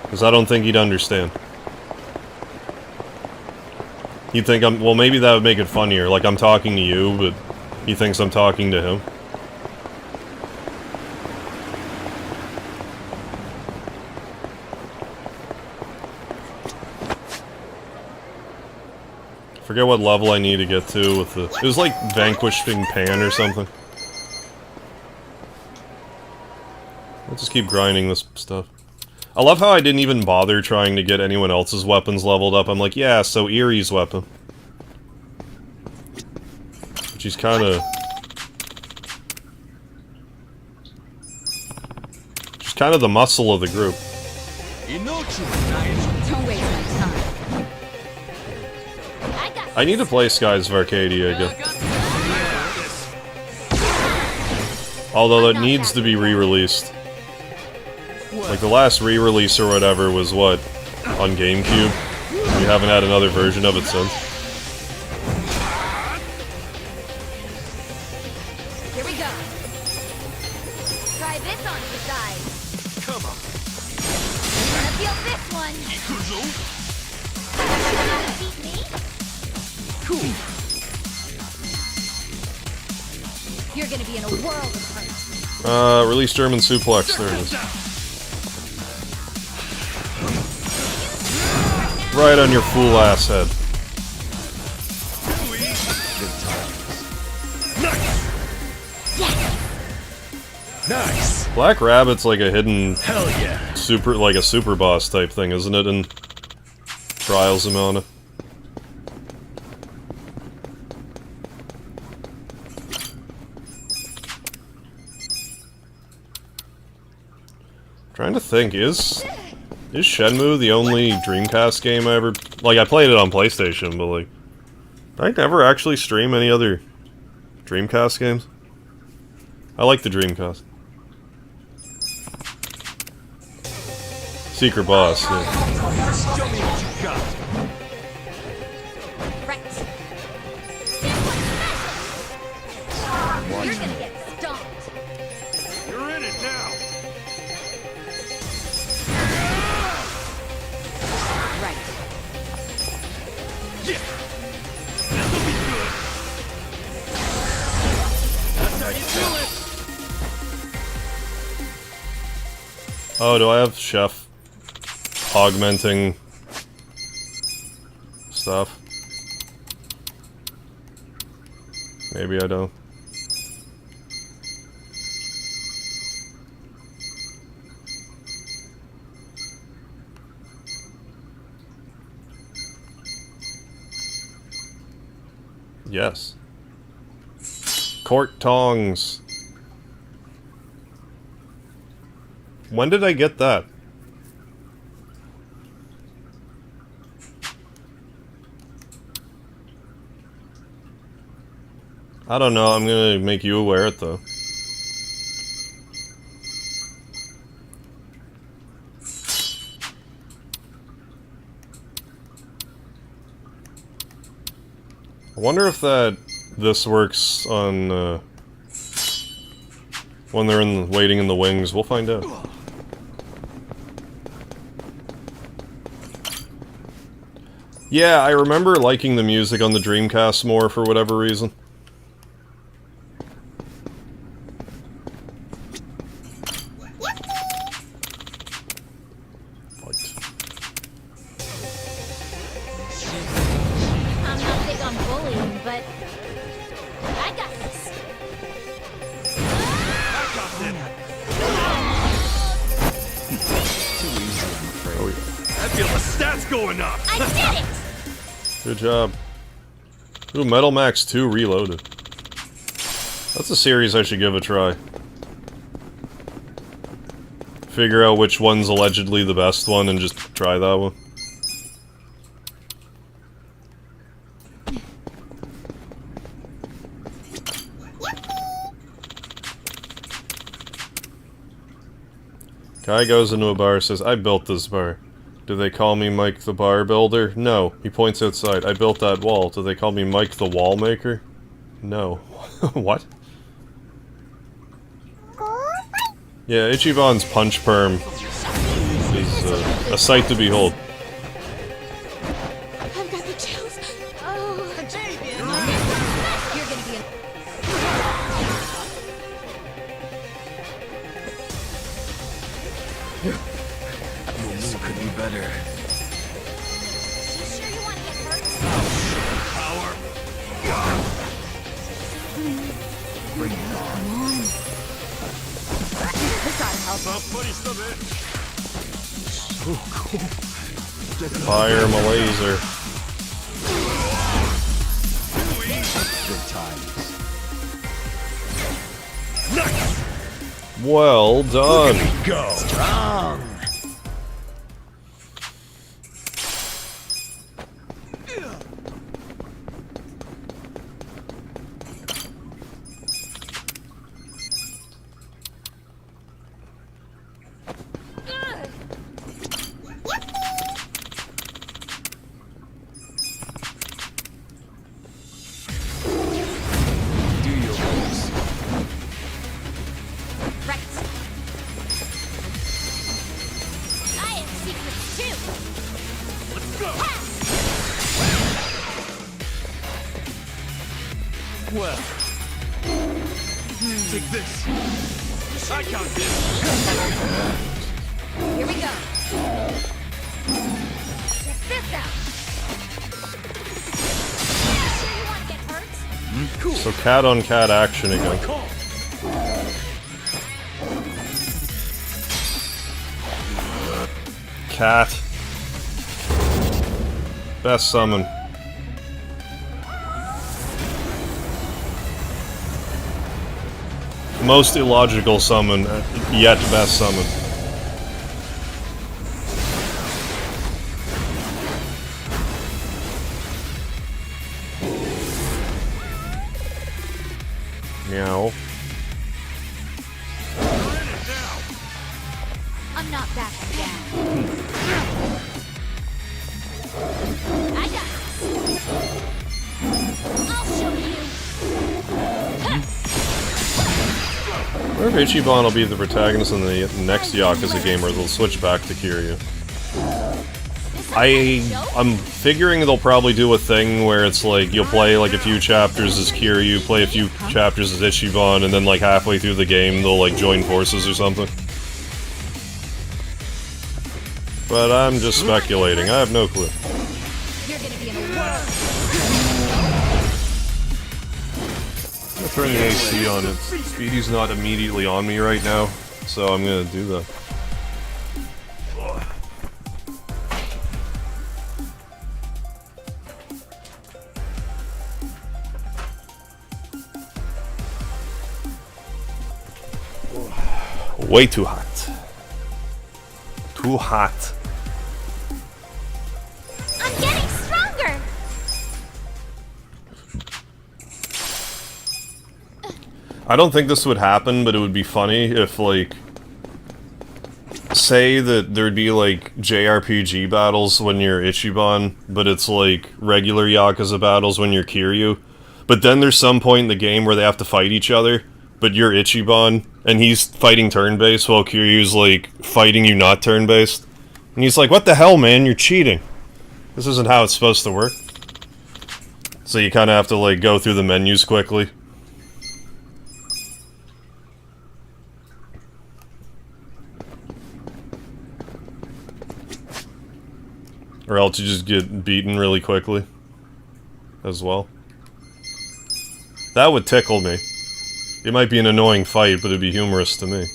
Because I don't think he'd understand. He'd think I'm... Well, maybe that would make it funnier. Like, I'm talking to you, but he thinks I'm talking to him. Forget what level I need to get to with the... It was like Vanquishing Pan or something. Let's just keep grinding this stuff. I love how I didn't even bother trying to get anyone else's weapons leveled up. I'm like, yeah, so Erie's weapon. Which is kinda... She's kind of the muscle of the group. Don't waste my time. I need to play Skies of Arcadia again. Although it needs to be re-released. Like, the last re-release or whatever was, what, on GameCube? We haven't had another version of it since. Here we go. Try this on the side. Come on. Gonna feel this one. Beat me? Cool. You're gonna be in a world of hurt. Release German Suplex, there it is. Right on your fool ass head. Nice. Black Rabbit's like a hidden Hell yeah. super boss type thing, isn't it, in Trials of Mana? Trying to think, is Shenmue the only Dreamcast game I ever... Like, I played it on PlayStation, but like... Did I never actually stream any other Dreamcast games? I like the Dreamcast. Secret Boss, yeah. Show me what you got. Right. You're gonna get stomped. You're in it now. Right. Yeah. This'll be good. That's how you do it. Oh, do I have Chef augmenting stuff? Maybe I don't. Yes. Court tongs. When did I get that? I don't know, I'm gonna make you aware it though. I wonder if this works on, when they're waiting in the wings. We'll find out. Yeah, I remember liking the music on the Dreamcast more for whatever reason. I'm not big on bullying, but I got this. Oh yeah. I feel the stats going up. I did it! Good job. Ooh, Metal Max 2 Reloaded. That's a series I should give a try. Figure out which one's allegedly the best one and just try that one. Guy goes into a bar, says, I built this bar. Do they call me Mike the bar builder? No. He points outside. I built that wall. Do they call me Mike the wall maker? No. What? Yeah, Ichiban's punch perm is a sight to behold. I've got the chills. Oh. You're gonna be This could be better. You sure you want to get hurt? This gotta help. Fire my laser. Good times. Well done. Go. Strong. Do your best. Right. I have secrets too. Let's go. Well. Take this. I got this. Here we go. Check this out. You sure you want to get hurt? So cat on cat action again. Cat. Best summon. Most illogical summon, yet best summon. Meow. I'm not backing down. I got this. I'll show you. I wonder if Ichiban will be the protagonist in the next Yakuza game, or they'll switch back to Kiryu. I'm figuring they'll probably do a thing where it's like, you'll play like a few chapters as Kiryu, play a few chapters as Ichiban, and then like halfway through the game they'll like join forces or something. But I'm just speculating, I have no clue. You're gonna be in a whirl. I'm gonna turn the AC on it. Speedy's not immediately on me right now, so I'm gonna do that. Way too hot. Too hot. I'm getting stronger. I don't think this would happen, but it would be funny if, like, say that there'd be, like, JRPG battles when you're Ichiban, but it's, like, regular Yakuza battles when you're Kiryu. But then there's some point in the game where they have to fight each other, but you're Ichiban, and he's fighting turn-based while Kiryu's, like, fighting you not turn-based. And he's like, what the hell, man? You're cheating. This isn't how it's supposed to work. So you kind of have to, like, go through the menus quickly. Or else you just get beaten really quickly. As well. That would tickle me. It might be an annoying fight, but it'd be humorous to me.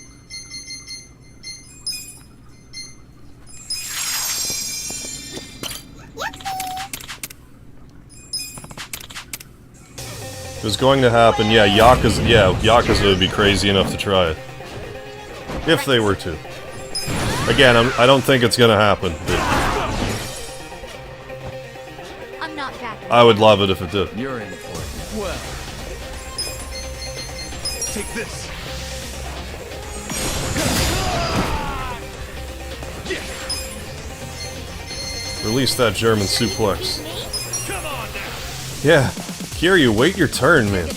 If it was going to happen, yeah, Yakuza would be crazy enough to try it. If they were to. Again, I don't think it's gonna happen, but I'm not backing. I would love it if it did. You're in for it. Well. Take this. Release that German suplex. Yeah. Kiryu, wait your turn, man.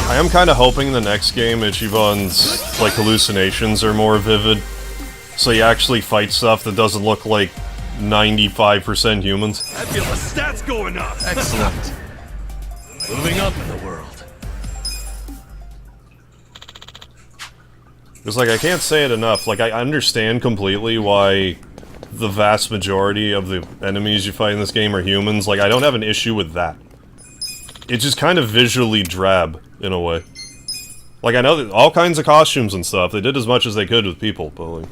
I am kind of hoping the next game Ichiban's like hallucinations are more vivid, so he actually fights stuff that doesn't look like 95% humans. I feel the stats going up. Excellent. Moving up in the world. It's like, I can't say it enough, like, I understand completely why the vast majority of the enemies you fight in this game are humans. Like, I don't have an issue with that. It's just kind of visually drab, in a way. Like, I know that all kinds of costumes and stuff, they did as much as they could with people, but like...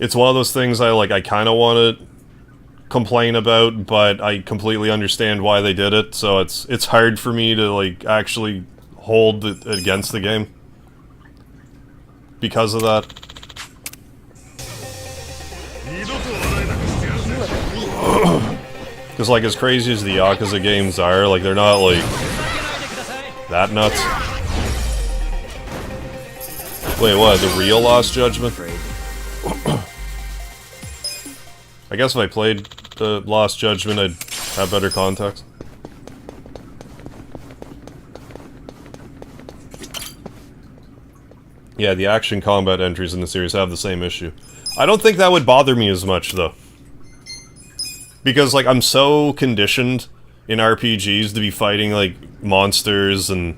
It's one of those things I kind of want to complain about, but I completely understand why they did it, so it's hard for me to, like, actually hold it against the game. Because of that. Because, like, as crazy as the Yakuza games are, like, they're not, like, that nuts. Wait, what? The real Lost Judgment? I guess if I played the Lost Judgment, I'd have better context. Yeah, the action combat entries in the series have the same issue. I don't think that would bother me as much, though. Because, like, I'm so conditioned in RPGs to be fighting, like, monsters and...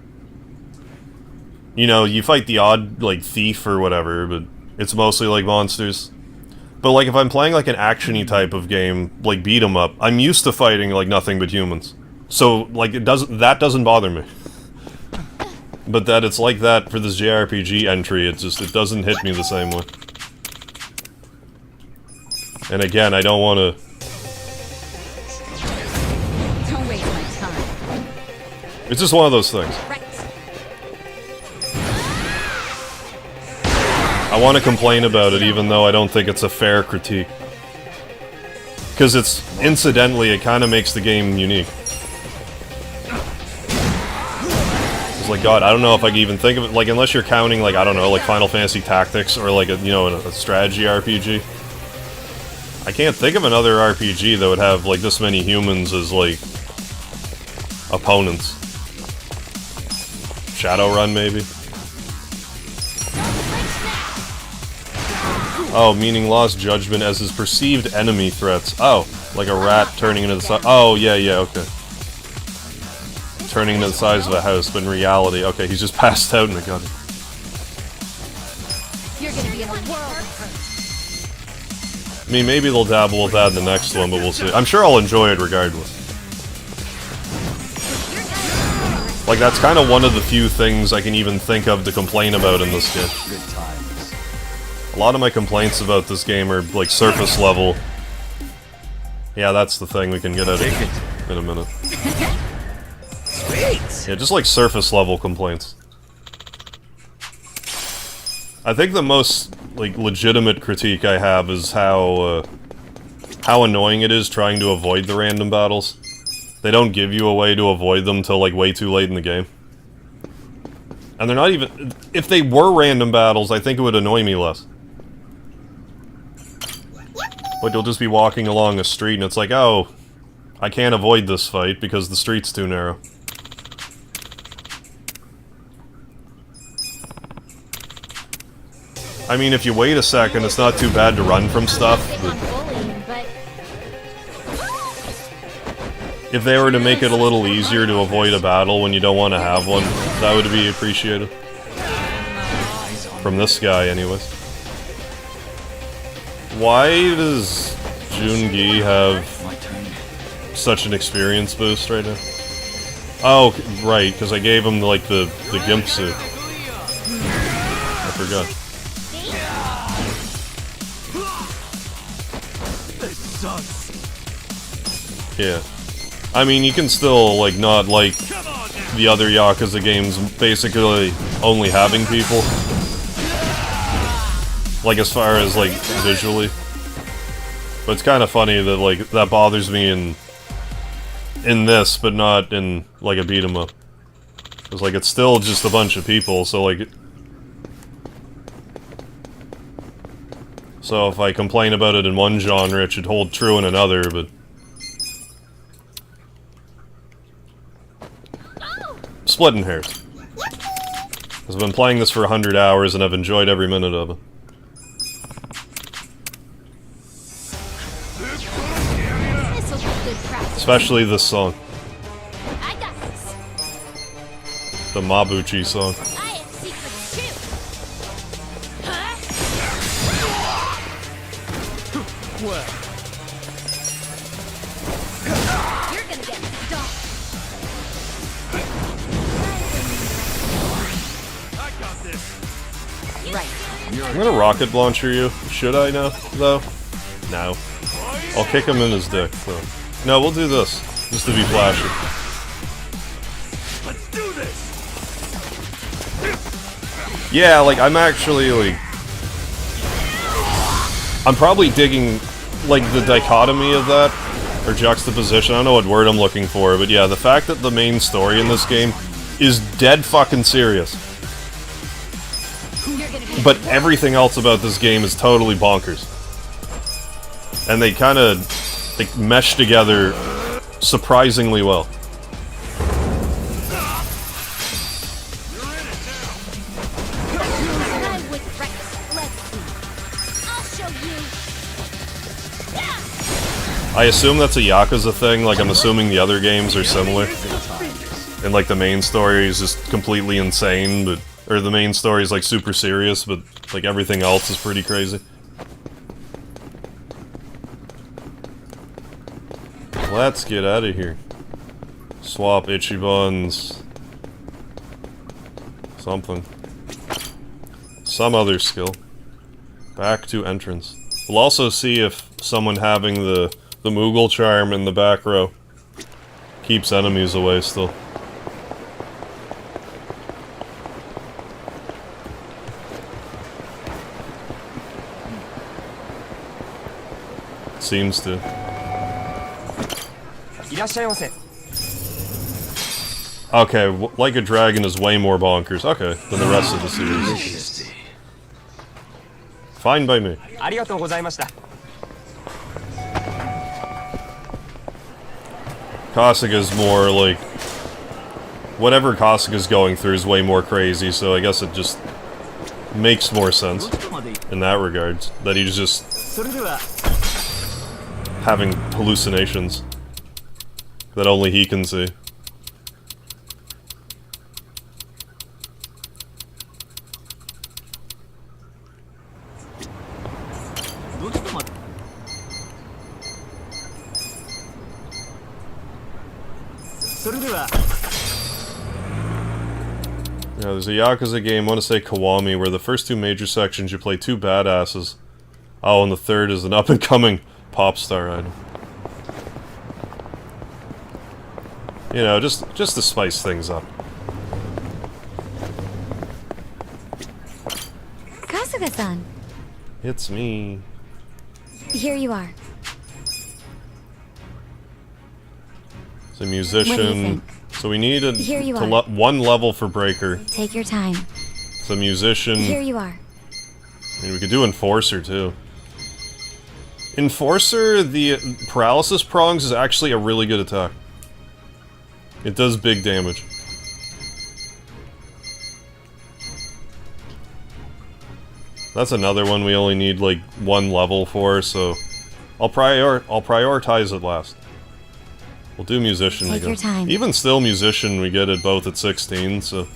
You know, you fight the odd, like, thief or whatever, but it's mostly, like, monsters. But, like, if I'm playing, like, an action-y type of game, like beat 'em up, I'm used to fighting, like, nothing but humans. So, like, that doesn't bother me. But that it's like that for this JRPG entry, it doesn't hit me the same way. And again, I don't want to... Don't waste my time. It's just one of those things. Right. I want to complain about it even though I don't think it's a fair critique. Because it's, incidentally, it kind of makes the game unique. It's like, God, I don't know if I can even think of it, like, unless you're counting, like, I don't know, like Final Fantasy Tactics or like, a strategy RPG. I can't think of another RPG that would have, like, this many humans as, like, opponents. Shadowrun, maybe? Oh, meaning Lost Judgment as his perceived enemy threats. Oh, like a rat turning into the size... Oh, yeah, okay. Turning into the size of a house, but in reality, okay, he's just passed out in the gutter. You're gonna be in a world. I mean, maybe they'll dabble with that in the next one, but we'll see. I'm sure I'll enjoy it regardless. Like, that's kind of one of the few things I can even think of to complain about in this game. Good times. A lot of my complaints about this game are, like, surface level. Yeah, that's the thing we can get at it in a minute. Yeah, just, like, surface level complaints. I think the most, like, legitimate critique I have is how annoying it is trying to avoid the random battles. They don't give you a way to avoid them till, like, way too late in the game. And they're not even... If they were random battles, I think it would annoy me less. But you'll just be walking along a street and it's like, oh, I can't avoid this fight because the street's too narrow. I mean, if you wait a second, it's not too bad to run from stuff, but... If they were to make it a little easier to avoid a battle when you don't want to have one, that would be appreciated. From this guy, anyways. Why does Jungi have such an experience boost right now? Oh, right, because I gave him, like, the gimp suit. I forgot. This sucks. Yeah. I mean, you can still, like, not like the other Yakuza games basically only having people. Like, as far as, like, visually. But it's kind of funny that, like, that bothers me in this, but not in, like, a beat 'em up. Because, like, it's still just a bunch of people, so, like... So if I complain about it in one genre, it should hold true in another, but... Splitting hairs. I've been playing this for 100 hours, and I've enjoyed every minute of it. This'll be good practice. Especially this song. I got this. The Mabuchi song. I have secrets too. Huh? You're gonna get stopped. Right. I'm gonna rocket launcher you. Should I now, though? No. I'll kick him in his dick, so. No, we'll do this. Just to be flashy. Let's do this. Yeah, like, I'm actually, like... I'm probably digging, like, the dichotomy of that. Or juxtaposition, I don't know what word I'm looking for, but yeah, the fact that the main story in this game is dead fucking serious. But everything else about this game is totally bonkers. And they kind of, like, mesh together surprisingly well. I'm with Rex. Let's see. I'll show you. I assume that's a Yakuza thing, like I'm assuming the other games are similar. And like the main story is just completely insane, but... Or the main story is like super serious, but like everything else is pretty crazy. Let's get out of here. Swap Ichiban's... something. Some other skill. Back to entrance. We'll also see if someone having the Moogle charm in the back row keeps enemies away still. Seems to. Okay, Like a Dragon is way more bonkers. Okay, than the rest of the series. Fine by me. Kasuga's more like... Whatever Kasuga's going through is way more crazy, so I guess it just makes more sense in that regard. That he's just having hallucinations that only he can see. Yeah, there's a Yakuza game, I want to say Kiwami, where the first two major sections you play two badasses. Oh, and the third is an up-and-coming pop star item. You know, just to spice things up. Kasuga-san. It's me. Here you are. It's a musician. What do you think? So we need a Here you are. one level for Breaker. Take your time. It's a musician. Here you are. I mean, we could do Enforcer too. Enforcer, the paralysis prongs is actually a really good attack. It does big damage. That's another one we only need like one level for, so I'll prioritize it last. We'll do musician Take again. your time. Even still musician, we get it both at 16, so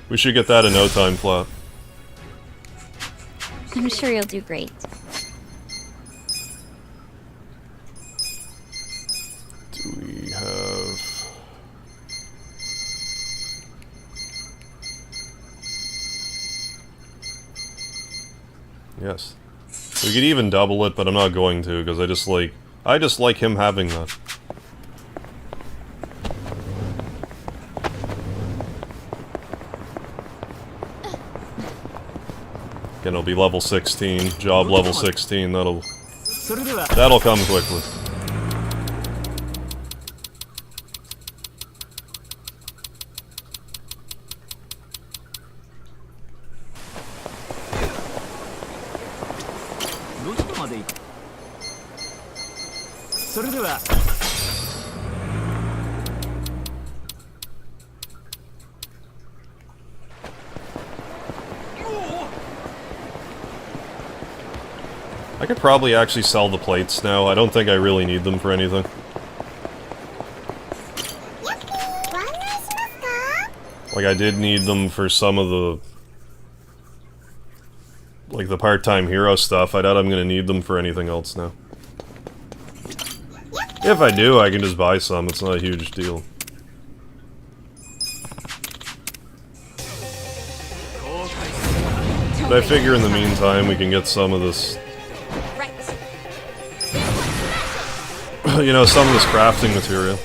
we should get that in no time flat. I'm sure you'll do great. Do we have... Yes. We could even double it, but I'm not going to, because I just like him having that. Again, it'll be level 16, job level 16, that'll That'll come quickly. I could probably actually sell the plates now. I don't think I really need them for anything. Like, I did need them for some of the... like, the part-time hero stuff. I doubt I'm gonna need them for anything else now. If I do, I can just buy some. It's not a huge deal. But I figure in the meantime we can get some of this... you know, some of this crafting material.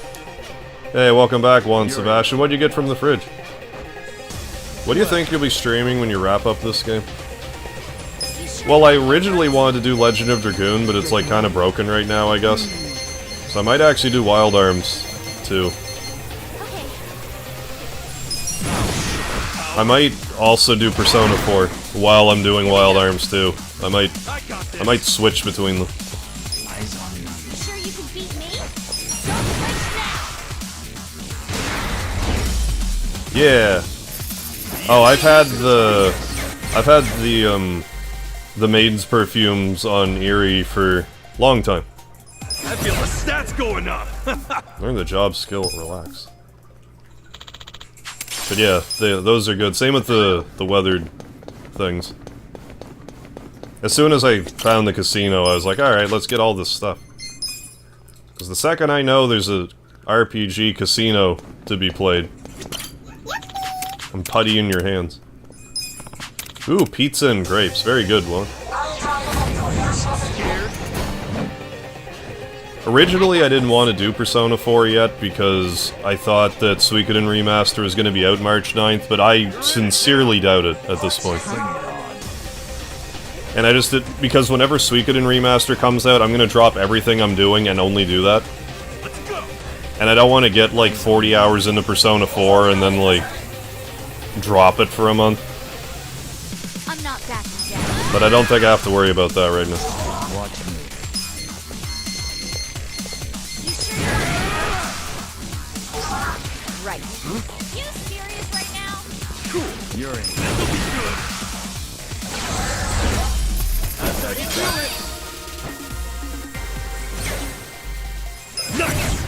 Hey, welcome back, Juan Sebastian. What'd you get from the fridge? What do you think you'll be streaming when you wrap up this game? Well, I originally wanted to do Legend of Dragoon, but it's like kind of broken right now, I guess. So I might actually do Wild Arms, too. I might also do Persona 4 while I'm doing Wild Arms, too. I might switch between them. Yeah. Oh, I've had the Maiden's perfumes on Eerie for a long time. I feel the stats going up. Learn the job skill, relax. But yeah, those are good. Same with the weathered things. As soon as I found the casino, I was like, alright, let's get all this stuff. Because the second I know there's a RPG casino to be played, I'm putty in your hands. Ooh, pizza and grapes. Very good one. Originally, I didn't want to do Persona 4 yet because I thought that Suikoden Remaster was going to be out March 9th, but I sincerely doubt it at this point. And I just did, because whenever Suikoden Remaster comes out, I'm going to drop everything I'm doing and only do that. And I don't want to get like 40 hours into Persona 4 and then like drop it for a month. I'm not backing down. But I don't think I have to worry about that right now. Right. You serious right now? Cool. You're in. Nice.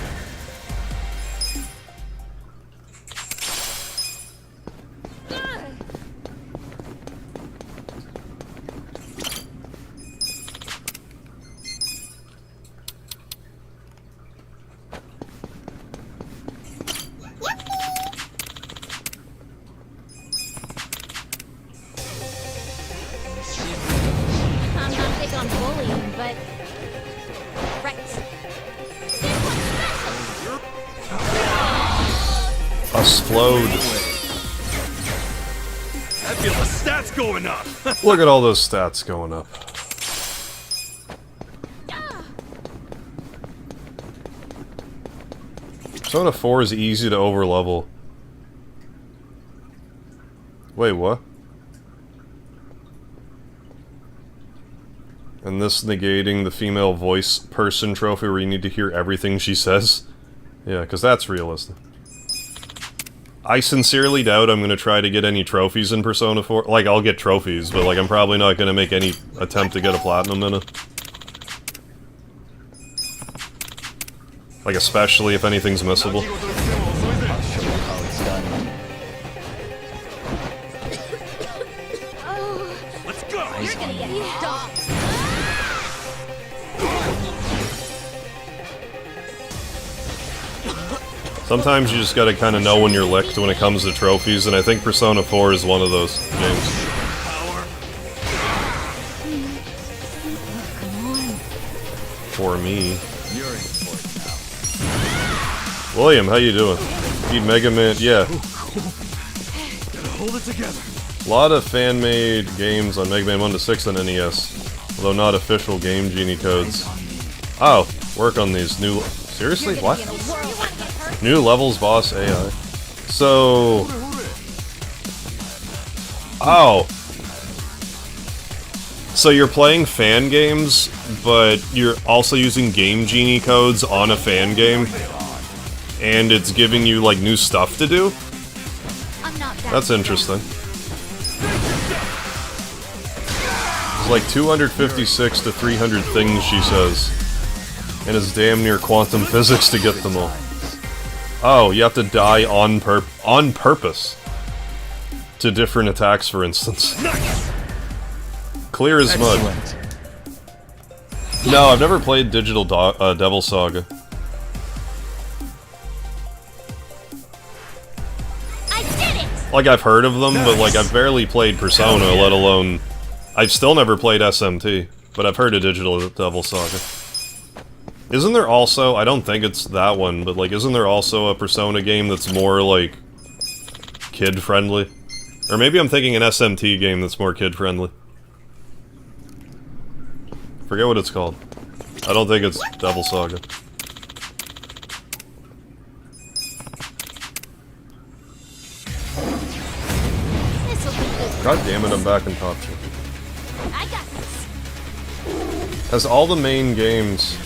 I'm not big on bullying, but... Right. Explode. I feel the stats going up. Look at all those stats going up. Persona 4 is easy to overlevel. Wait, what? And this negating the female voice person trophy where you need to hear everything she says? Yeah, because that's realistic. I sincerely doubt I'm going to try to get any trophies in Persona 4. Like, I'll get trophies, but like, I'm probably not going to make any attempt to get a platinum in it. Like, especially if anything's missable. Let's go. You're gonna get stopped. Sometimes you just gotta kind of know when you're licked when it comes to trophies, and I think Persona 4 is one of those games. For me. William, how you doing? Beat Mega Man, yeah. Gotta hold it together. A lot of fan-made games on Mega Man 1 to 6 on NES. Although not official Game Genie codes. Oh, work on these new... Seriously? What? New levels, boss, AI. So... Oh. So you're playing fan games, but you're also using Game Genie codes on a fan game? And it's giving you, like, new stuff to do? That's interesting. It's like 256 to 300 things, she says. And it's damn near quantum physics to get them all. Oh, you have to die on purpose. To different attacks, for instance. Clear as mud. No, I've never played Digital Devil Saga. Like, I've heard of them, but, like, I've barely played Persona, let alone... I've still never played SMT, but I've heard of Digital Devil Saga. Isn't there also... I don't think it's that one, but, like, isn't there also a Persona game that's more, like... kid-friendly? Or maybe I'm thinking an SMT game that's more kid-friendly. Forget what it's called. I don't think it's Devil Saga. God damn it, I'm back in Top Tier. Has all the main games,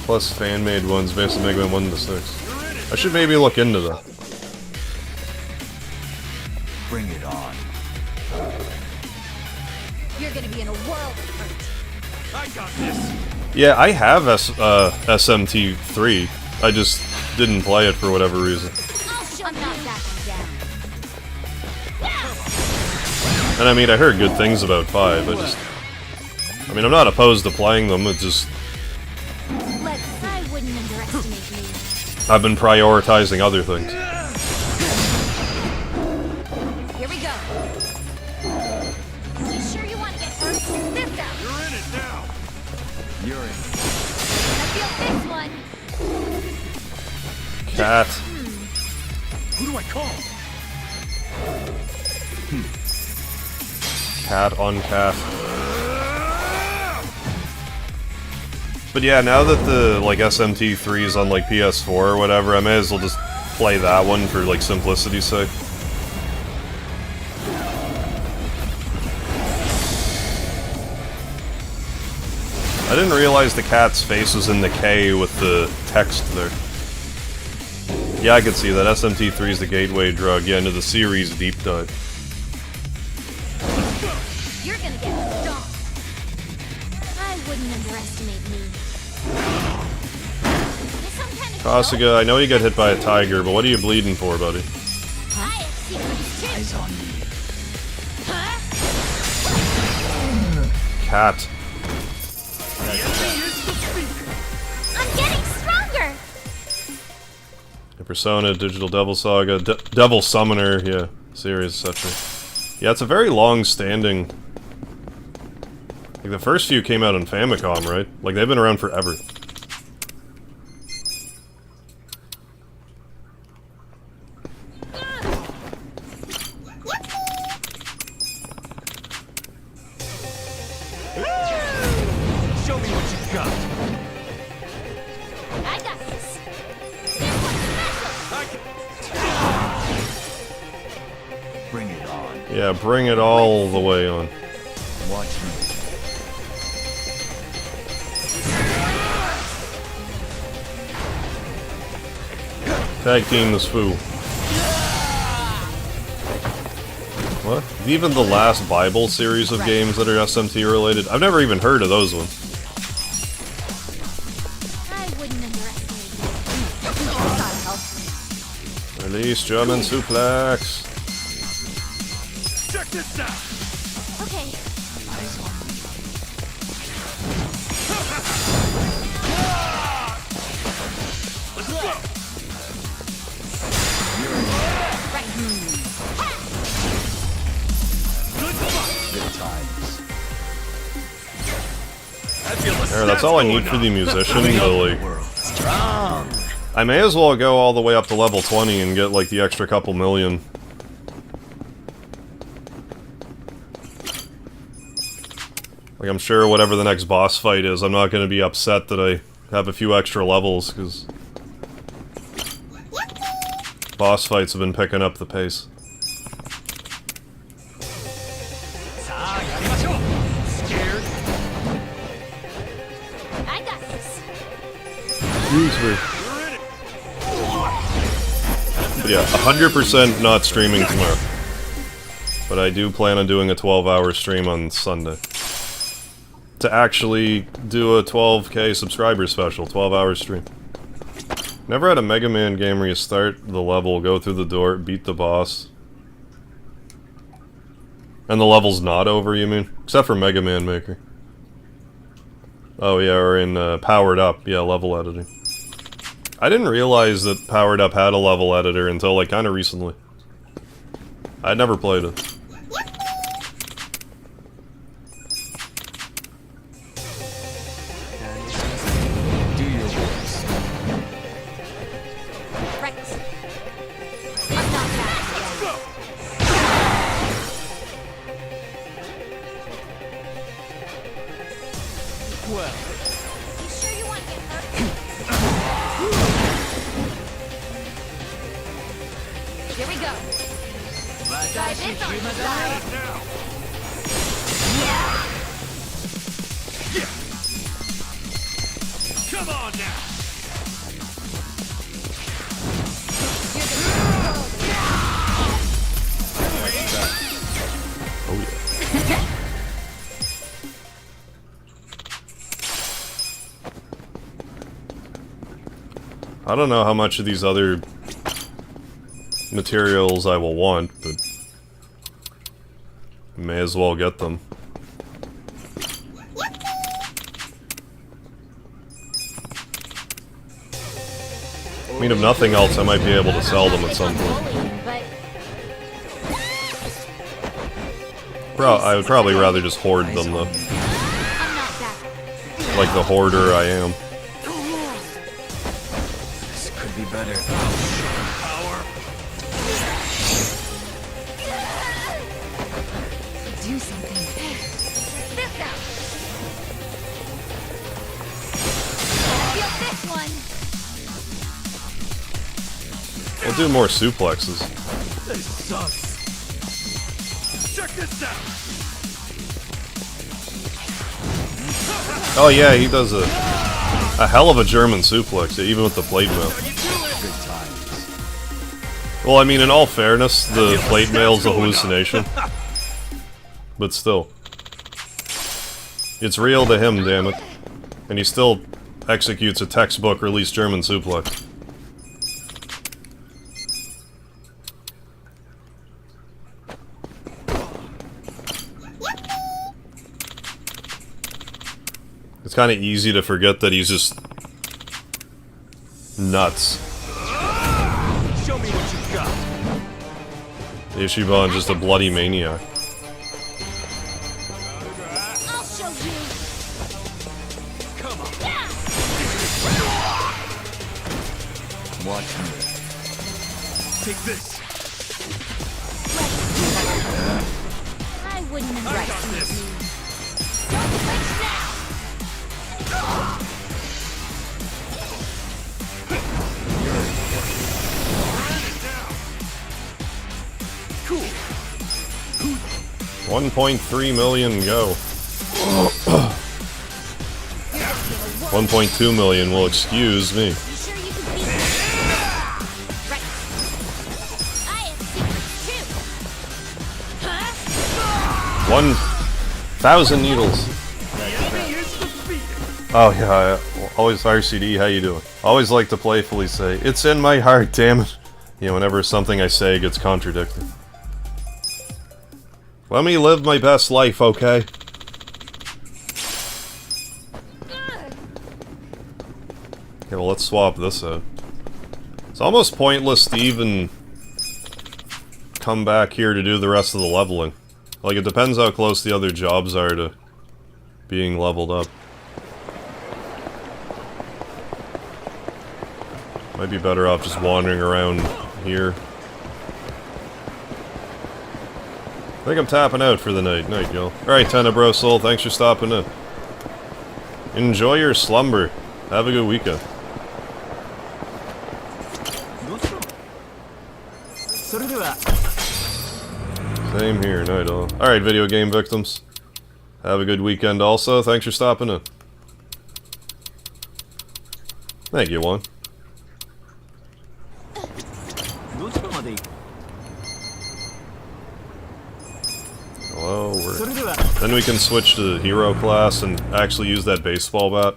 plus fan-made ones, based on Mega Man 1 to 6. I should maybe look into that. Bring it on. You're gonna be in a world of hurt. I got this. Yeah, I have SMT3. I just didn't play it for whatever reason. I'm not backing down. And I mean, I heard good things about 5, I mean, I'm not opposed to playing them, it's just... I wouldn't underestimate me. I've been prioritizing other things. Here we go. You sure you want to get hurt? This out. You're in it now. You're in. I feel this one. Cat. Who do I call? Cat on cat. But yeah, now that the, like, SMT3 is on, like, PS4 or whatever, I may as well just play that one for, like, simplicity's sake. I didn't realize the cat's face was in the K with the text there. Yeah, I could see that. SMT3 is the gateway drug, yeah, into the series deep dive. You're gonna get stomped. I wouldn't underestimate me. Kasuga, I know you got hit by a tiger, but what are you bleeding for, buddy? Eyes on me. Cat. I'm getting stronger. Persona, Digital Devil Saga, Devil Summoner, yeah, series, etc. Yeah, it's a very long-standing... Like, the first few came out on Famicom, right? Like, they've been around forever. Show me what you got. I got this. This one's special. Bring it on. Yeah, bring it all the way on. Watch me. Tag team this fool. What? Even the last Bible series of games that are SMT related? I've never even heard of those ones. I wouldn't underestimate you. Release German suplex. Check this out. Okay. Eyes on me. Let's go. Good times. There, that's all I need for the musician, but like... Strong. I may as well go all the way up to level 20 and get like the extra couple million. Like, I'm sure whatever the next boss fight is, I'm not gonna be upset that I have a few extra levels, because boss fights have been picking up the pace. I got this. Excuse me. But yeah, 100% not streaming tomorrow. But I do plan on doing a 12-hour stream on Sunday. To actually do a 12k subscriber special, 12-hour stream. Never had a Mega Man game where you start the level, go through the door, beat the boss. And the level's not over, you mean? Except for Mega Man Maker. Oh yeah, or in Powered Up, yeah, level editing. I didn't realize that Powered Up had a level editor until, like, kinda recently. I'd never played it. Here we go. Try this on the side. Come on now! Oh yeah. I don't know how much of these other materials I will want, but may as well get them. I mean, if nothing else, I might be able to sell them at some point. I would probably rather just hoard them, though. Like the hoarder I am. This could be better. Do something. This out. Feel this one. We'll do more suplexes. This sucks. Check this out. Oh yeah, he does a hell of a German suplex, even with the plate mail. Well, I mean, in all fairness, the plate mail's a hallucination. But still. It's real to him, damn it. And he still executes a textbook release German suplex. It's kind of easy to forget that he's just nuts. Show me what you got. Ishiban's just a bloody maniac. I'll show you. Come on. Watch me. Take this. I wouldn't have I got this. Don't switch now. Cool. 1.3 million go. 1.2 million will excuse me. You sure you can beat me? Right. I have secrets too. Huh? 1,000 needles. Oh yeah, always RCD, how you doing? Always like to playfully say, it's in my heart, damn it. You know, whenever something I say gets contradicted. Let me live my best life, okay? Okay, well let's swap this out. It's almost pointless to even come back here to do the rest of the leveling. Like, it depends how close the other jobs are to being leveled up. Might be better off just wandering around here. think I'm tapping out for the night. Night, y'all. Alright, Tenebro Soul, thanks for stopping in. Enjoy your slumber. Have a good weekend. Same here, night all. Alright, video game victims. Have a good weekend also. Thanks for stopping in. Thank you, Juan. Hello, then we can switch to hero class and actually use that baseball bat.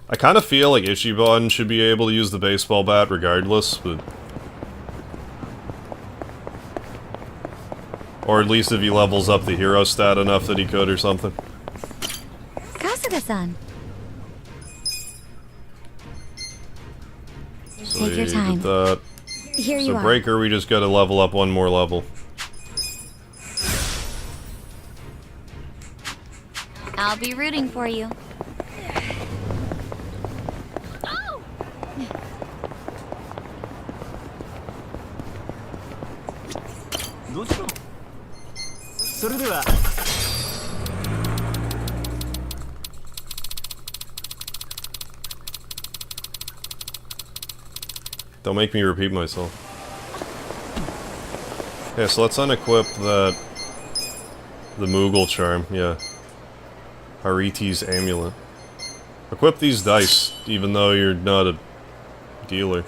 I kind of feel like Ichiban should be able to use the baseball bat regardless, but... Or at least if he levels up the hero stat enough that he could or something. Kasuga-san. So Take your time. did that. Here you So are. Breaker, we just gotta level up one more level. I'll be rooting for you. Don't make me repeat myself. Yeah, so let's unequip that... The Moogle charm, yeah. Hariti's amulet. Equip these dice, even though you're not a dealer.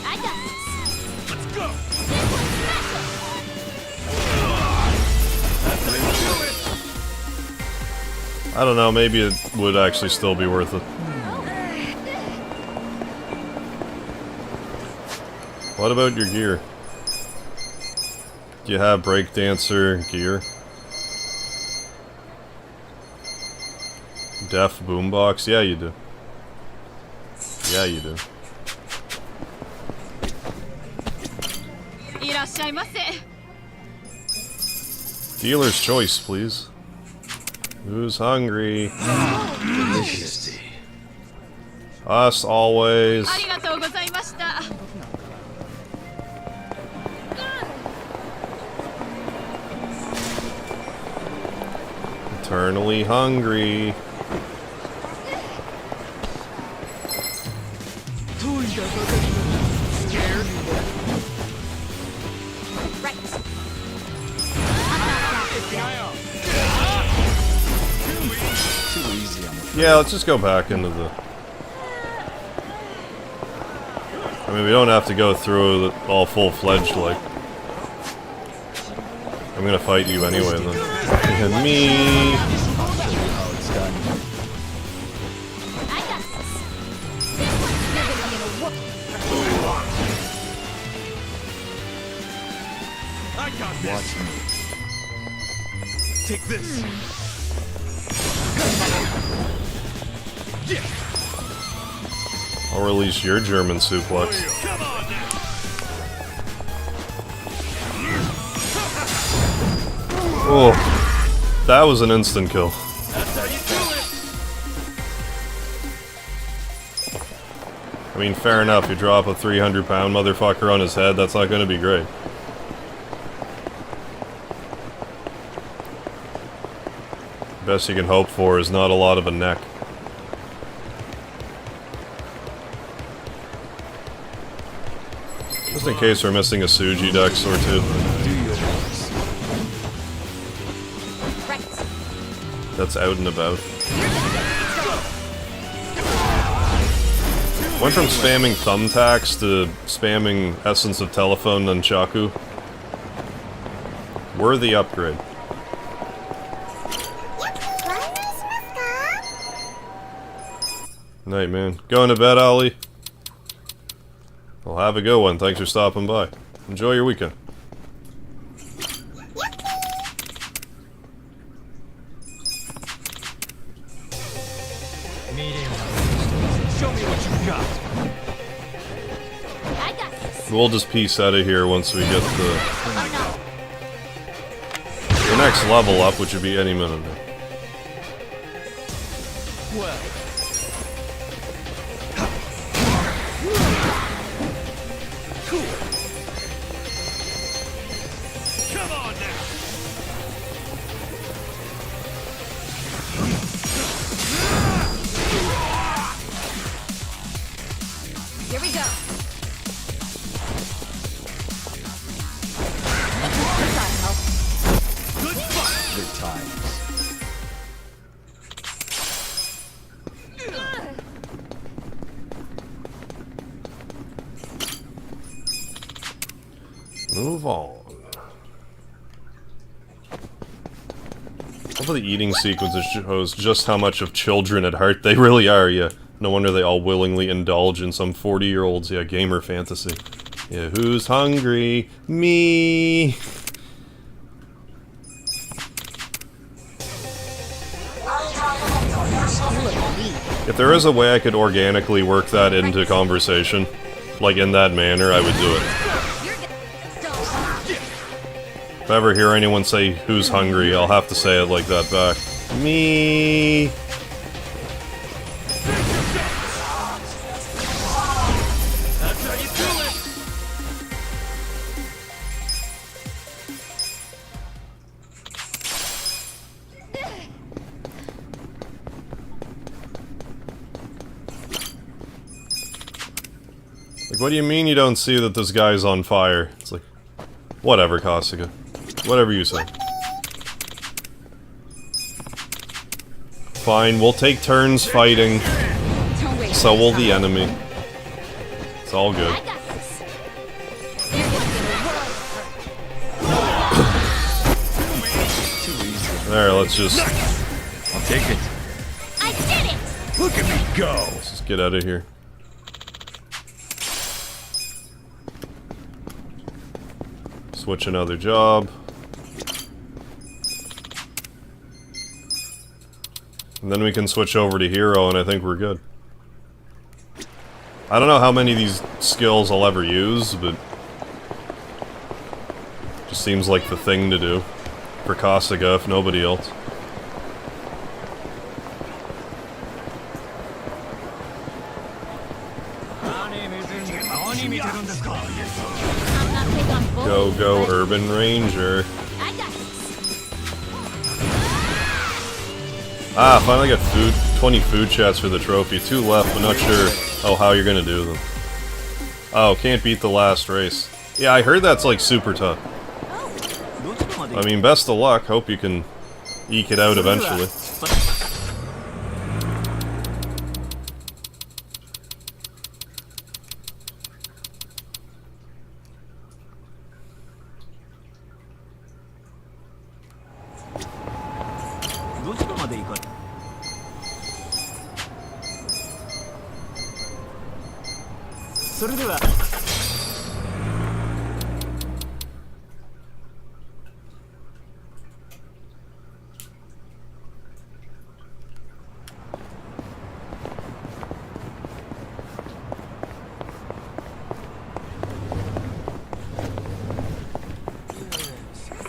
I got this. Let's go. I don't know, maybe it would actually still be worth it. What about your gear? Do you have breakdancer gear? Deaf boombox? Yeah, you do. Yeah, you do. Dealer's choice, please. Who's hungry? Delicious. Us, always. Eternally hungry. Yeah, let's just go back into the... I mean, we don't have to go through it all full-fledged, like... I'm gonna fight you anyway, then. And me... Watch me. Take this. I'll release your German suplex. Oh, that was an instant kill. I mean, fair enough, you drop a 300-pound motherfucker on his head, that's not gonna be great. Best you can hope for is not a lot of a neck. Just in case we're missing a Suji Dex or two. That's out and about. Went from spamming thumbtacks to spamming Essence of Telephone Nunchaku. Worthy upgrade. Night, man. Going to bed, Ollie? Well, have a good one. Thanks for stopping by. Enjoy your weekend. Show me what you got. I got this. We'll just peace out of here once we get the... Oh next level up, which would be any minute now. Here we go. Good times. Move on. Some of the eating sequences shows just how much of children at heart they really are, yeah. No wonder they all willingly indulge in some 40-year-old's, yeah, gamer fantasy. Yeah, who's hungry? Me! If there is a way I could organically work that into conversation, like in that manner, I would do it. If I ever hear anyone say, who's hungry, I'll have to say it like that back. Me. Like, what do you mean you don't see that this guy's on fire? It's like, whatever, Kasuga. Whatever you say. Fine, we'll take turns fighting. So will the enemy. It's all good. There, let's just... I'll take it. I did it! Look at me go! Let's just get out of here. Switch another job. And then we can switch over to hero and I think we're good. I don't know how many of these skills I'll ever use, but... just seems like the thing to do. For Kasuga, if nobody else. Go, go, Urban Ranger. I got this. Ah, finally got food. 20 food chats for the trophy. 2 left, but not sure how you're gonna do them. Oh, can't beat the last race. Yeah, I heard that's like super tough. I mean, best of luck. Hope you can eke it out eventually.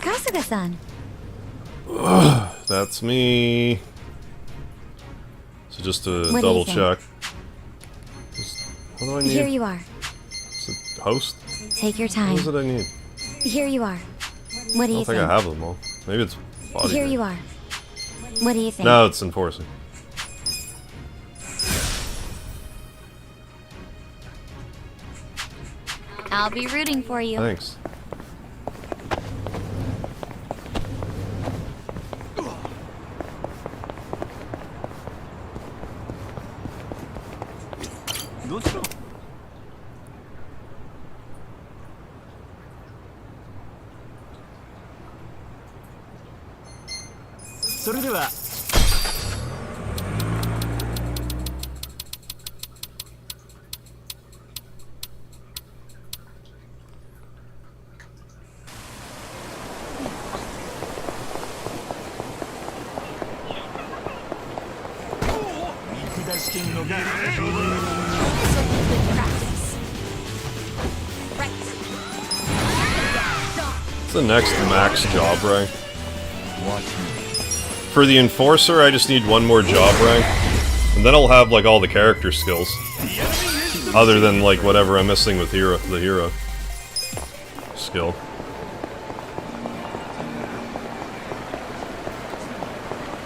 Kasuga-san. That's me. So just to What do you double think? check. What do I need? Here you are. Is it host? Take your What time. is it I need? Here you are. What do I you don't think I think? have them all. Maybe it's body. Here you are. What do you think? No, it's enforcing. I'll be rooting for you. Thanks. What's the next max job rank? Watch me. For the Enforcer, I just need one more job rank, and then I'll have, like, all the character skills. Other than, like, whatever I'm missing with the hero skill.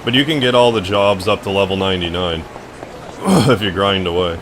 But you can get all the jobs up to level 99, if you grind away.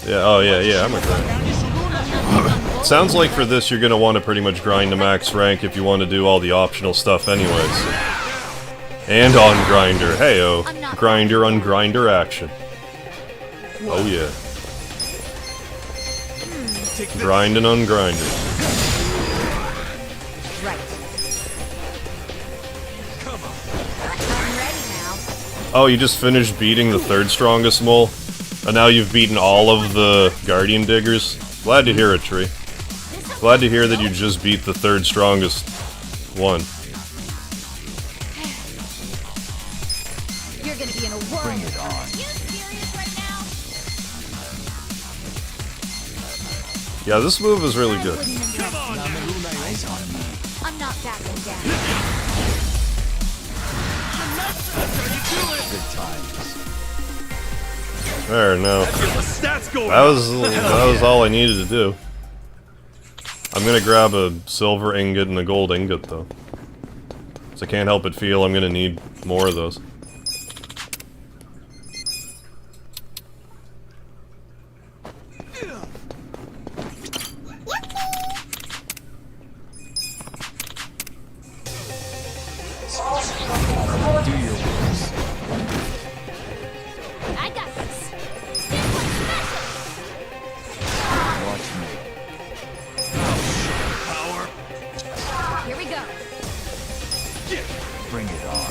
Yeah, oh yeah, I'm a grind. Sounds like for this you're gonna want to pretty much grind to max rank if you want to do all the optional stuff anyways. And on Grinder, heyo, Grinder on Grinder action. Oh yeah. Grinding on Grinder. Right. I'm ready now. Oh, you just finished beating the third strongest mole? And now you've beaten all of the Guardian Diggers? Glad to hear it, Tree. Glad to hear that you just beat the third strongest one. You're gonna be in a whirl. Bring it on. Are you serious right now? Yeah, this move is really good. Eyes on me. I'm not backing down. Good times. There, no. Stats going That was all I needed to do. I'm gonna grab a silver ingot and a gold ingot, though. So I can't help but feel I'm gonna need more of those. Do your worst. I got this. This one's special. Watch me. Here we go. Bring it on.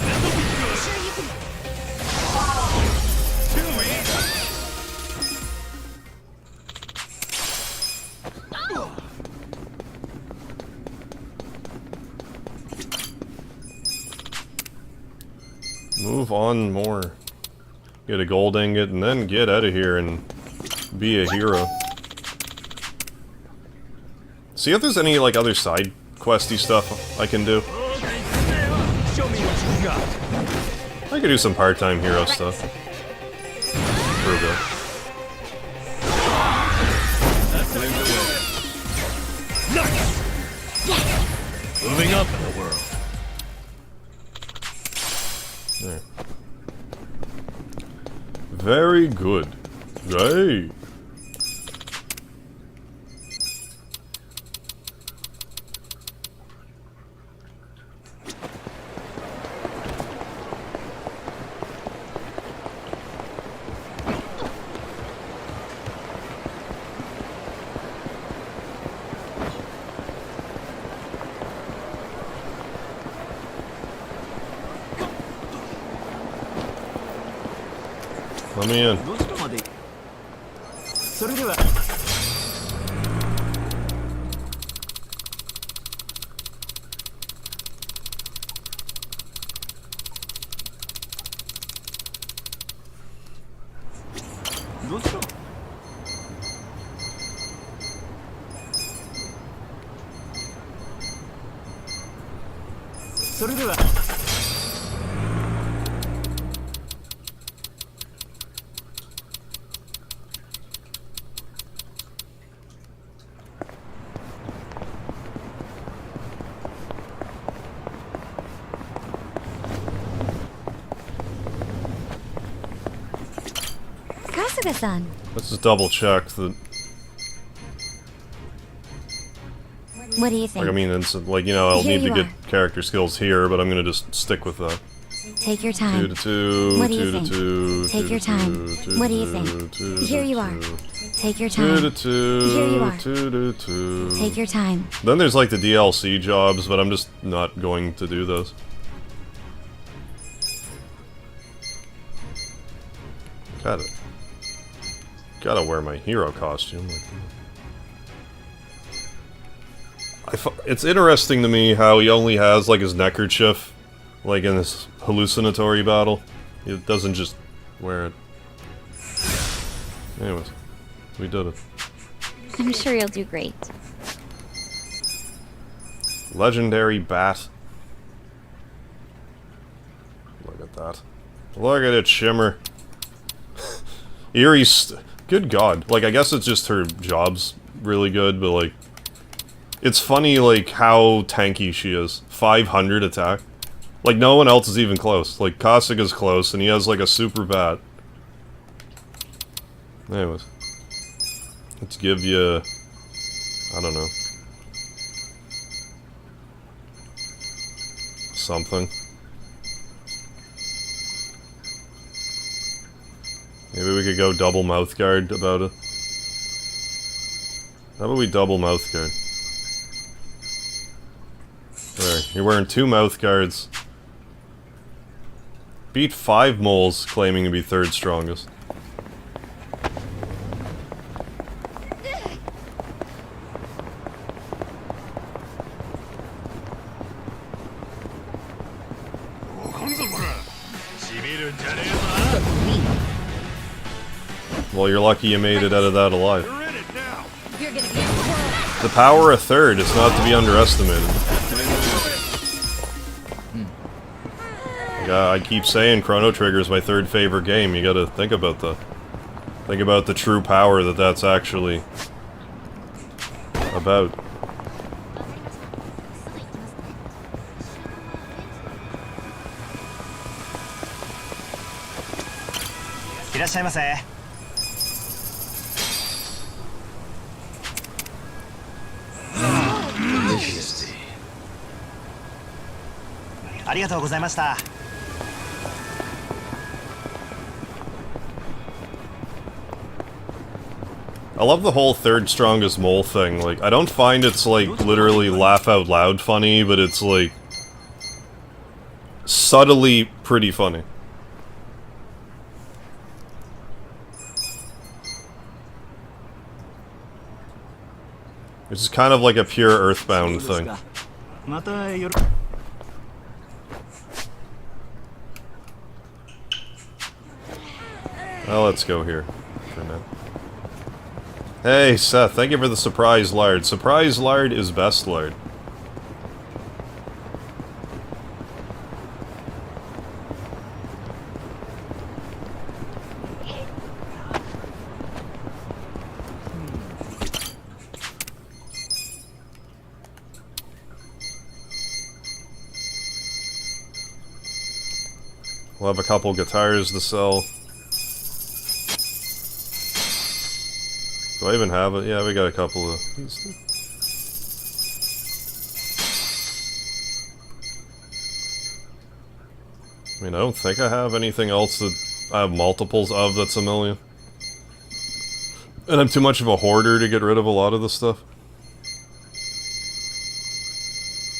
Sure you can. Move on more. Get a gold ingot and then get out of here and be a hero. See if there's any, like, other side questy stuff I can do. Show me what you got. I could do some part-time hero stuff. For a bit. Moving up in the world. There. Very good. Right. Let me in. Kasuga-san. Let's just double check that. What do you think? Like, I mean, it's like, you know, I'll Here need to you get are. character skills here, but I'm gonna just stick with that. Take your 2 time. to 2, What do you 2 to think? 2, Take 2 your to time. 2, 2 What to do you 2, think? 2 to Here you are. 2. Take your time. Here you are. Take your time. Then there's like the DLC jobs, but I'm just not going to do those. Gotta wear my hero costume. It's interesting to me how he only has like his neckerchief, like in this hallucinatory battle. He doesn't just wear it. Anyways, we did it. I'm sure you'll do great. Legendary bat. Look at that. Look at it shimmer. Eerie's... Good god. Like, I guess it's just her job's really good, but like... It's funny, like, how tanky she is. 500 attack. Like, no one else is even close. Like, Kasuga's close, and he has, like, a super bat. Anyways. Let's give you... I don't know. Something. Maybe we could go double mouth guard about it. How about we double mouth guard? There, you're wearing 2 mouth guards. Beat 5 moles, claiming to be 3rd strongest. Well, you're lucky you made it out of that alive. The power of 3rd is not to be underestimated. I keep saying Chrono Trigger is my 3rd favorite game. You gotta think about that. Think about the true power that that's actually about. I love the whole 3rd strongest mole thing. Like, I don't find it's like literally laugh out loud funny, but it's like subtly pretty funny. It's just kind of like a pure Earthbound thing. Well, let's go here for now. Hey, Seth, thank you for the surprise lard. Surprise lard is best lard. We'll have a couple guitars to sell. Do I even have it? Yeah, we got a couple of these. I mean, I don't think I have anything else that I have multiples of that's a million. And I'm too much of a hoarder to get rid of a lot of this stuff.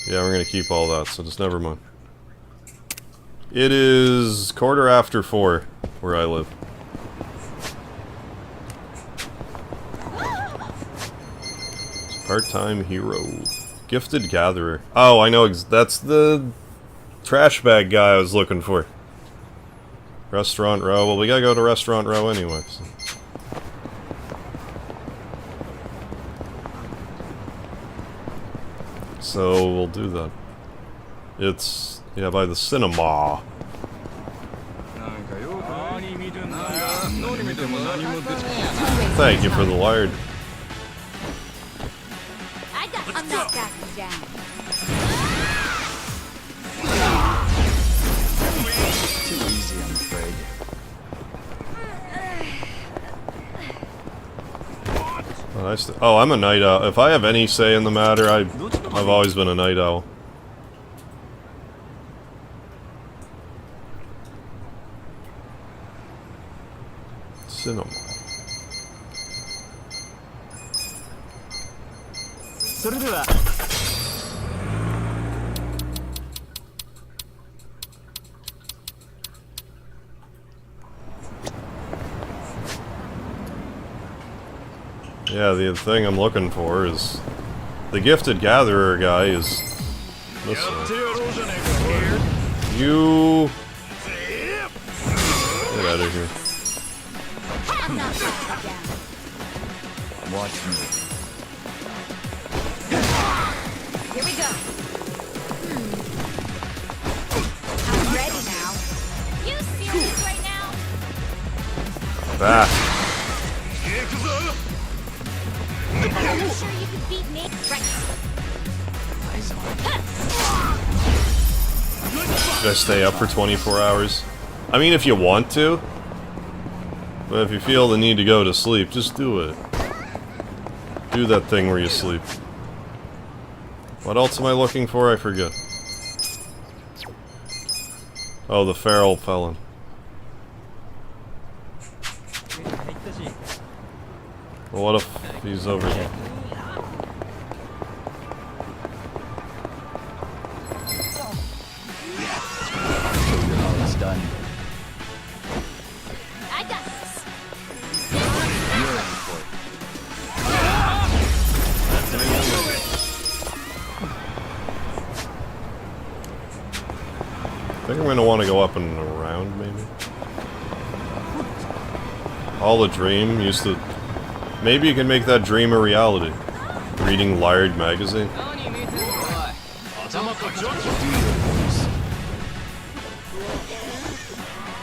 Yeah, we're gonna keep all that, so just never mind. It is 4:15 where I live. Part-time hero. Gifted gatherer. Oh, I know, that's the trash bag guy I was looking for. Restaurant row. Well, we gotta go to restaurant row anyway. So we'll do that. It's, yeah, by the cinema. Thank you for the lard. I'm not backing down. Too easy, I'm afraid. Oh, I'm a night owl. If I have any say in the matter, I've always been a night owl. Cinema. Yeah, the thing I'm looking for is... The Gifted Gatherer guy is... this one. You... Get out of here. Watch me. Here we go. I'm ready now. You serious right now? Bah. Are you sure you could beat me? Right. Should I stay up for 24 hours? I mean, if you want to. But if you feel the need to go to sleep, just do it. Do that thing where you sleep. What else am I looking for? I forget. Oh, the feral felon. Well, what if he's over here? It's done. I got this. You're in for it. I think I'm gonna want to go up and around, maybe. All the dream used to... Maybe you can make that dream a reality. Reading Liard magazine.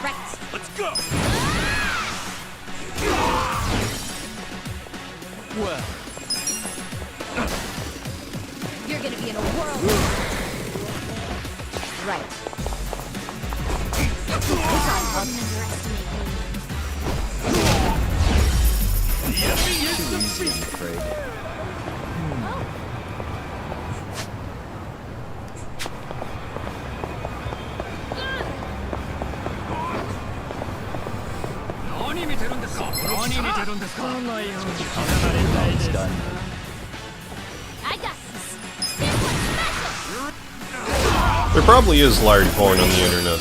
Right. Let's go! Well, You're gonna be in a whirlwind. Right. Don't underestimate me. too easy, I'm afraid. It's done. I got this. This one's special. There probably is Liard porn on the internet.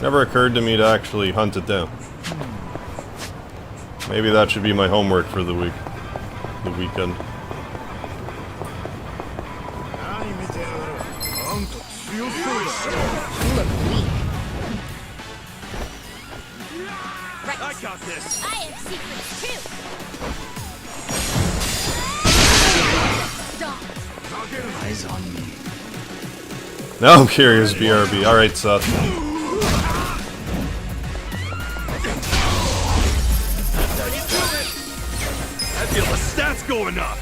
Never occurred to me to actually hunt it down. Maybe that should be my homework for the week. The weekend. You look weak. Right. I got this! I have secrets too. Stop. Eyes on me. Now I'm curious, BRB. Alright, Seth. I feel the stats going up!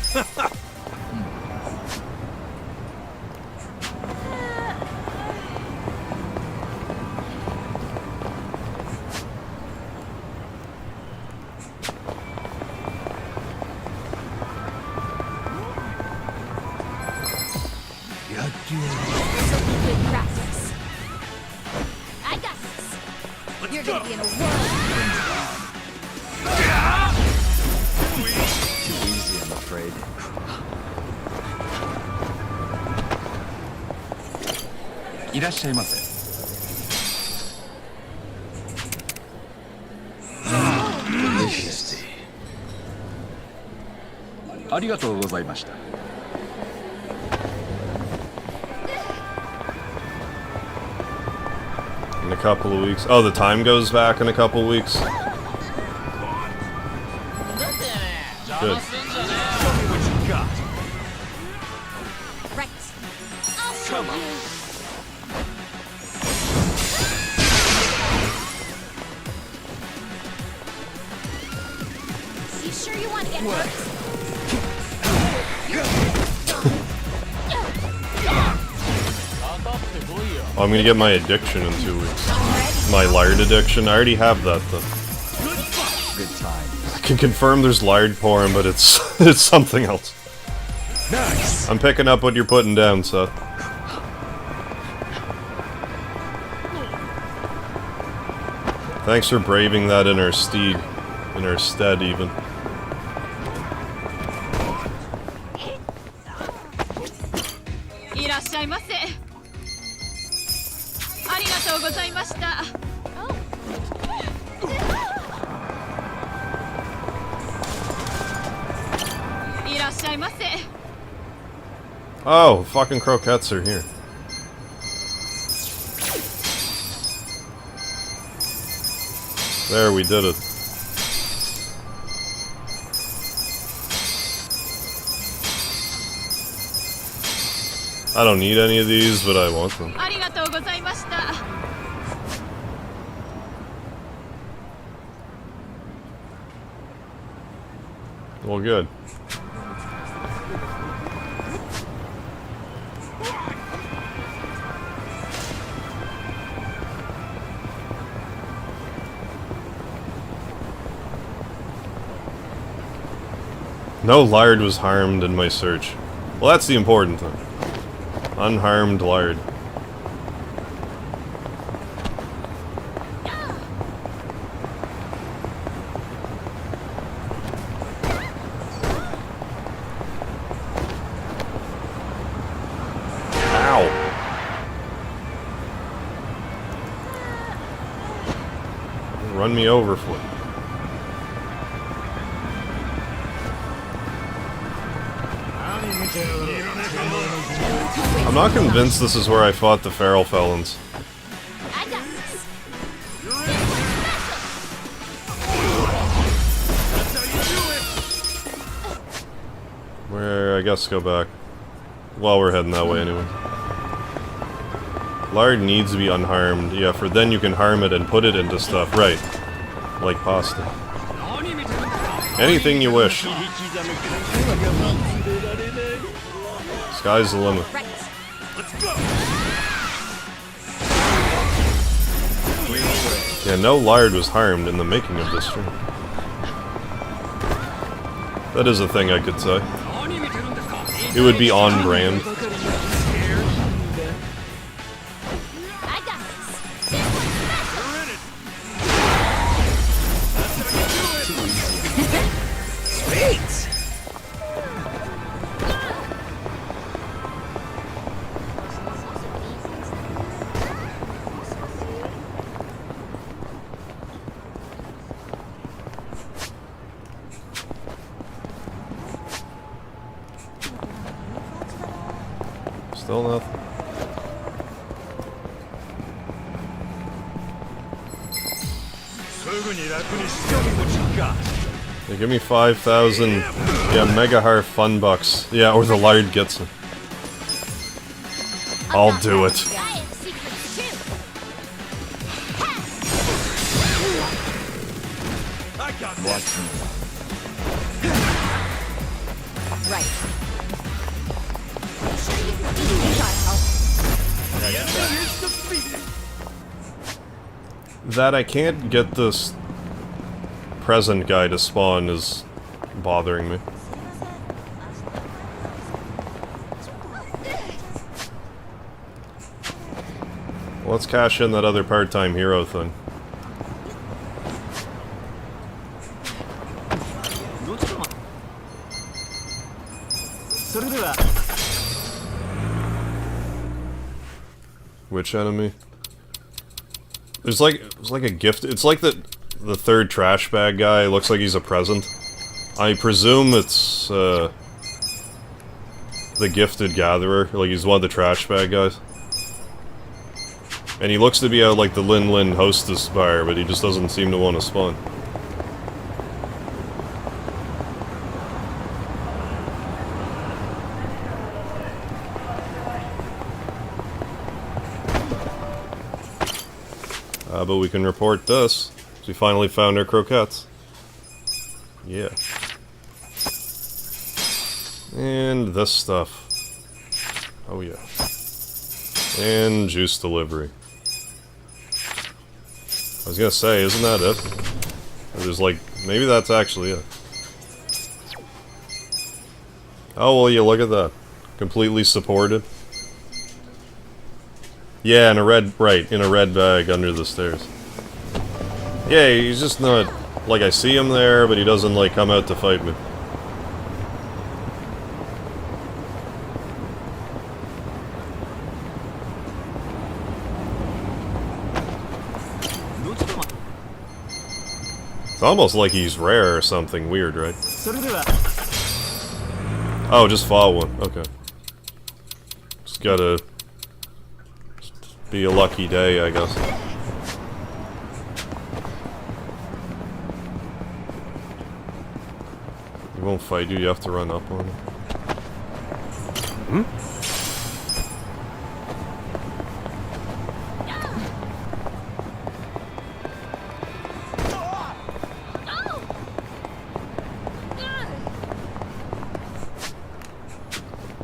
This'll be good practice. I got this. You're Let's go! gonna be in a whirlwind. Too easy, I'm afraid. Delicious. ありがとうございました。 In a couple of weeks. Oh, the time goes back in a couple of weeks. Good. What you got? Right. I'll show you. You sure you want to get hurt? Oh, I'm gonna get my addiction in 2 weeks. My Liard addiction. I already have that, though. Good time. I can confirm there's Liard porn, but it's it's something else. Nice! I'm picking up what you're putting down, Seth. Thanks for braving that in our stead, even. しゃいませ。ありがとうございました。いらっしゃいませ。 Oh, fucking croquettes are here. There, we did it. I don't need any of these, but I want them. ありがとうございました。 Well, good. No lard was harmed in my search. Well, that's the important thing. Unharmed lard. Ow! Run me over, Flip. I'm not convinced this is where I fought the feral felons. Where, I guess go back. Well, we're heading that way anyway. Lard needs to be unharmed. Yeah, for then you can harm it and put it into stuff. Right. Like pasta. Anything you wish. Sky's the limit. Yeah, no lard was harmed in the making of this stream. That is a thing I could say. It would be on brand. Still nothing. Yeah, give me 5,000. Yeah, Megahar fun bucks. Yeah, or the lard gets it. I'll do it. Right. That I can't get this present guy to spawn is bothering me. Let's cash in that other part-time hero thing. Which enemy? There's like a gift. It's like the third trash bag guy. Looks like he's a present. I presume it's the gifted gatherer. Like he's one of the trash bag guys. And he looks to be out like the Lin Lin hostess bar, but he just doesn't seem to want to spawn. But we can report this. We finally found our croquettes. Yeah. And this stuff. Oh yeah. And juice delivery. I was gonna say, isn't that it? Or there's like, maybe that's actually it. Oh well, yeah, look at that. Completely supported. Yeah, in a red, right, in a red bag under the stairs. Yeah, he's just not, like, I see him there, but he doesn't, like, come out to fight me. almost like he's rare or something weird, right? Oh, just fought one. Okay. Just gotta be a lucky day, I guess. He won't fight you, you have to run up on him.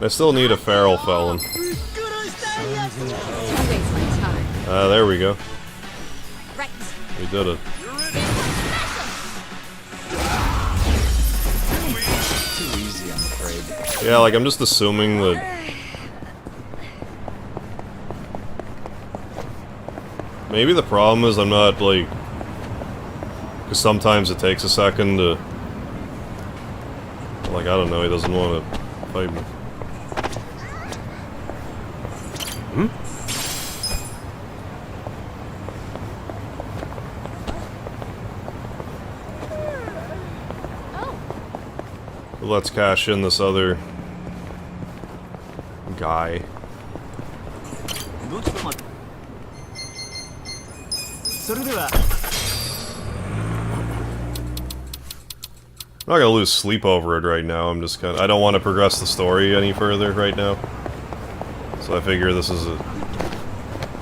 I still need a feral felon. There we go. Right. We did it. Too easy, I'm afraid. Yeah, like, I'm just assuming that... Maybe the problem is I'm not, like... Because sometimes it takes a second to... Like, I don't know, he doesn't want to fight me. Let's cash in this other guy. I'm not gonna lose sleep over it right now. I'm just I don't want to progress the story any further right now. So I figure this is as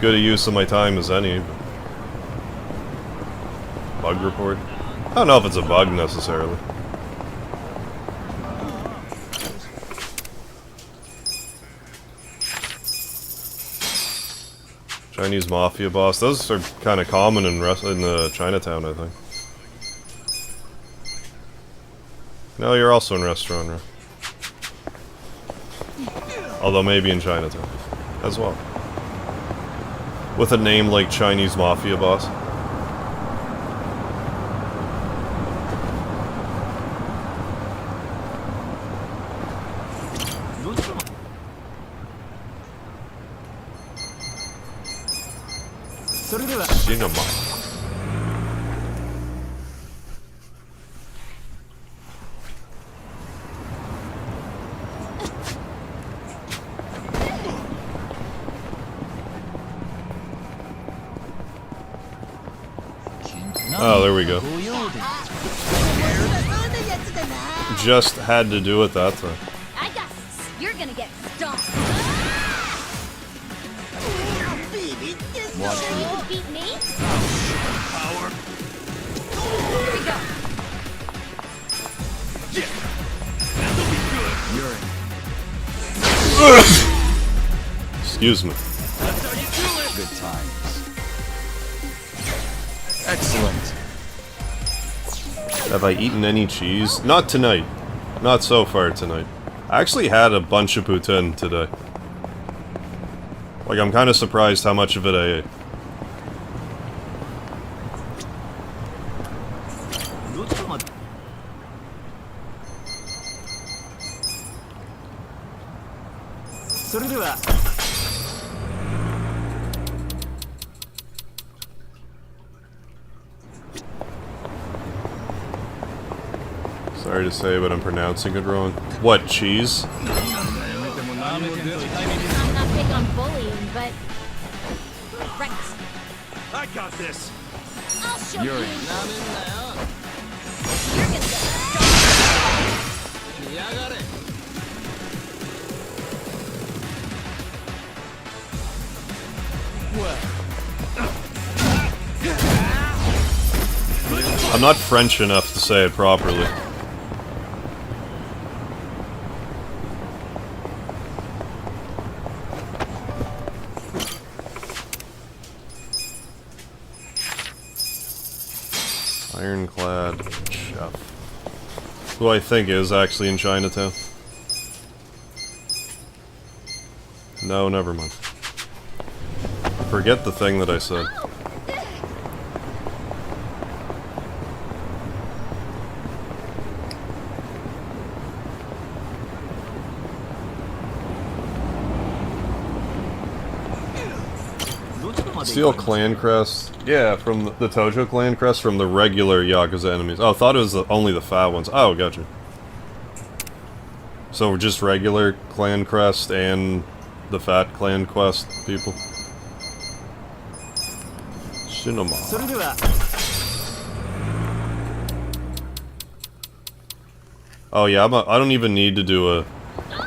good a use of my time as any. Bug report? I don't know if it's a bug necessarily. Chinese mafia boss. Those are kind of common in Chinatown, I think. No, you're also in restaurant, right? Although maybe in Chinatown as well. With a name like Chinese mafia boss. Cinema. Oh, there we go. Just had to do it that time. I got this. You're gonna get stomped. Watch Sure you me. can beat me? Power. Here we go. You're in. Excuse me. That's how you do it. Good times. Excellent. Have I eaten any cheese? Not tonight. Not so far tonight. I actually had a bunch of poutine today. Like, I'm kind of surprised how much of it I ate. Sorry to say, but I'm pronouncing it wrong. What, cheese? I'm not big on bullying, but... Right. I got this. I'll show You're you. in. You're gonna get stomped. I'm not French enough to say it properly. Ironclad chef. Who I think is actually in Chinatown. No, never mind. Forget the thing that I said. Steal clan crest. Yeah, from the Tojo clan crest from the regular Yakuza enemies. Oh, I thought it was only the fat ones. Oh, gotcha. So just regular clan crest and the fat clan quest people. Cinema. Oh yeah, I don't even need to do a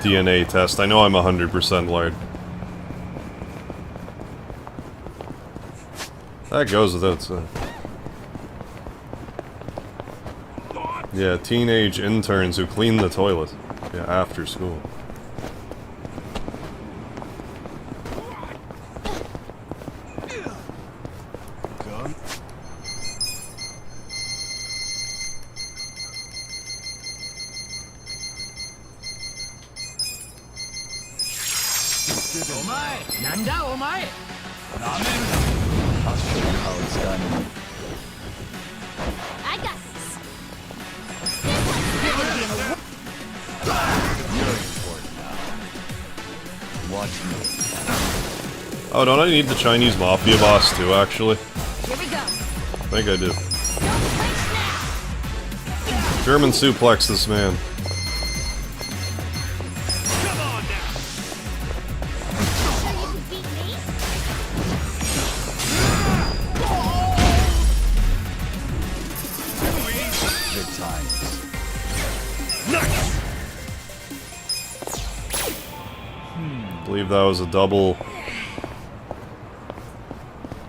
DNA test. I know I'm 100% lard. That goes without saying. Yeah, teenage interns who clean the toilet. Yeah, after school. I'll show you how it's done. I got this. You're important now. Watch me. Oh, don't I need the Chinese mafia boss too, actually? Here we go. I think I do. Don't flinch now. German suplex this man. So you can beat me? Good times. I believe that was a double...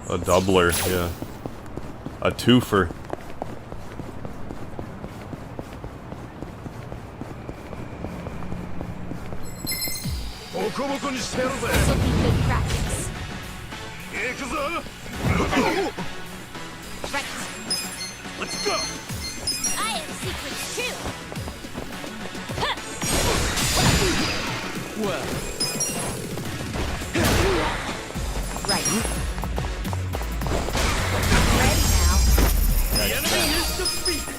A doubler, yeah. A twofer. This will be good practice. Right. Let's go! I have secrets too. Huh. Well, Right. Ready now. The enemy is defeated!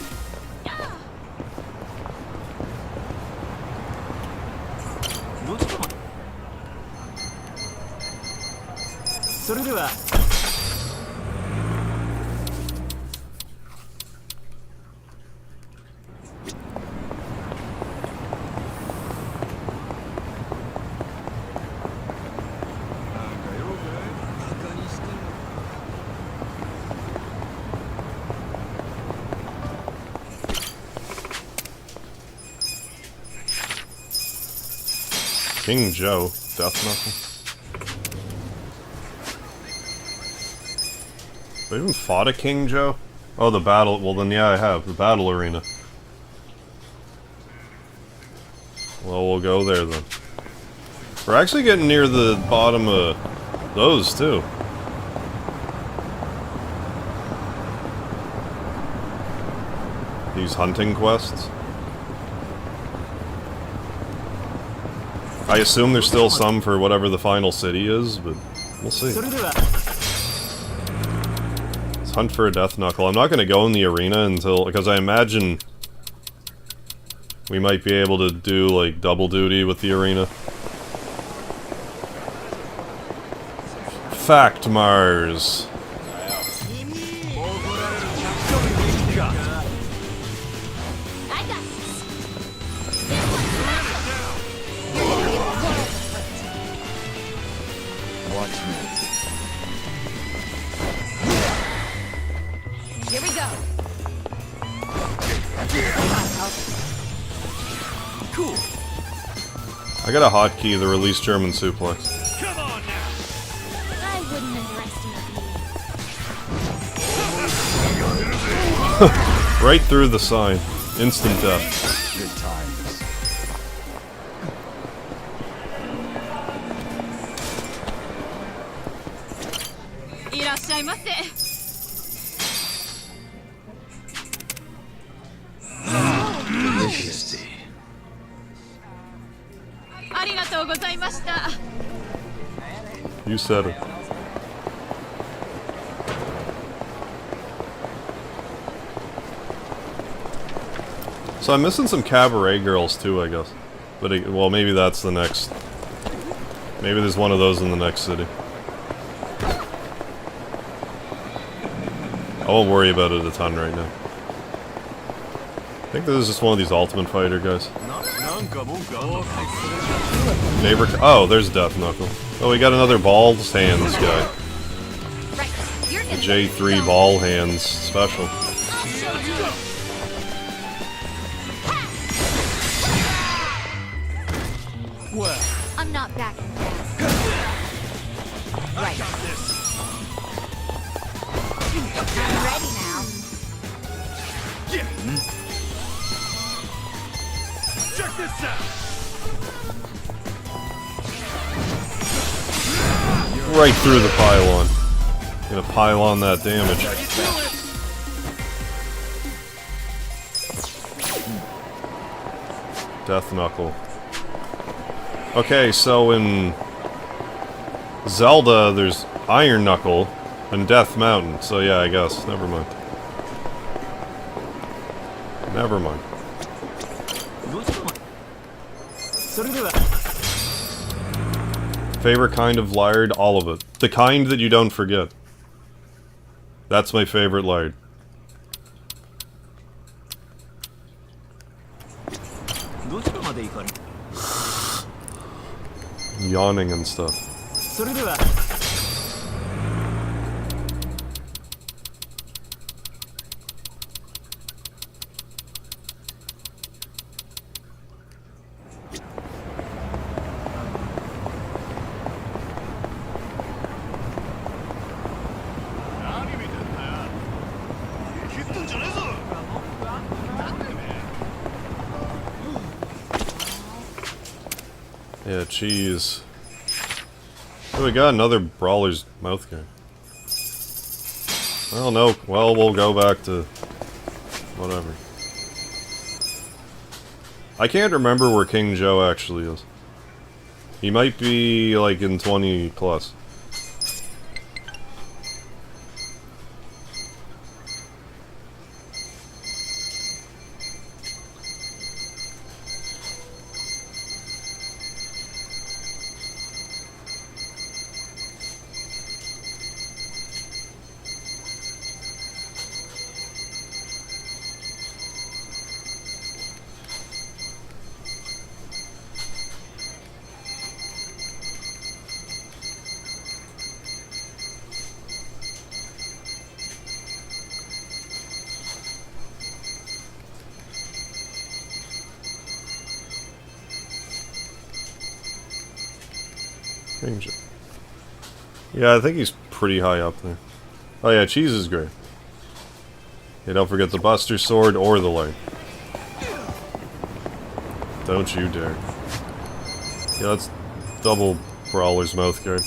King Joe. Death Knuckle. Have I even fought a King Joe? Oh, the battle. Well, then, yeah, I have. The battle arena. Well, we'll go there then. We're actually getting near the bottom of those, too. These hunting quests. I assume there's still some for whatever the final city is, but we'll see. Let's hunt for a Death Knuckle. I'm not going to go in the arena until... because I imagine we might be able to do, like, double duty with the arena. Fact Mars. I got this. Watch me. Here we go. Cool! I got a hotkey, the release German suplex. Come on now! I wouldn't underestimate you. Right through the sign. Instant death. Good times. Delicious. You said it. So I'm missing some cabaret girls too, I guess. But, well, maybe that's the next... Maybe there's one of those in the next city. I won't worry about it a ton right now. I think this is just one of these Ultimate Fighter guys. Neighbor. Oh, there's Death Knuckle. Oh, we got another Ball's Hands guy. The J3 Ball Hands special. I'm not backing down. Right. I'm ready now. Check this out. Right through the pylon. Gonna pile on that damage. Death Knuckle. Okay, so in Zelda, there's Iron Knuckle and Death Mountain. So yeah, I guess. Never mind. Never mind. Favorite kind of lard? All of it. The kind that you don't forget. That's my favorite lard. Yawning and stuff. Yeah, cheese. Oh, we got another Brawler's mouth guy. Well, no. Well, we'll go back to whatever. I can't remember where King Joe actually is. He might be, like, in 20 plus. Ranger. Yeah, I think he's pretty high up there. Oh yeah, cheese is great. Yeah, don't forget the Buster Sword or the light. Don't you dare. Yeah, that's double Brawler's mouth guard.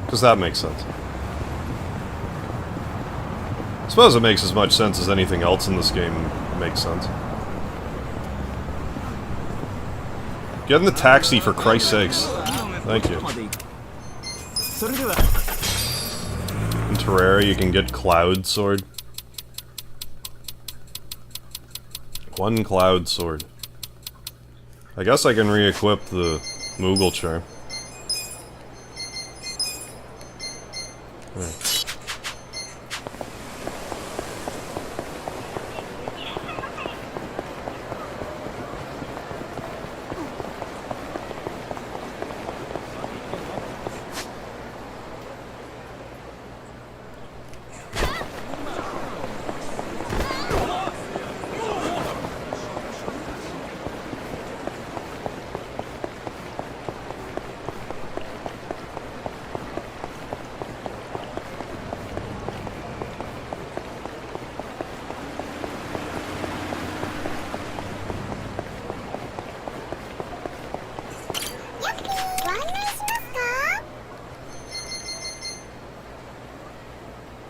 Because that makes sense. I suppose it makes as much sense as anything else in this game makes sense. Get in the taxi, for Christ's sakes. Thank you. In Terraria, you can get Cloud Sword. One Cloud Sword. I guess I can re-equip the Moogle Charm. There.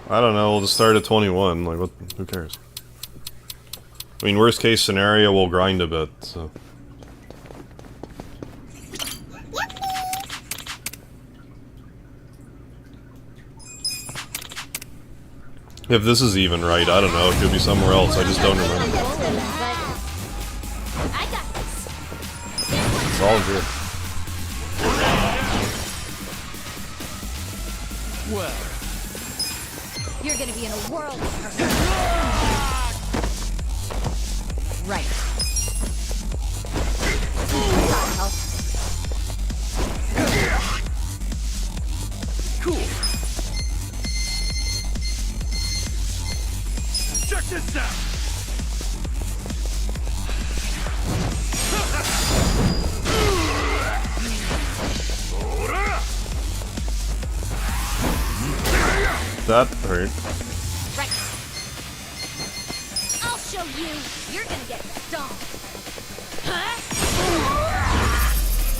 I don't know, we'll just start at 21, like, what, who cares? I mean, worst case scenario, we'll grind a bit, so... If this is even right, I don't know, it could be somewhere else, I just don't remember. It's all good. Well, You're gonna be in a world of hurt. Right. Gotta help. cool. Check this out. That hurt. Right. I'll show you. You're gonna get stomped. Huh?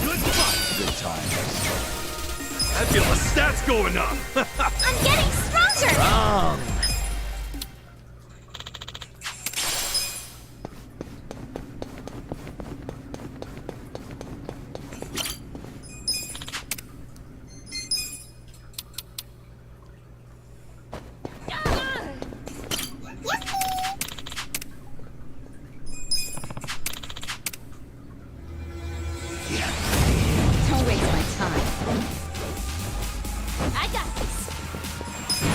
Good fight. Good time. I feel the stats going up. I'm getting stronger. Wrong. Don't waste my time. I got this.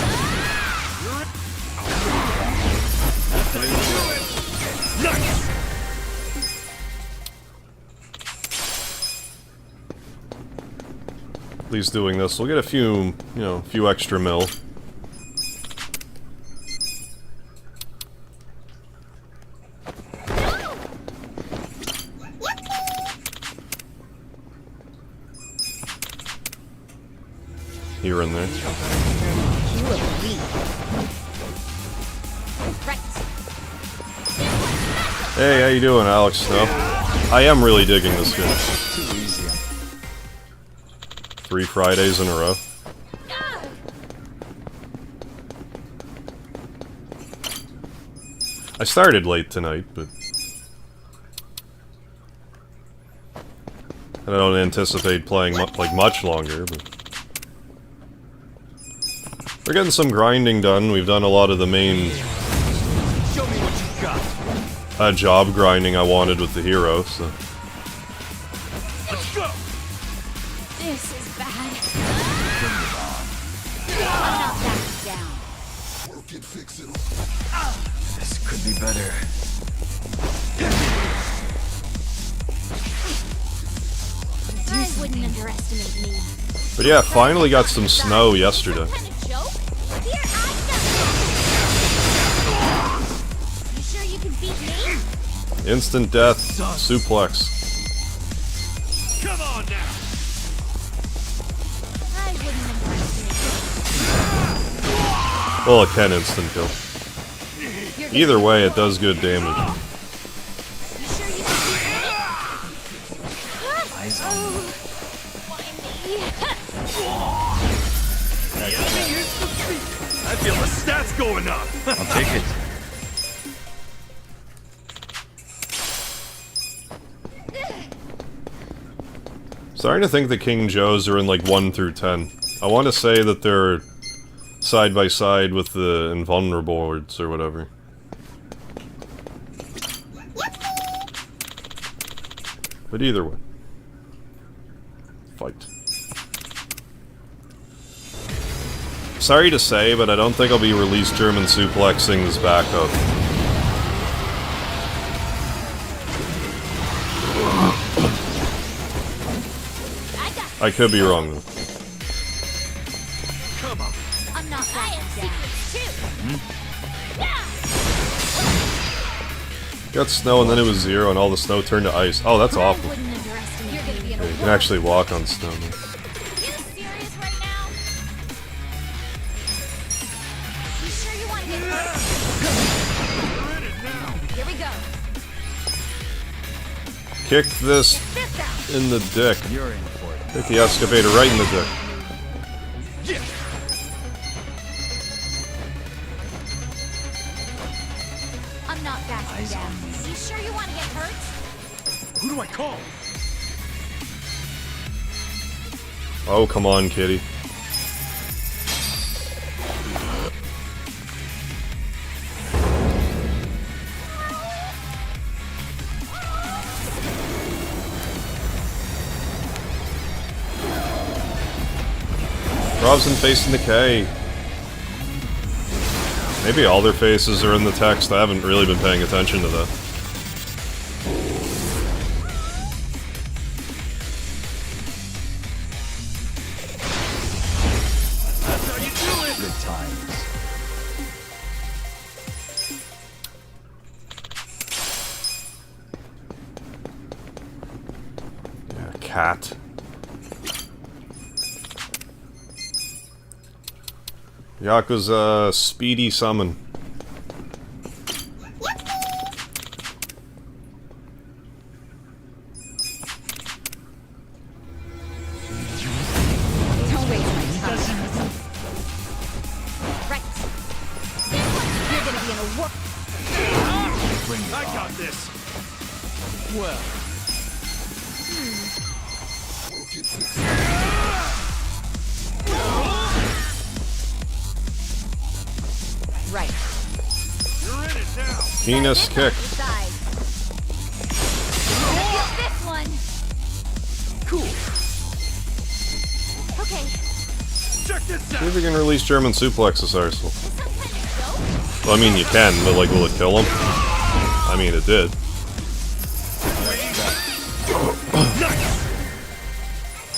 Nice. At least doing this, we'll get a few, a few extra mil. Here and there. You will leave. Right. Hey, how you doing, Alex Snow? I am really digging this game. Too easy. 3 Fridays in a row. I started late tonight, but I don't anticipate playing much longer. But we're getting some grinding done. We've done a lot of the main Show me what you got. job grinding I wanted with the hero. So Let's go. This is bad. I'm not backing down. This could be better. I wouldn't underestimate me. but yeah, finally got some snow yesterday. Kind of joke? Here I go. You sure you can beat me? Instant death suplex. Come on now. I wouldn't underestimate Well, it can instant kill. you. You're Either way, it does good damage. You sure you can beat me? Eyes on me. Why me? I feel the stats going up. I'll take it. Starting to think the King Joes are in like 1 through 10. I want to say that they're side by side with the invulnerable boards or whatever. But either way. Fight. Sorry to say, but I don't think I'll be released German suplexing this backup. I could be wrong though. Come on. I'm not backing down. Got snow and then it was 0 and all the snow turned to ice. Oh, that's I awful. wouldn't underestimate. You're gonna be in a Yeah, you can world. actually walk on snow now. Are you serious right now? You sure you want to get hurt? We're in it now. Here we go. Kick this This out. in the dick. You're in for it. Kick the excavator right in the dick. Yeah. I'm not backing Eyes down. on me. You sure you want to get hurt? Who do I call? Oh, come on, kitty. Robson facing the K. Maybe all their faces are in the text. I haven't really been paying attention to that. That's how you do it. Good times. Yeah, cat. Yakuza speedy summon. Don't waste my time. Right. You're gonna be in a war. I got this. Well. Right. You're in it now. Penis kick. Side. Feel this one. Cool. Okay. Check this See out. if we can release German suplex this arsehole. Is some kind of joke? Well, I mean, you can, but like, will it kill him? I mean, it did.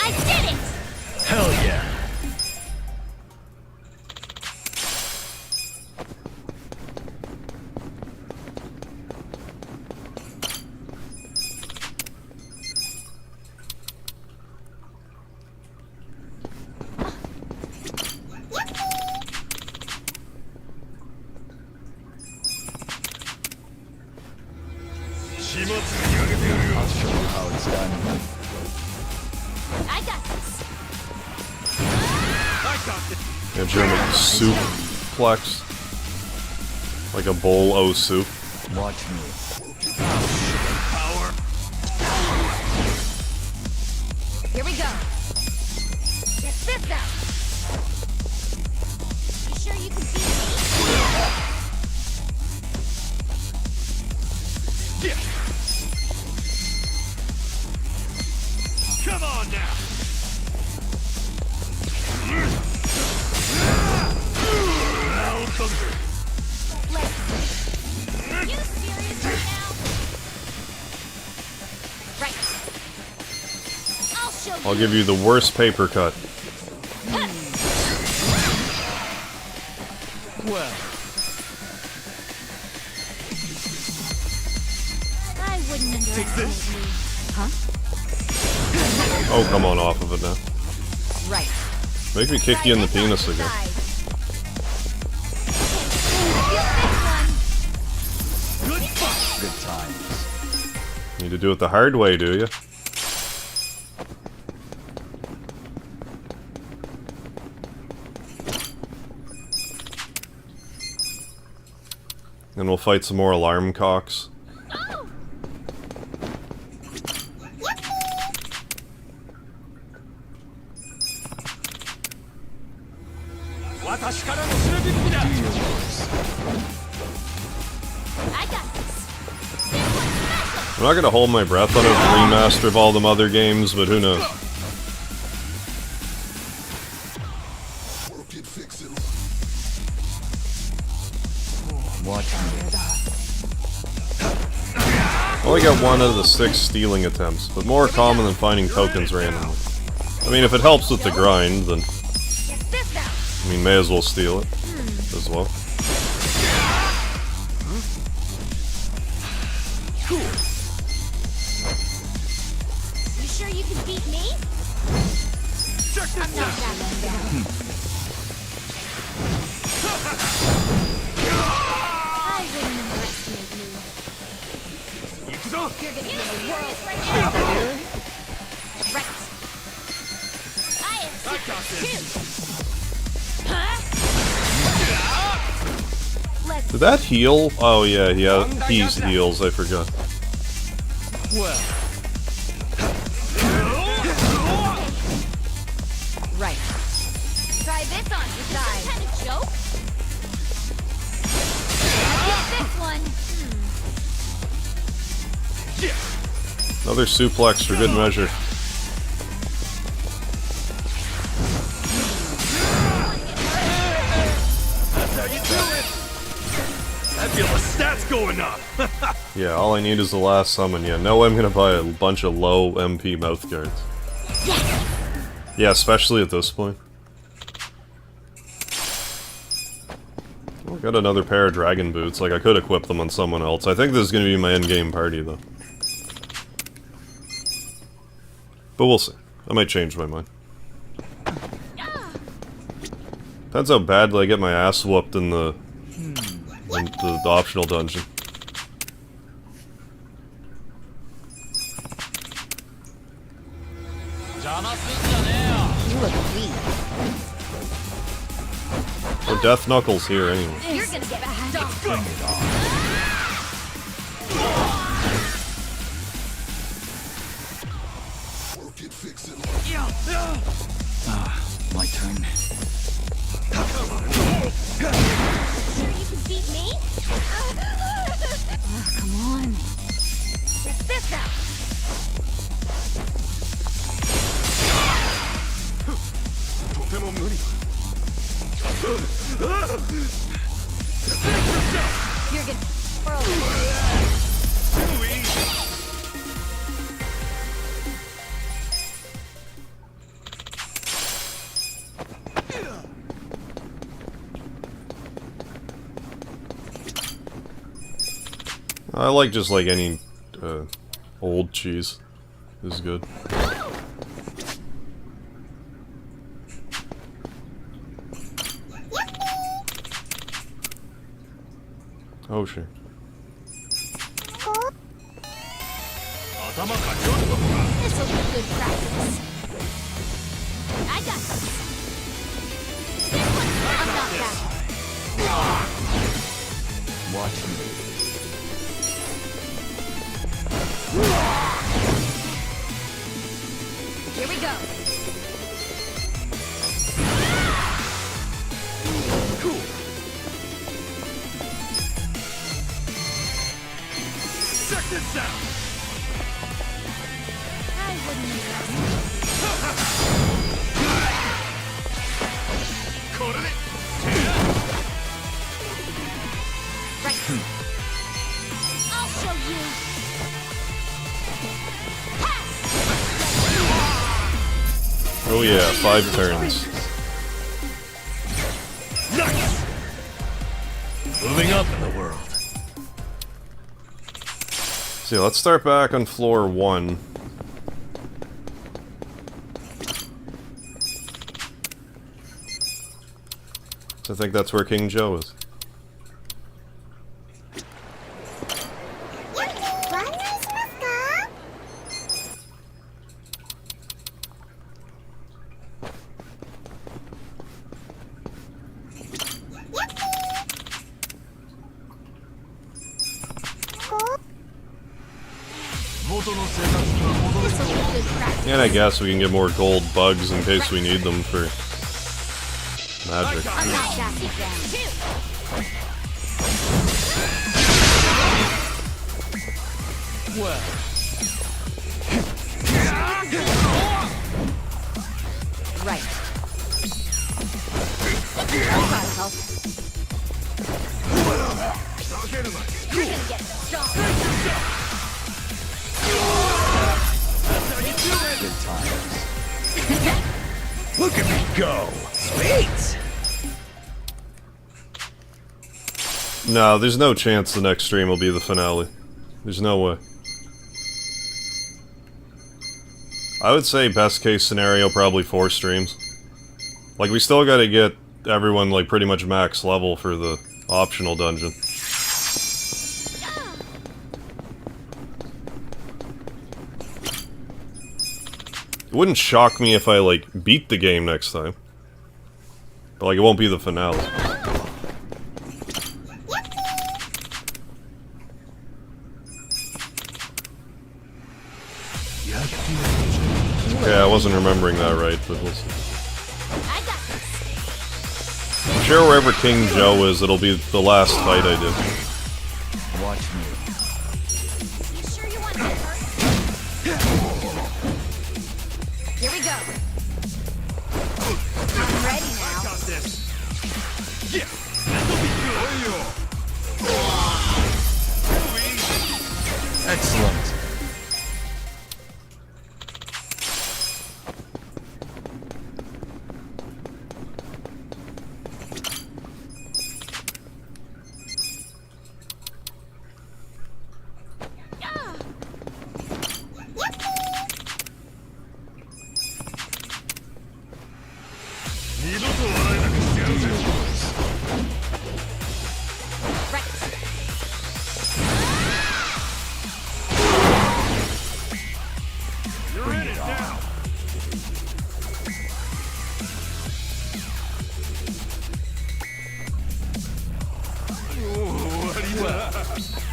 I did it! Hell yeah. I'll show you how it's done. I got this. I got this. Yeah, German suplex. Like a bowl o' soup. Watch me. Power. Here we go. Check this out. You sure you can beat me? Yeah. Come on now. Now thunder. Let's. You serious right now? Right. I'll show you. I'll give you the worst paper cut. Well. I wouldn't underestimate you. Oh, come on, off of it now. Right. Make me kick you in the penis again. Good fuck. Good times. Need to do it the hard way, do you? And we'll fight some more alarm cocks. I got this. This one's special. I'm not gonna hold my breath on a remaster of all them other games, but who knows? Watch me. I only got 1 out of the 6 stealing attempts, but more common than finding tokens randomly. I mean, if it helps with the grind, then Check this out. I mean, may as well steal it as well. You sure you can beat me? Check I'm this not out. backing down. I wouldn't underestimate you. Yakuza. You're gonna be in a world right now. Right. I am I got this. too. Huh? Let's Did that heal? Oh yeah, he's heals, I forgot. Well. Right. try this on your side. Some kind of joke? I get this one. Another suplex for good measure. Yeah, all I need is the last summon. Yeah, no, I'm gonna buy a bunch of low MP mouth guards. Yeah, especially at this point. Oh, got another pair of dragon boots. Like, I could equip them on someone else. I think this is gonna be my endgame party, though. But we'll see. I might change my mind. Depends how badly I get my ass whooped in the optional dungeon. You look weak. Or Death Knuckles here, anyway. You're gonna get back. My turn. Sure you can beat me? Come on. Check this out. You're good. I like just like any old cheese. This is good. Oh sure. This'll be good practice. I got this. This one's I'm not bad. Watch me. Here we go. Check this out! I wouldn't Right. I'll show you. Oh yeah, 5 turns. Nice! Moving up in the world. So yeah, let's start back on floor 1. I think that's where King Joe is. This'll be good practice. And I guess we can get more gold bugs in case we need them for magic. I'm not backing down. Well, Right. I gotta help. You're gonna get stronger. Good times. look at me go! Sweet! No, there's no chance the next stream will be the finale. There's no way. I would say best case scenario, probably 4 streams. Like, we still gotta get everyone, like, pretty much max level for the optional dungeon. It wouldn't shock me if I, like, beat the game next time. But, like, it won't be the finale. Yeah, I wasn't remembering that right, but we'll see. I got this. I'm sure wherever King Joe is, it'll be the last fight I did. Watch me. You sure you want to get hurt? Here we go. I'm ready now. Got this! Yeah! This'll be good! Excellent.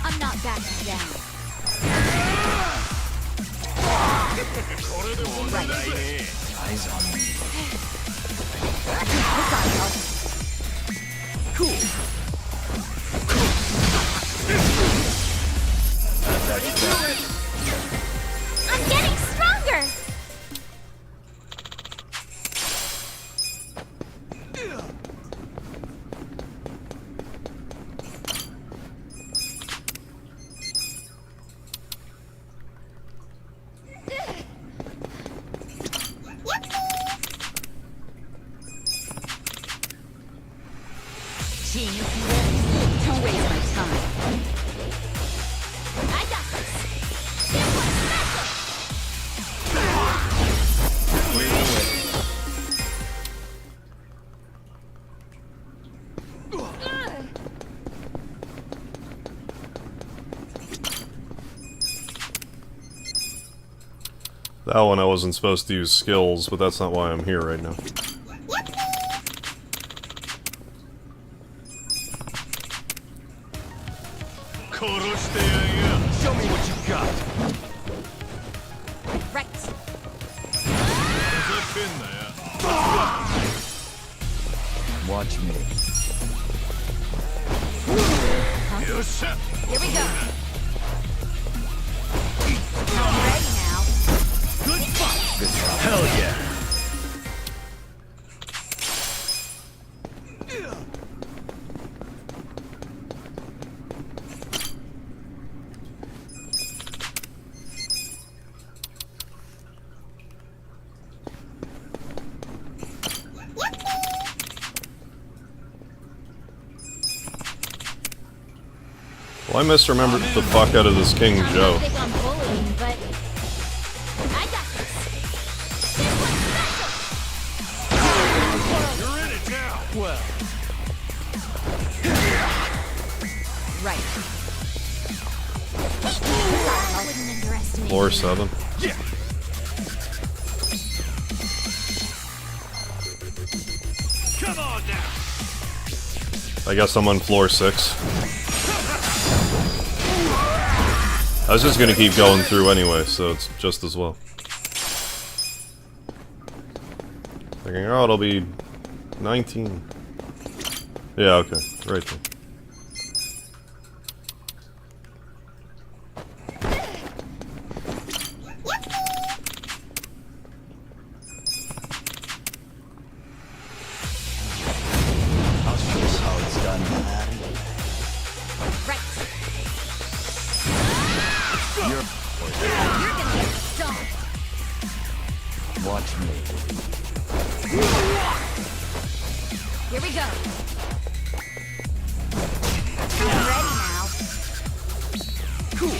I'm not backing down. Eyes on me. I'm getting stronger! Gee, you can live. Don't waste my time. I got this! This one's special! That one I wasn't supposed to use skills, but that's not why I'm here right now. Show me what you got. Right. Watch me. Here we go. I'm ready now. Good fight. Hell yeah. Well, I misremembered the fuck out of this King Joe. I'm big on bullying, but I got this. This one's special! You're in it now. Well, Right. I wouldn't underestimate Floor you. 7. yeah. Come on now. I guess I'm on floor 6. I was just gonna keep going through anyway, so it's just as well. Thinking, oh, it'll be 19. Yeah, okay, right there. I'll show you how it's done, lad. Right. You're... You're gonna get stomped. Watch me. Here we go. I'm ready now. Cool.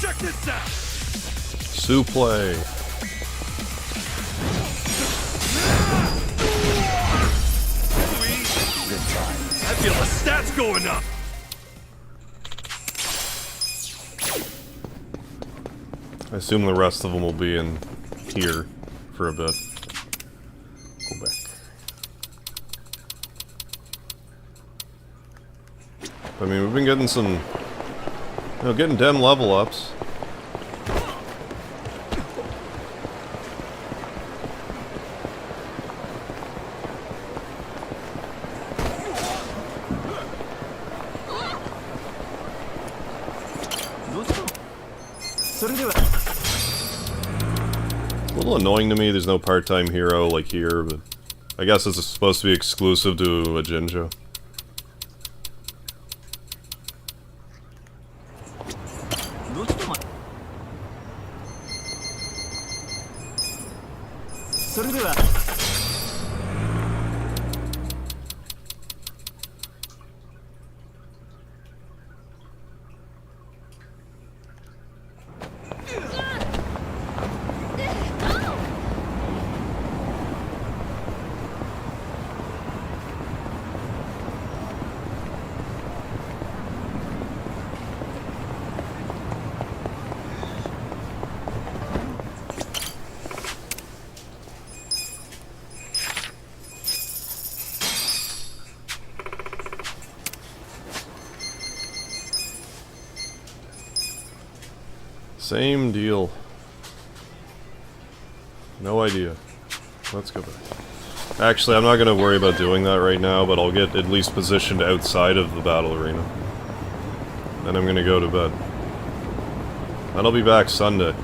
Check this out. Suplex. Good time. I feel the stats going up. I assume the rest of them will be in here for a bit. Go back. I mean, we've been getting some, you know, getting den level ups. A little annoying to me, there's no part-time hero like here, but I guess it's supposed to be exclusive to a Jinjo. Same deal. No idea. Let's go back. Actually, I'm not going to worry about doing that right now, but I'll get at least positioned outside of the battle arena. Then I'm going to go to bed. Then I'll be back Sunday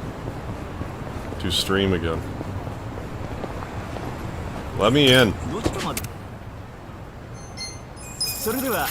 to stream again. Let me in. それでは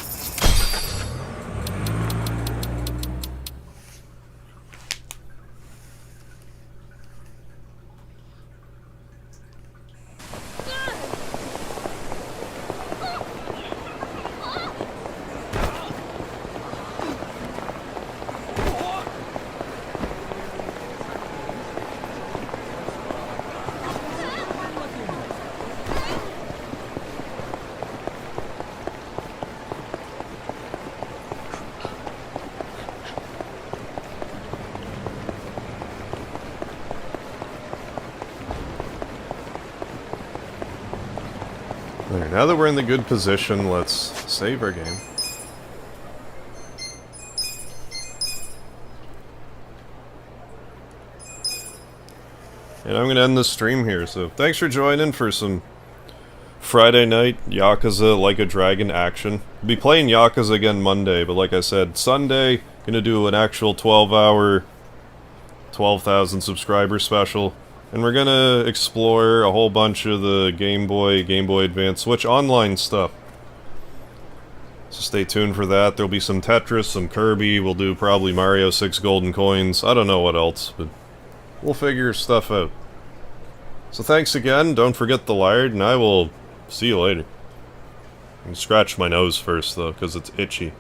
There, now that we're in the good position, let's save our game. And I'm going to end the stream here, so thanks for joining for some Friday night Yakuza Like a Dragon action. I'll be playing Yakuza again Monday, but like I said, Sunday, going to do an actual 12-hour, 12,000 subscriber special. And we're gonna explore a whole bunch of the Game Boy Advance, Switch Online stuff. So stay tuned for that. There'll be some Tetris, some Kirby, we'll do probably Mario 6 Golden Coins, I don't know what else, but we'll figure stuff out. So thanks again, don't forget the lard, and I will see you later. I can scratch my nose first though, because it's itchy.